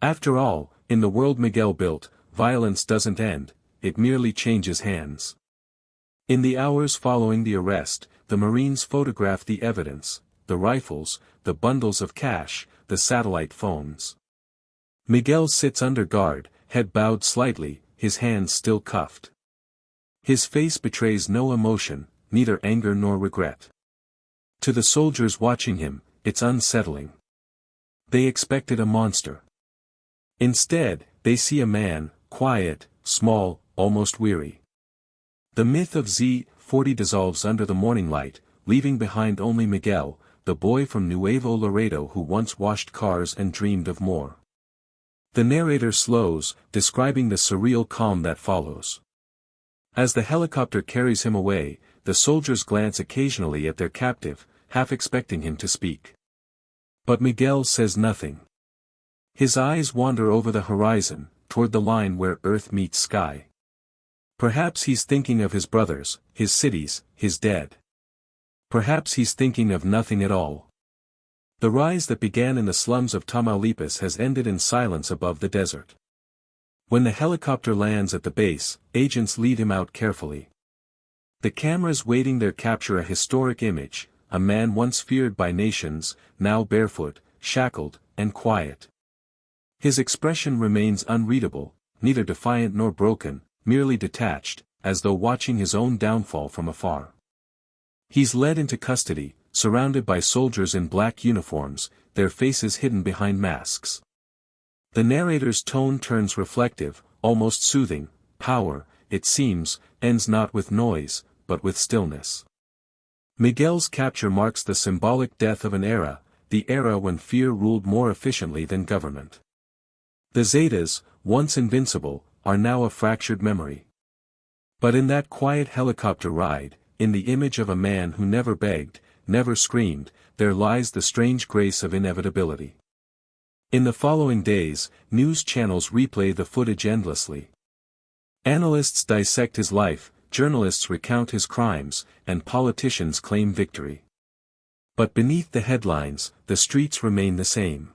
After all, in the world Miguel built, violence doesn't end, it merely changes hands. In the hours following the arrest, the Marines photograph the evidence: the rifles, the bundles of cash, the satellite phones. Miguel sits under guard, head bowed slightly, his hands still cuffed. His face betrays no emotion, neither anger nor regret. To the soldiers watching him, it's unsettling. They expected a monster. Instead, they see a man, quiet, small, almost weary. The myth of Z40 dissolves under the morning light, leaving behind only Miguel, the boy from Nuevo Laredo who once washed cars and dreamed of more. The narrator slows, describing the surreal calm that follows. As the helicopter carries him away, the soldiers glance occasionally at their captive, half expecting him to speak. But Miguel says nothing. His eyes wander over the horizon, toward the line where earth meets sky. Perhaps he's thinking of his brothers, his cities, his dead. Perhaps he's thinking of nothing at all. The rise that began in the slums of Tamaulipas has ended in silence above the desert. When the helicopter lands at the base, agents lead him out carefully. The cameras waiting there capture a historic image: a man once feared by nations, now barefoot, shackled, and quiet. His expression remains unreadable, neither defiant nor broken, merely detached, as though watching his own downfall from afar. He's led into custody, surrounded by soldiers in black uniforms, their faces hidden behind masks. The narrator's tone turns reflective, almost soothing. Power, it seems, ends not with noise, but with stillness. Miguel's capture marks the symbolic death of an era, the era when fear ruled more efficiently than government. The Zetas, once invincible, are now a fractured memory. But in that quiet helicopter ride, in the image of a man who never begged, never screamed, there lies the strange grace of inevitability. In the following days, news channels replay the footage endlessly. Analysts dissect his life, journalists recount his crimes, and politicians claim victory. But beneath the headlines, the streets remain the same.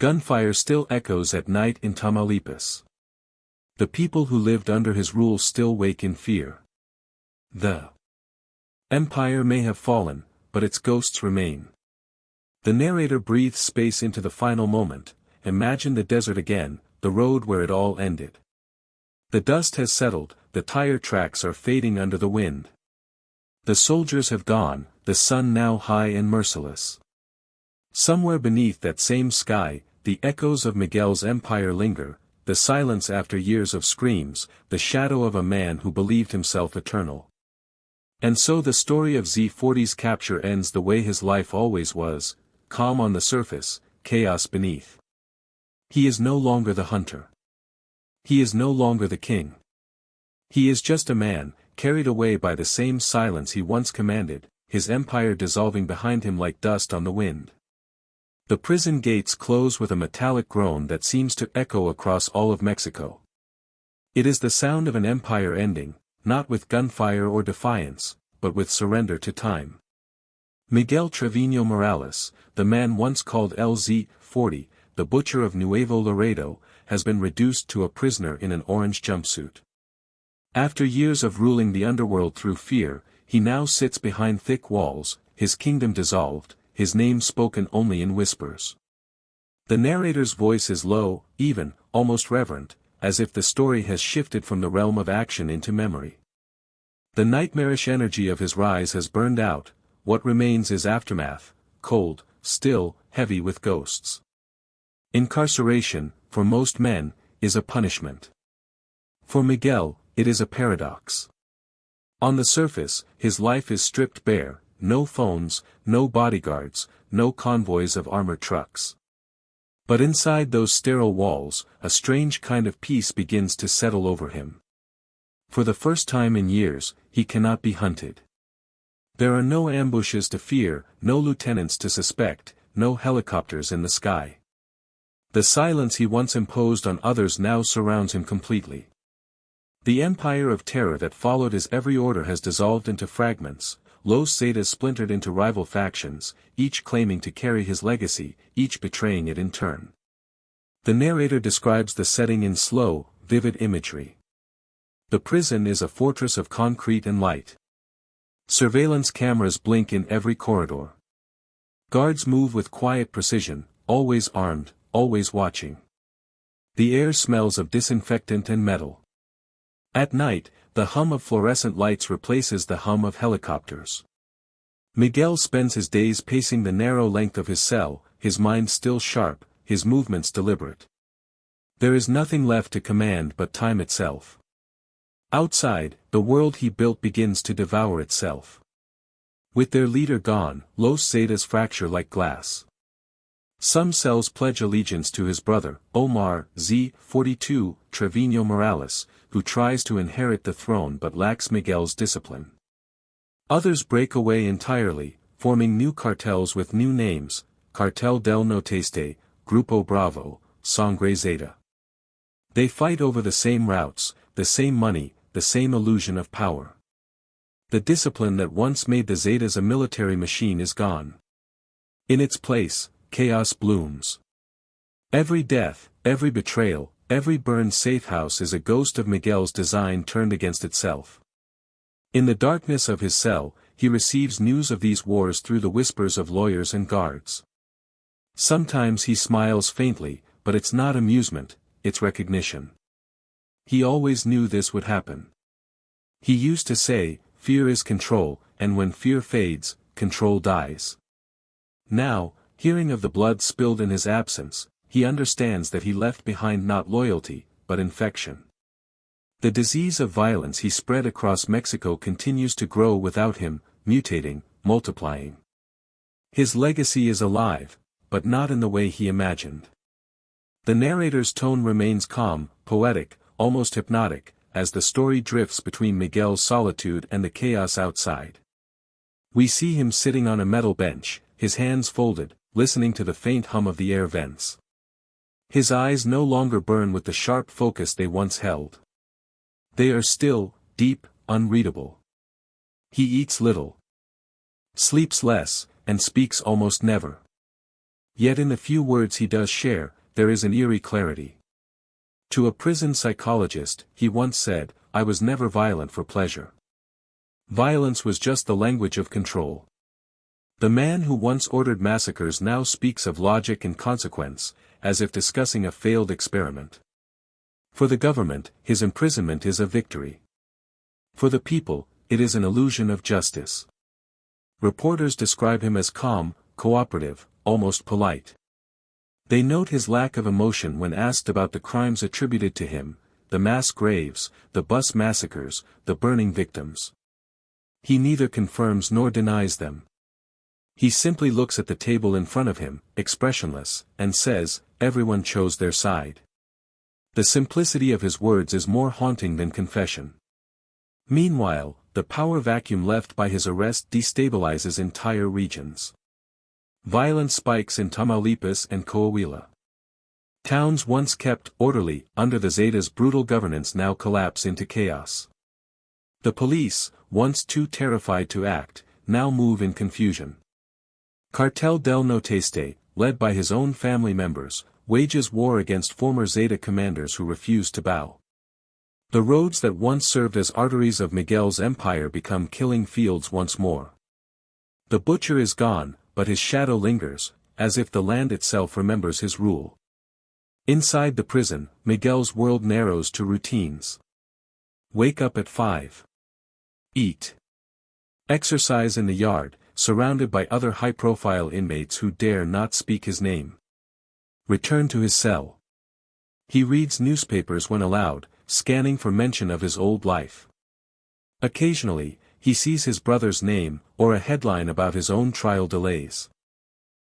Gunfire still echoes at night in Tamaulipas. The people who lived under his rule still wake in fear. The empire may have fallen, but its ghosts remain. The narrator breathes space into the final moment. Imagine the desert again, the road where it all ended. The dust has settled, the tire tracks are fading under the wind. The soldiers have gone, the sun now high and merciless. Somewhere beneath that same sky, the echoes of Miguel's empire linger, the silence after years of screams, the shadow of a man who believed himself eternal. And so the story of Z40's capture ends the way his life always was: calm on the surface, chaos beneath. He is no longer the hunter. He is no longer the king. He is just a man, carried away by the same silence he once commanded, his empire dissolving behind him like dust on the wind. The prison gates close with a metallic groan that seems to echo across all of Mexico. It is the sound of an empire ending, not with gunfire or defiance, but with surrender to time. Miguel Treviño Morales, the man once called LZ40, the butcher of Nuevo Laredo, has been reduced to a prisoner in an orange jumpsuit. After years of ruling the underworld through fear, he now sits behind thick walls, his kingdom dissolved, his name spoken only in whispers. The narrator's voice is low, even, almost reverent, as if the story has shifted from the realm of action into memory. The nightmarish energy of his rise has burned out, what remains is aftermath, cold, still, heavy with ghosts. Incarceration, for most men, is a punishment. For Miguel, it is a paradox. On the surface, his life is stripped bare, no phones, no bodyguards, no convoys of armored trucks. But inside those sterile walls, a strange kind of peace begins to settle over him. For the first time in years, he cannot be hunted. There are no ambushes to fear, no lieutenants to suspect, no helicopters in the sky. The silence he once imposed on others now surrounds him completely. The empire of terror that followed his every order has dissolved into fragments, Los Zetas splintered into rival factions, each claiming to carry his legacy, each betraying it in turn. The narrator describes the setting in slow, vivid imagery. The prison is a fortress of concrete and light. Surveillance cameras blink in every corridor. Guards move with quiet precision, always armed, always watching. The air smells of disinfectant and metal. At night, the hum of fluorescent lights replaces the hum of helicopters. Miguel spends his days pacing the narrow length of his cell, his mind still sharp, his movements deliberate. There is nothing left to command but time itself. Outside, the world he built begins to devour itself. With their leader gone, Los Zetas fracture like glass. Some cells pledge allegiance to his brother, Omar Z. 42, Treviño Morales, who tries to inherit the throne but lacks Miguel's discipline. Others break away entirely, forming new cartels with new names, Cartel del Noteste, Grupo Bravo, Sangre Zeta. They fight over the same routes, the same money, the same illusion of power. The discipline that once made the Zetas a military machine is gone. In its place, chaos blooms. Every death, every betrayal, every burned safehouse is a ghost of Miguel's design turned against itself. In the darkness of his cell, he receives news of these wars through the whispers of lawyers and guards. Sometimes he smiles faintly, but it's not amusement, it's recognition. He always knew this would happen. He used to say, fear is control, and when fear fades, control dies. Now, hearing of the blood spilled in his absence, he understands that he left behind not loyalty, but infection. The disease of violence he spread across Mexico continues to grow without him, mutating, multiplying. His legacy is alive, but not in the way he imagined. The narrator's tone remains calm, poetic, almost hypnotic, as the story drifts between Miguel's solitude and the chaos outside. We see him sitting on a metal bench, his hands folded, listening to the faint hum of the air vents. His eyes no longer burn with the sharp focus they once held. They are still, deep, unreadable. He eats little, sleeps less, and speaks almost never. Yet in the few words he does share, there is an eerie clarity. To a prison psychologist, he once said, "I was never violent for pleasure. Violence was just the language of control." The man who once ordered massacres now speaks of logic and consequence, as if discussing a failed experiment. For the government, his imprisonment is a victory. For the people, it is an illusion of justice. Reporters describe him as calm, cooperative, almost polite. They note his lack of emotion when asked about the crimes attributed to him, the mass graves, the bus massacres, the burning victims. He neither confirms nor denies them. He simply looks at the table in front of him, expressionless, and says, "Everyone chose their side." The simplicity of his words is more haunting than confession. Meanwhile, the power vacuum left by his arrest destabilizes entire regions. Violence spikes in Tamaulipas and Coahuila. Towns once kept orderly under the Zetas' brutal governance now collapse into chaos. The police, once too terrified to act, now move in confusion. Cartel del Noteste, led by his own family members, wages war against former Zeta commanders who refuse to bow. The roads that once served as arteries of Miguel's empire become killing fields once more. The butcher is gone, but his shadow lingers, as if the land itself remembers his rule. Inside the prison, Miguel's world narrows to routines. Wake up at 5. Eat. Exercise in the yard, surrounded by other high-profile inmates who dare not speak his name. Return to his cell. He reads newspapers when allowed, scanning for mention of his old life. Occasionally, he sees his brother's name, or a headline about his own trial delays.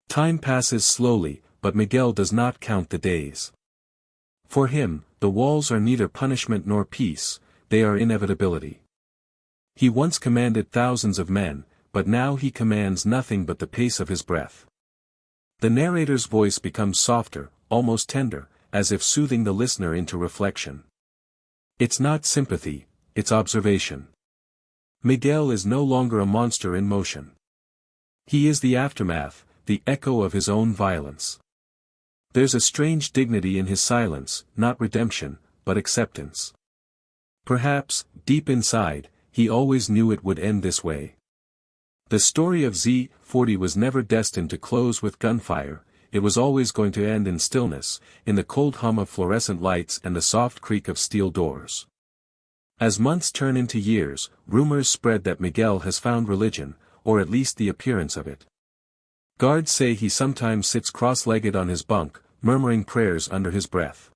Time passes slowly, but Miguel does not count the days. For him, the walls are neither punishment nor peace, they are inevitability. He once commanded thousands of men, but now he commands nothing but the pace of his breath. The narrator's voice becomes softer, almost tender, as if soothing the listener into reflection. It's not sympathy, it's observation. Miguel is no longer a monster in motion. He is the aftermath, the echo of his own violence. There's a strange dignity in his silence, not redemption, but acceptance. Perhaps, deep inside, he always knew it would end this way. The story of Z40 was never destined to close with gunfire, it was always going to end in stillness, in the cold hum of fluorescent lights and the soft creak of steel doors. As months turn into years, rumors spread that Miguel has found religion, or at least the appearance of it. Guards say he sometimes sits cross-legged on his bunk, murmuring prayers under his breath.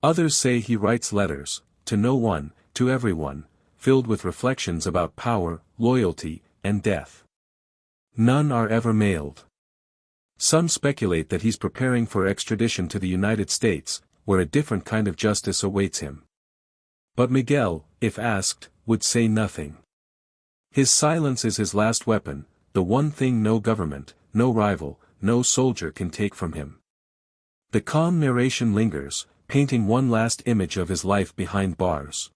Others say he writes letters, to no one, to everyone, filled with reflections about power, loyalty, and death. None are ever mailed. Some speculate that he's preparing for extradition to the United States, where a different kind of justice awaits him. But Miguel, if asked, would say nothing. His silence is his last weapon, the one thing no government, no rival, no soldier can take from him. The calm narration lingers, painting one last image of his life behind bars.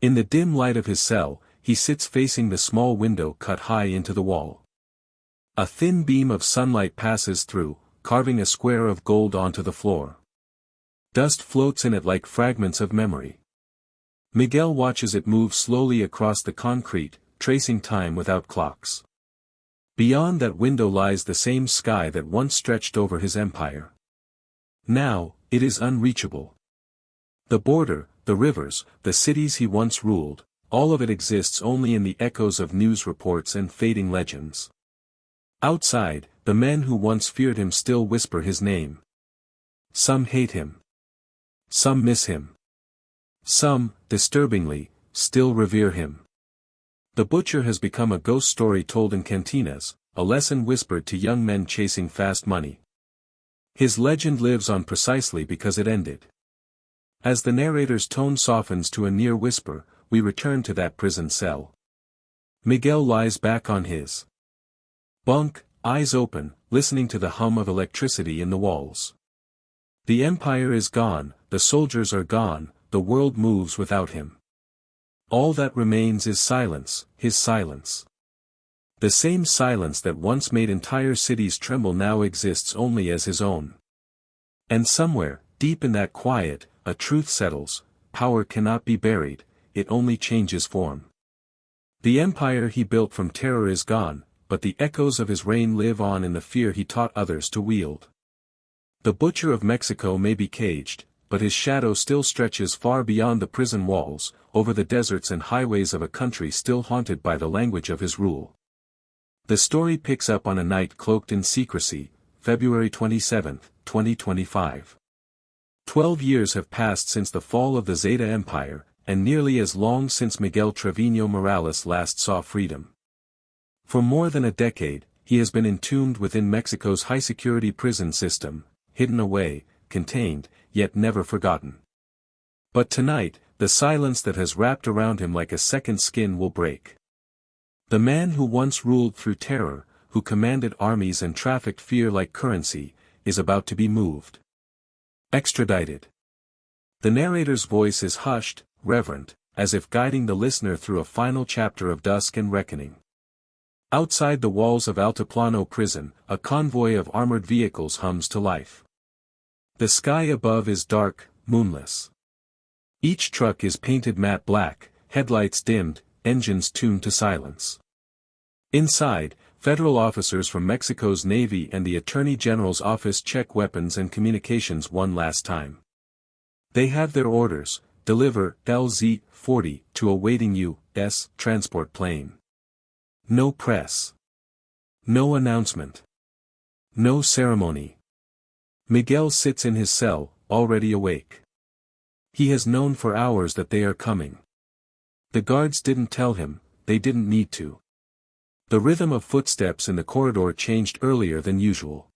In the dim light of his cell, he sits facing the small window cut high into the wall. A thin beam of sunlight passes through, carving a square of gold onto the floor. Dust floats in it like fragments of memory. Miguel watches it move slowly across the concrete, tracing time without clocks. Beyond that window lies the same sky that once stretched over his empire. Now, it is unreachable. The border, the rivers, the cities he once ruled, all of it exists only in the echoes of news reports and fading legends. Outside, the men who once feared him still whisper his name. Some hate him. Some miss him. Some, disturbingly, still revere him. The butcher has become a ghost story told in cantinas, a lesson whispered to young men chasing fast money. His legend lives on precisely because it ended. As the narrator's tone softens to a near whisper, we return to that prison cell. Miguel lies back on his bunk, eyes open, listening to the hum of electricity in the walls. The empire is gone, the soldiers are gone, the world moves without him. All that remains is silence, his silence. The same silence that once made entire cities tremble now exists only as his own. And somewhere, deep in that quiet, a truth settles: power cannot be buried, it only changes form. The empire he built from terror is gone, but the echoes of his reign live on in the fear he taught others to wield. The butcher of Mexico may be caged, but his shadow still stretches far beyond the prison walls, over the deserts and highways of a country still haunted by the language of his rule. The story picks up on a night cloaked in secrecy, February 27, 2025. 12 years have passed since the fall of the Zeta Empire, and nearly as long since Miguel Treviño Morales last saw freedom. For more than a decade, he has been entombed within Mexico's high-security prison system, hidden away, contained, yet never forgotten. But tonight, the silence that has wrapped around him like a second skin will break. The man who once ruled through terror, who commanded armies and trafficked fear like currency, is about to be moved. Extradited. The narrator's voice is hushed, reverent, as if guiding the listener through a final chapter of dusk and reckoning. Outside the walls of Altiplano prison, a convoy of armored vehicles hums to life. The sky above is dark, moonless. Each truck is painted matte black, headlights dimmed, engines tuned to silence. Inside, federal officers from Mexico's Navy and the Attorney General's office check weapons and communications one last time. They have their orders: deliver LZ-40 to a waiting U.S. transport plane. No press. No announcement. No ceremony. Miguel sits in his cell, already awake. He has known for hours that they are coming. The guards didn't tell him, they didn't need to. The rhythm of footsteps in the corridor changed earlier than usual.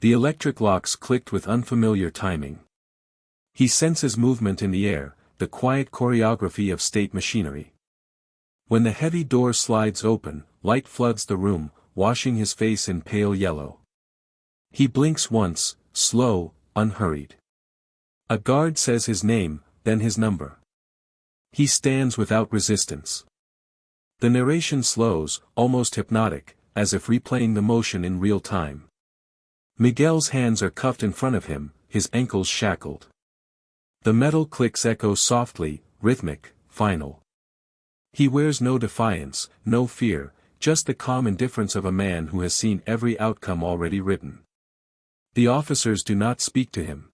The electric locks clicked with unfamiliar timing. He senses movement in the air, the quiet choreography of state machinery. When the heavy door slides open, light floods the room, washing his face in pale yellow. He blinks once, slow, unhurried. A guard says his name, then his number. He stands without resistance. The narration slows, almost hypnotic, as if replaying the motion in real time. Miguel's hands are cuffed in front of him, his ankles shackled. The metal clicks echo softly, rhythmic, final. He wears no defiance, no fear, just the calm indifference of a man who has seen every outcome already written. The officers do not speak to him.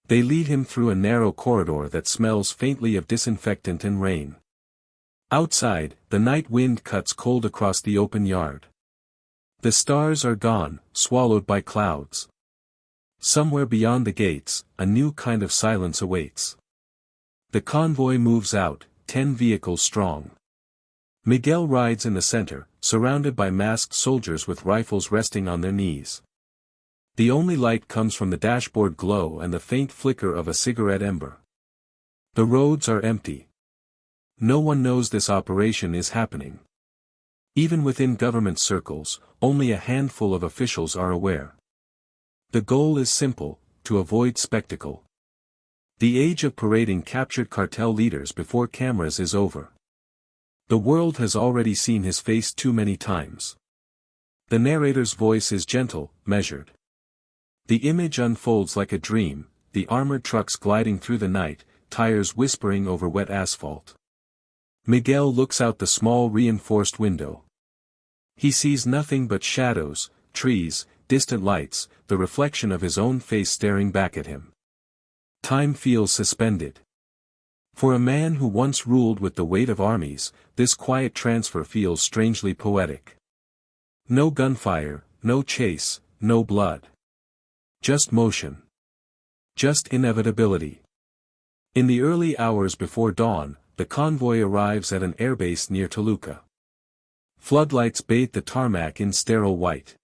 They lead him through a narrow corridor that smells faintly of disinfectant and rain. Outside, the night wind cuts cold across the open yard. The stars are gone, swallowed by clouds. Somewhere beyond the gates, a new kind of silence awaits. The convoy moves out, 10 vehicles strong. Miguel rides in the center, surrounded by masked soldiers with rifles resting on their knees. The only light comes from the dashboard glow and the faint flicker of a cigarette ember. The roads are empty. No one knows this operation is happening. Even within government circles, only a handful of officials are aware. The goal is simple: to avoid spectacle. The age of parading captured cartel leaders before cameras is over. The world has already seen his face too many times. The narrator's voice is gentle, measured. The image unfolds like a dream, the armored trucks gliding through the night, tires whispering over wet asphalt. Miguel looks out the small reinforced window. He sees nothing but shadows, trees, distant lights, the reflection of his own face staring back at him. Time feels suspended. For a man who once ruled with the weight of armies, this quiet transfer feels strangely poetic. No gunfire, no chase, no blood. Just motion. Just inevitability. In the early hours before dawn, the convoy arrives at an airbase near Toluca. Floodlights bathe the tarmac in sterile white.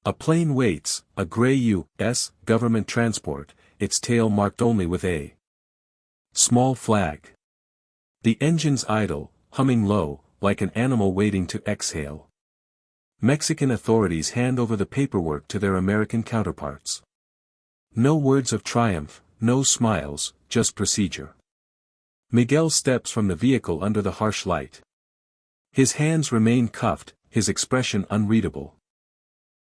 A plane waits, a gray U.S. government transport, its tail marked only with a small flag. The engines idle, humming low, like an animal waiting to exhale. Mexican authorities hand over the paperwork to their American counterparts. No words of triumph, no smiles, just procedure. Miguel steps from the vehicle under the harsh light. His hands remain cuffed, his expression unreadable.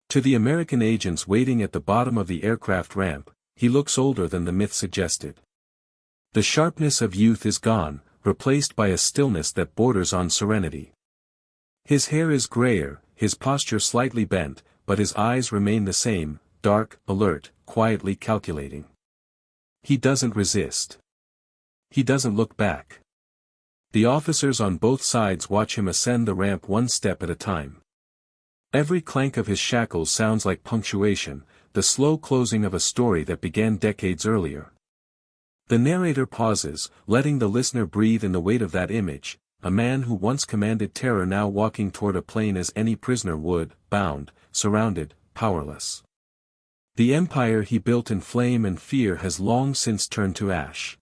To the American agents waiting at the bottom of the aircraft ramp, he looks older than the myth suggested. The sharpness of youth is gone, replaced by a stillness that borders on serenity. His hair is grayer, his posture slightly bent, but his eyes remain the same, dark, alert, quietly calculating. He doesn't resist. He doesn't look back. The officers on both sides watch him ascend the ramp one step at a time. Every clank of his shackles sounds like punctuation, the slow closing of a story that began decades earlier. The narrator pauses, letting the listener breathe in the weight of that image, a man who once commanded terror now walking toward a plane as any prisoner would, bound, surrounded, powerless. The empire he built in flame and fear has long since turned to ash.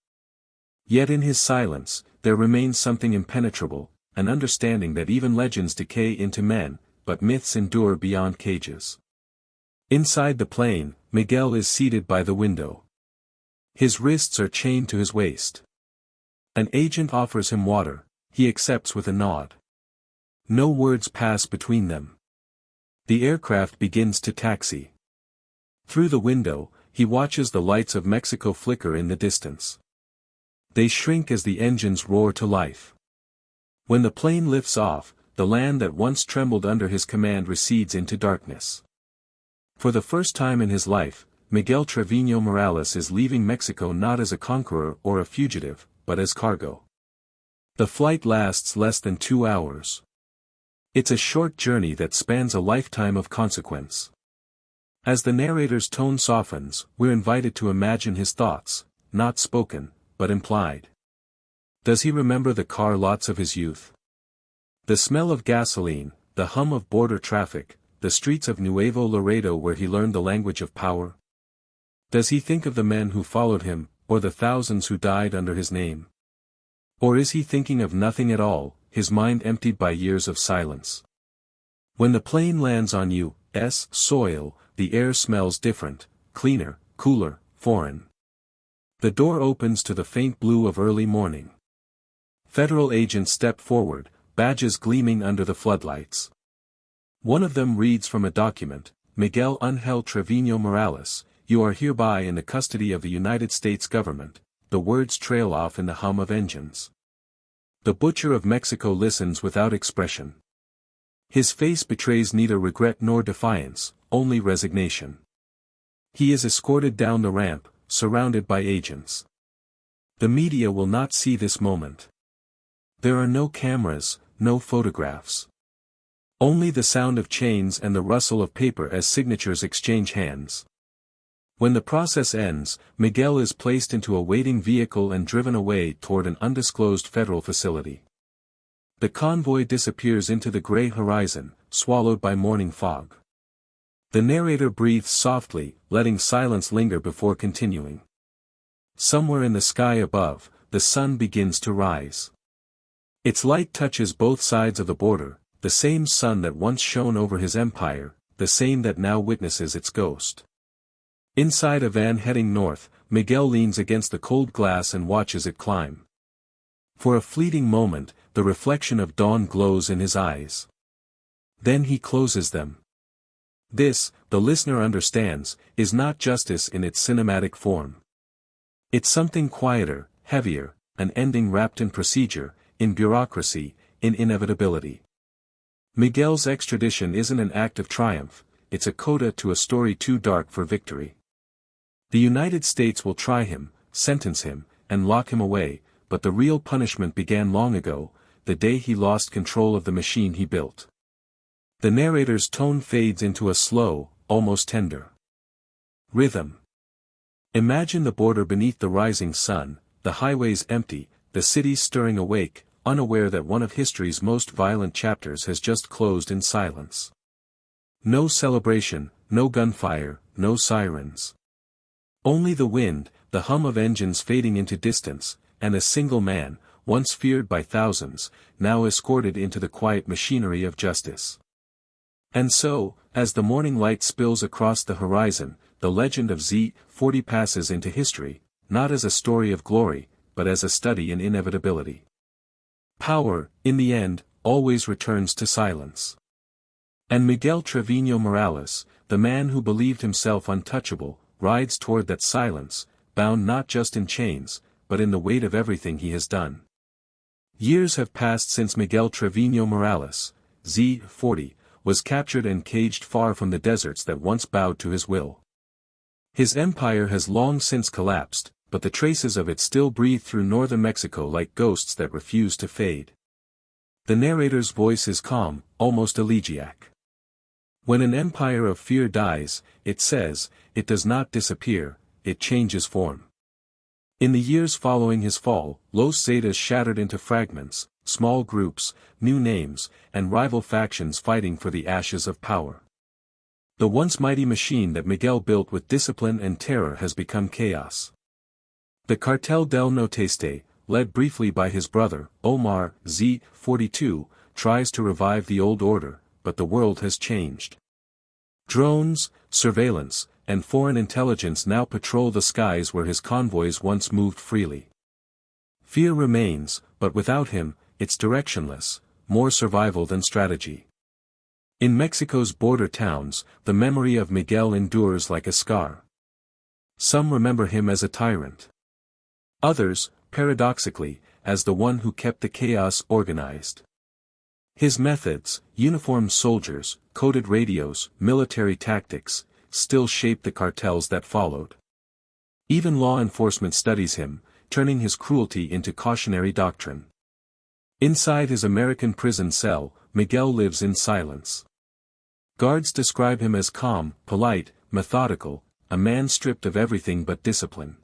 Yet in his silence, there remains something impenetrable, an understanding that even legends decay into men, but myths endure beyond cages. Inside the plane, Miguel is seated by the window. His wrists are chained to his waist. An agent offers him water, he accepts with a nod. No words pass between them. The aircraft begins to taxi. Through the window, he watches the lights of Mexico flicker in the distance. They shrink as the engines roar to life. When the plane lifts off, the land that once trembled under his command recedes into darkness. For the first time in his life, Miguel Treviño Morales is leaving Mexico not as a conqueror or a fugitive, but as cargo. The flight lasts less than 2 hours. It's a short journey that spans a lifetime of consequence. As the narrator's tone softens, we're invited to imagine his thoughts, not spoken, but implied. Does he remember the car lots of his youth? The smell of gasoline, the hum of border traffic, the streets of Nuevo Laredo where he learned the language of power? Does he think of the men who followed him, or the thousands who died under his name? Or is he thinking of nothing at all, his mind emptied by years of silence? When the plane lands on U.S. soil, the air smells different, cleaner, cooler, foreign. The door opens to the faint blue of early morning. Federal agents step forward, badges gleaming under the floodlights. One of them reads from a document, Miguel Ángel Treviño Morales, you are hereby in the custody of the United States government. The words trail off in the hum of engines. The butcher of Mexico listens without expression. His face betrays neither regret nor defiance, only resignation. He is escorted down the ramp, surrounded by agents. The media will not see this moment. There are no cameras, no photographs. Only the sound of chains and the rustle of paper as signatures exchange hands. When the process ends, Miguel is placed into a waiting vehicle and driven away toward an undisclosed federal facility. The convoy disappears into the gray horizon, swallowed by morning fog. The narrator breathes softly, letting silence linger before continuing. Somewhere in the sky above, the sun begins to rise. Its light touches both sides of the border, the same sun that once shone over his empire, the same that now witnesses its ghost. Inside a van heading north, Miguel leans against the cold glass and watches it climb. For a fleeting moment, the reflection of dawn glows in his eyes. Then he closes them. This, the listener understands, is not justice in its cinematic form. It's something quieter, heavier, an ending wrapped in procedure, in bureaucracy, in inevitability. Miguel's extradition isn't an act of triumph, it's a coda to a story too dark for victory. The United States will try him, sentence him, and lock him away, but the real punishment began long ago, the day he lost control of the machine he built. The narrator's tone fades into a slow, almost tender rhythm. Imagine the border beneath the rising sun, the highways empty, the city stirring awake, unaware that one of history's most violent chapters has just closed in silence. No celebration, no gunfire, no sirens. Only the wind, the hum of engines fading into distance, and a single man, once feared by thousands, now escorted into the quiet machinery of justice. And so, as the morning light spills across the horizon, the legend of Z40 passes into history, not as a story of glory, but as a study in inevitability. Power, in the end, always returns to silence. And Miguel Treviño Morales, the man who believed himself untouchable, rides toward that silence, bound not just in chains, but in the weight of everything he has done. Years have passed since Miguel Treviño Morales, Z40, was captured and caged far from the deserts that once bowed to his will. His empire has long since collapsed, but the traces of it still breathe through northern Mexico like ghosts that refuse to fade. The narrator's voice is calm, almost elegiac. When an empire of fear dies, it says, it does not disappear, it changes form. In the years following his fall, Los Zetas shattered into fragments, small groups, new names, and rival factions fighting for the ashes of power. The once mighty machine that Miguel built with discipline and terror has become chaos. The Cartel del Noteste, led briefly by his brother, Omar, Z42, tries to revive the old order, but the world has changed. Drones, surveillance, and foreign intelligence now patrol the skies where his convoys once moved freely. Fear remains, but without him, it's directionless, more survival than strategy. In Mexico's border towns, the memory of Miguel endures like a scar. Some remember him as a tyrant. Others, paradoxically, as the one who kept the chaos organized. His methods, uniformed soldiers, coded radios, military tactics, still shaped the cartels that followed. Even law enforcement studies him, turning his cruelty into cautionary doctrine. Inside his American prison cell, Miguel lives in silence. Guards describe him as calm, polite, methodical, a man stripped of everything but discipline.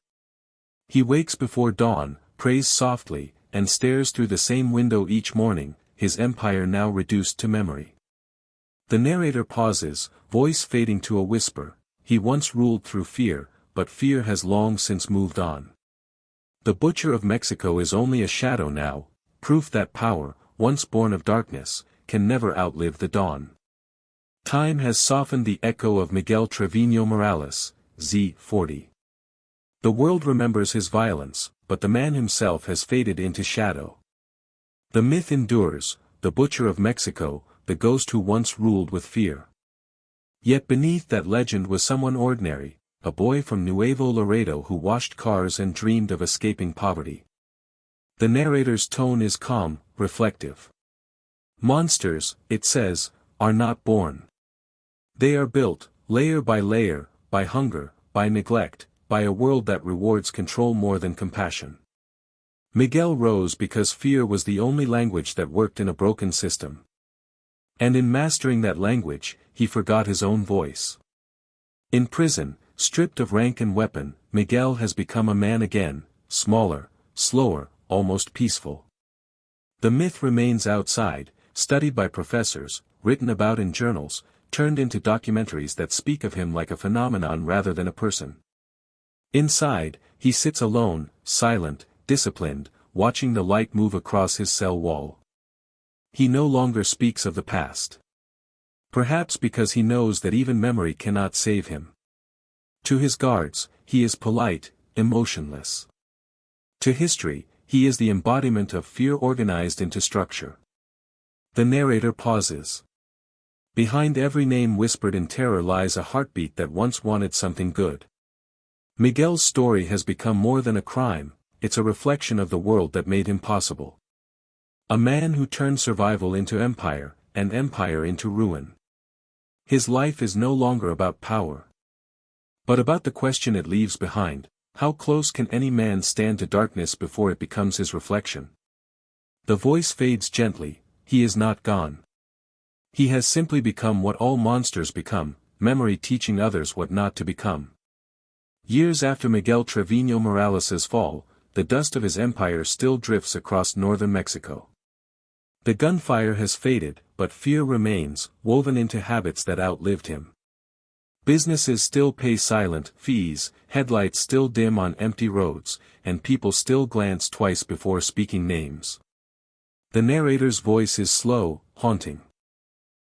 He wakes before dawn, prays softly, and stares through the same window each morning, his empire now reduced to memory. The narrator pauses, voice fading to a whisper. He once ruled through fear, but fear has long since moved on. The Butcher of Mexico is only a shadow now, proof that power, once born of darkness, can never outlive the dawn. Time has softened the echo of Miguel Treviño Morales, Z40. The world remembers his violence, but the man himself has faded into shadow. The myth endures, the Butcher of Mexico, the ghost who once ruled with fear. Yet beneath that legend was someone ordinary, a boy from Nuevo Laredo who washed cars and dreamed of escaping poverty. The narrator's tone is calm, reflective. Monsters, it says, are not born. They are built, layer by layer, by hunger, by neglect, by a world that rewards control more than compassion. Miguel rose because fear was the only language that worked in a broken system. And in mastering that language, he forgot his own voice. In prison, stripped of rank and weapon, Miguel has become a man again, smaller, slower, almost peaceful. The myth remains outside, studied by professors, written about in journals, turned into documentaries that speak of him like a phenomenon rather than a person. Inside, he sits alone, silent, disciplined, watching the light move across his cell wall. He no longer speaks of the past. Perhaps because he knows that even memory cannot save him. To his guards, he is polite, emotionless. To history, he is the embodiment of fear organized into structure. The narrator pauses. Behind every name whispered in terror lies a heartbeat that once wanted something good. Miguel's story has become more than a crime, it's a reflection of the world that made him possible. A man who turned survival into empire, and empire into ruin. His life is no longer about power, but about the question it leaves behind: how close can any man stand to darkness before it becomes his reflection? The voice fades gently, he is not gone. He has simply become what all monsters become, memory teaching others what not to become. Years after Miguel Treviño Morales' fall, the dust of his empire still drifts across northern Mexico. The gunfire has faded, but fear remains, woven into habits that outlived him. Businesses still pay silent fees, headlights still dim on empty roads, and people still glance twice before speaking names. The narrator's voice is slow, haunting.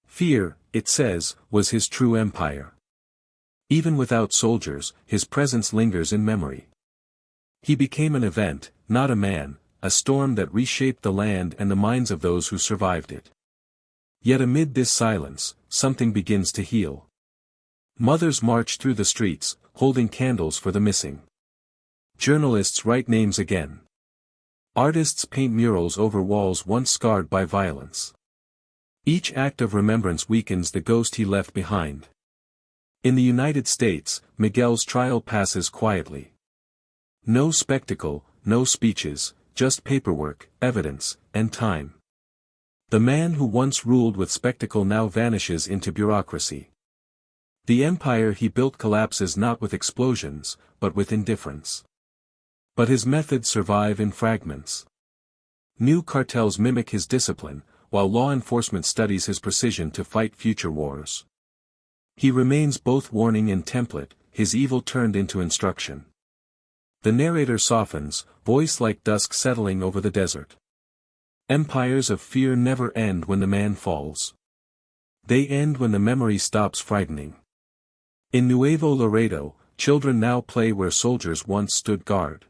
Fear, it says, was his true empire. Even without soldiers, his presence lingers in memory. He became an event, not a man, a storm that reshaped the land and the minds of those who survived it. Yet amid this silence, something begins to heal. Mothers march through the streets, holding candles for the missing. Journalists write names again. Artists paint murals over walls once scarred by violence. Each act of remembrance weakens the ghost he left behind. In the United States, Miguel's trial passes quietly. No spectacle, no speeches, just paperwork, evidence, and time. The man who once ruled with spectacle now vanishes into bureaucracy. The empire he built collapses not with explosions, but with indifference. But his methods survive in fragments. New cartels mimic his discipline, while law enforcement studies his precision to fight future wars. He remains both warning and template, his evil turned into instruction. The narrator softens, voice like dusk settling over the desert. Empires of fear never end when the man falls. They end when the memory stops frightening. In Nuevo Laredo, children now play where soldiers once stood guard.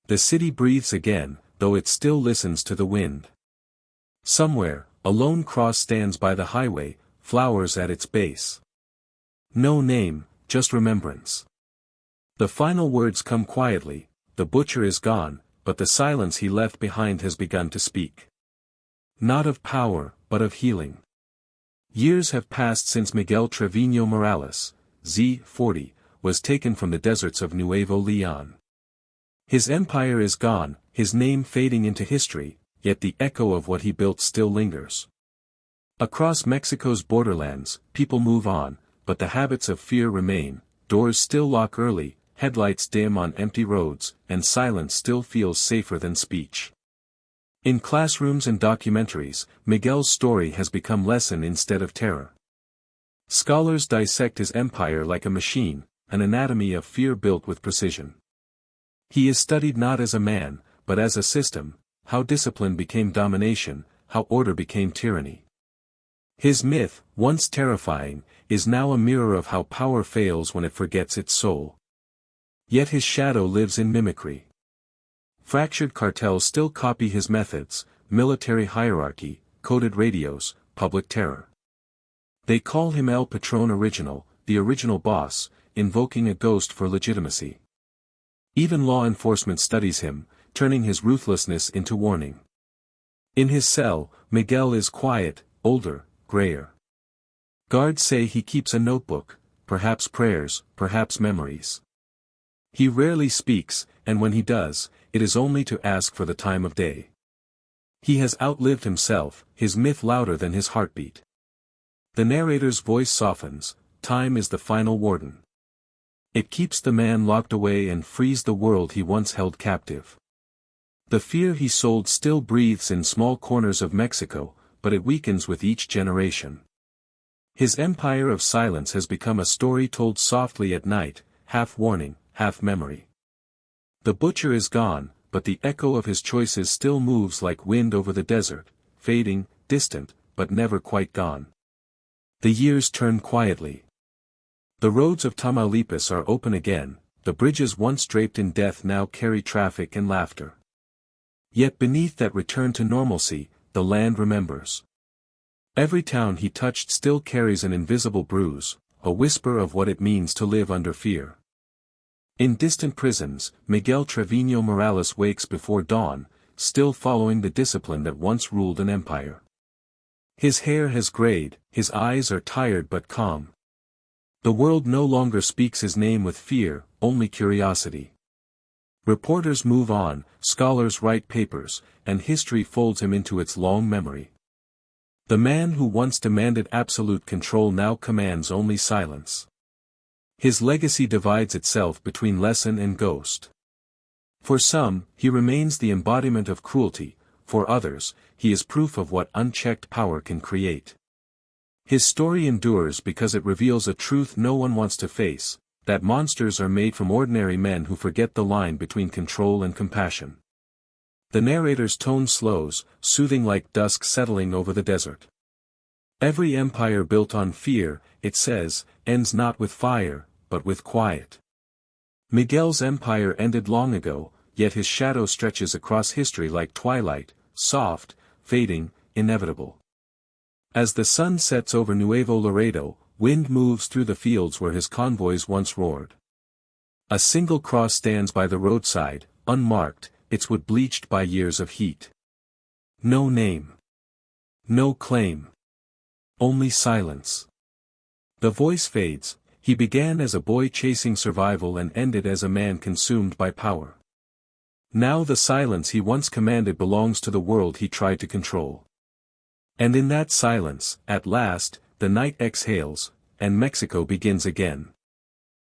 The city breathes again, though it still listens to the wind. Somewhere, a lone cross stands by the highway, flowers at its base. No name, just remembrance. The final words come quietly, the butcher is gone, but the silence he left behind has begun to speak. Not of power, but of healing. Years have passed since Miguel Treviño Morales, Z40, was taken from the deserts of Nuevo Leon. His empire is gone, his name fading into history, yet the echo of what he built still lingers. Across Mexico's borderlands, people move on, but the habits of fear remain, doors still lock early, headlights dim on empty roads, and silence still feels safer than speech. In classrooms and documentaries, Miguel's story has become lesson instead of terror. Scholars dissect his empire like a machine, an anatomy of fear built with precision. He is studied not as a man, but as a system, how discipline became domination, how order became tyranny. His myth, once terrifying, is now a mirror of how power fails when it forgets its soul. Yet his shadow lives in mimicry. Fractured cartels still copy his methods, military hierarchy, coded radios, public terror. They call him El Patron Original, the original boss, invoking a ghost for legitimacy. Even law enforcement studies him, turning his ruthlessness into warning. In his cell, Miguel is quiet, older, grayer. Guards say he keeps a notebook, perhaps prayers, perhaps memories. He rarely speaks, and when he does, it is only to ask for the time of day. He has outlived himself, his myth louder than his heartbeat. The narrator's voice softens, time is the final warden. It keeps the man locked away and frees the world he once held captive. The fear he sold still breathes in small corners of Mexico, but it weakens with each generation. His empire of silence has become a story told softly at night, half warning, half memory. The butcher is gone, but the echo of his choices still moves like wind over the desert, fading, distant, but never quite gone. The years turn quietly. The roads of Tamaulipas are open again, the bridges once draped in death now carry traffic and laughter. Yet beneath that return to normalcy, the land remembers. Every town he touched still carries an invisible bruise, a whisper of what it means to live under fear. In distant prisons, Miguel Treviño Morales wakes before dawn, still following the discipline that once ruled an empire. His hair has grayed, his eyes are tired but calm. The world no longer speaks his name with fear, only curiosity. Reporters move on, scholars write papers, and history folds him into its long memory. The man who once demanded absolute control now commands only silence. His legacy divides itself between lesson and ghost. For some, he remains the embodiment of cruelty, for others, he is proof of what unchecked power can create. His story endures because it reveals a truth no one wants to face, that monsters are made from ordinary men who forget the line between control and compassion. The narrator's tone slows, soothing like dusk settling over the desert. Every empire built on fear, it says, ends not with fire, but with quiet. Miguel's empire ended long ago, yet his shadow stretches across history like twilight, soft, fading, inevitable. As the sun sets over Nuevo Laredo, wind moves through the fields where his convoys once roared. A single cross stands by the roadside, unmarked, its wood bleached by years of heat. No name. No claim. Only silence. The voice fades. He began as a boy chasing survival and ended as a man consumed by power. Now the silence he once commanded belongs to the world he tried to control. And in that silence, at last, the night exhales, and Mexico begins again.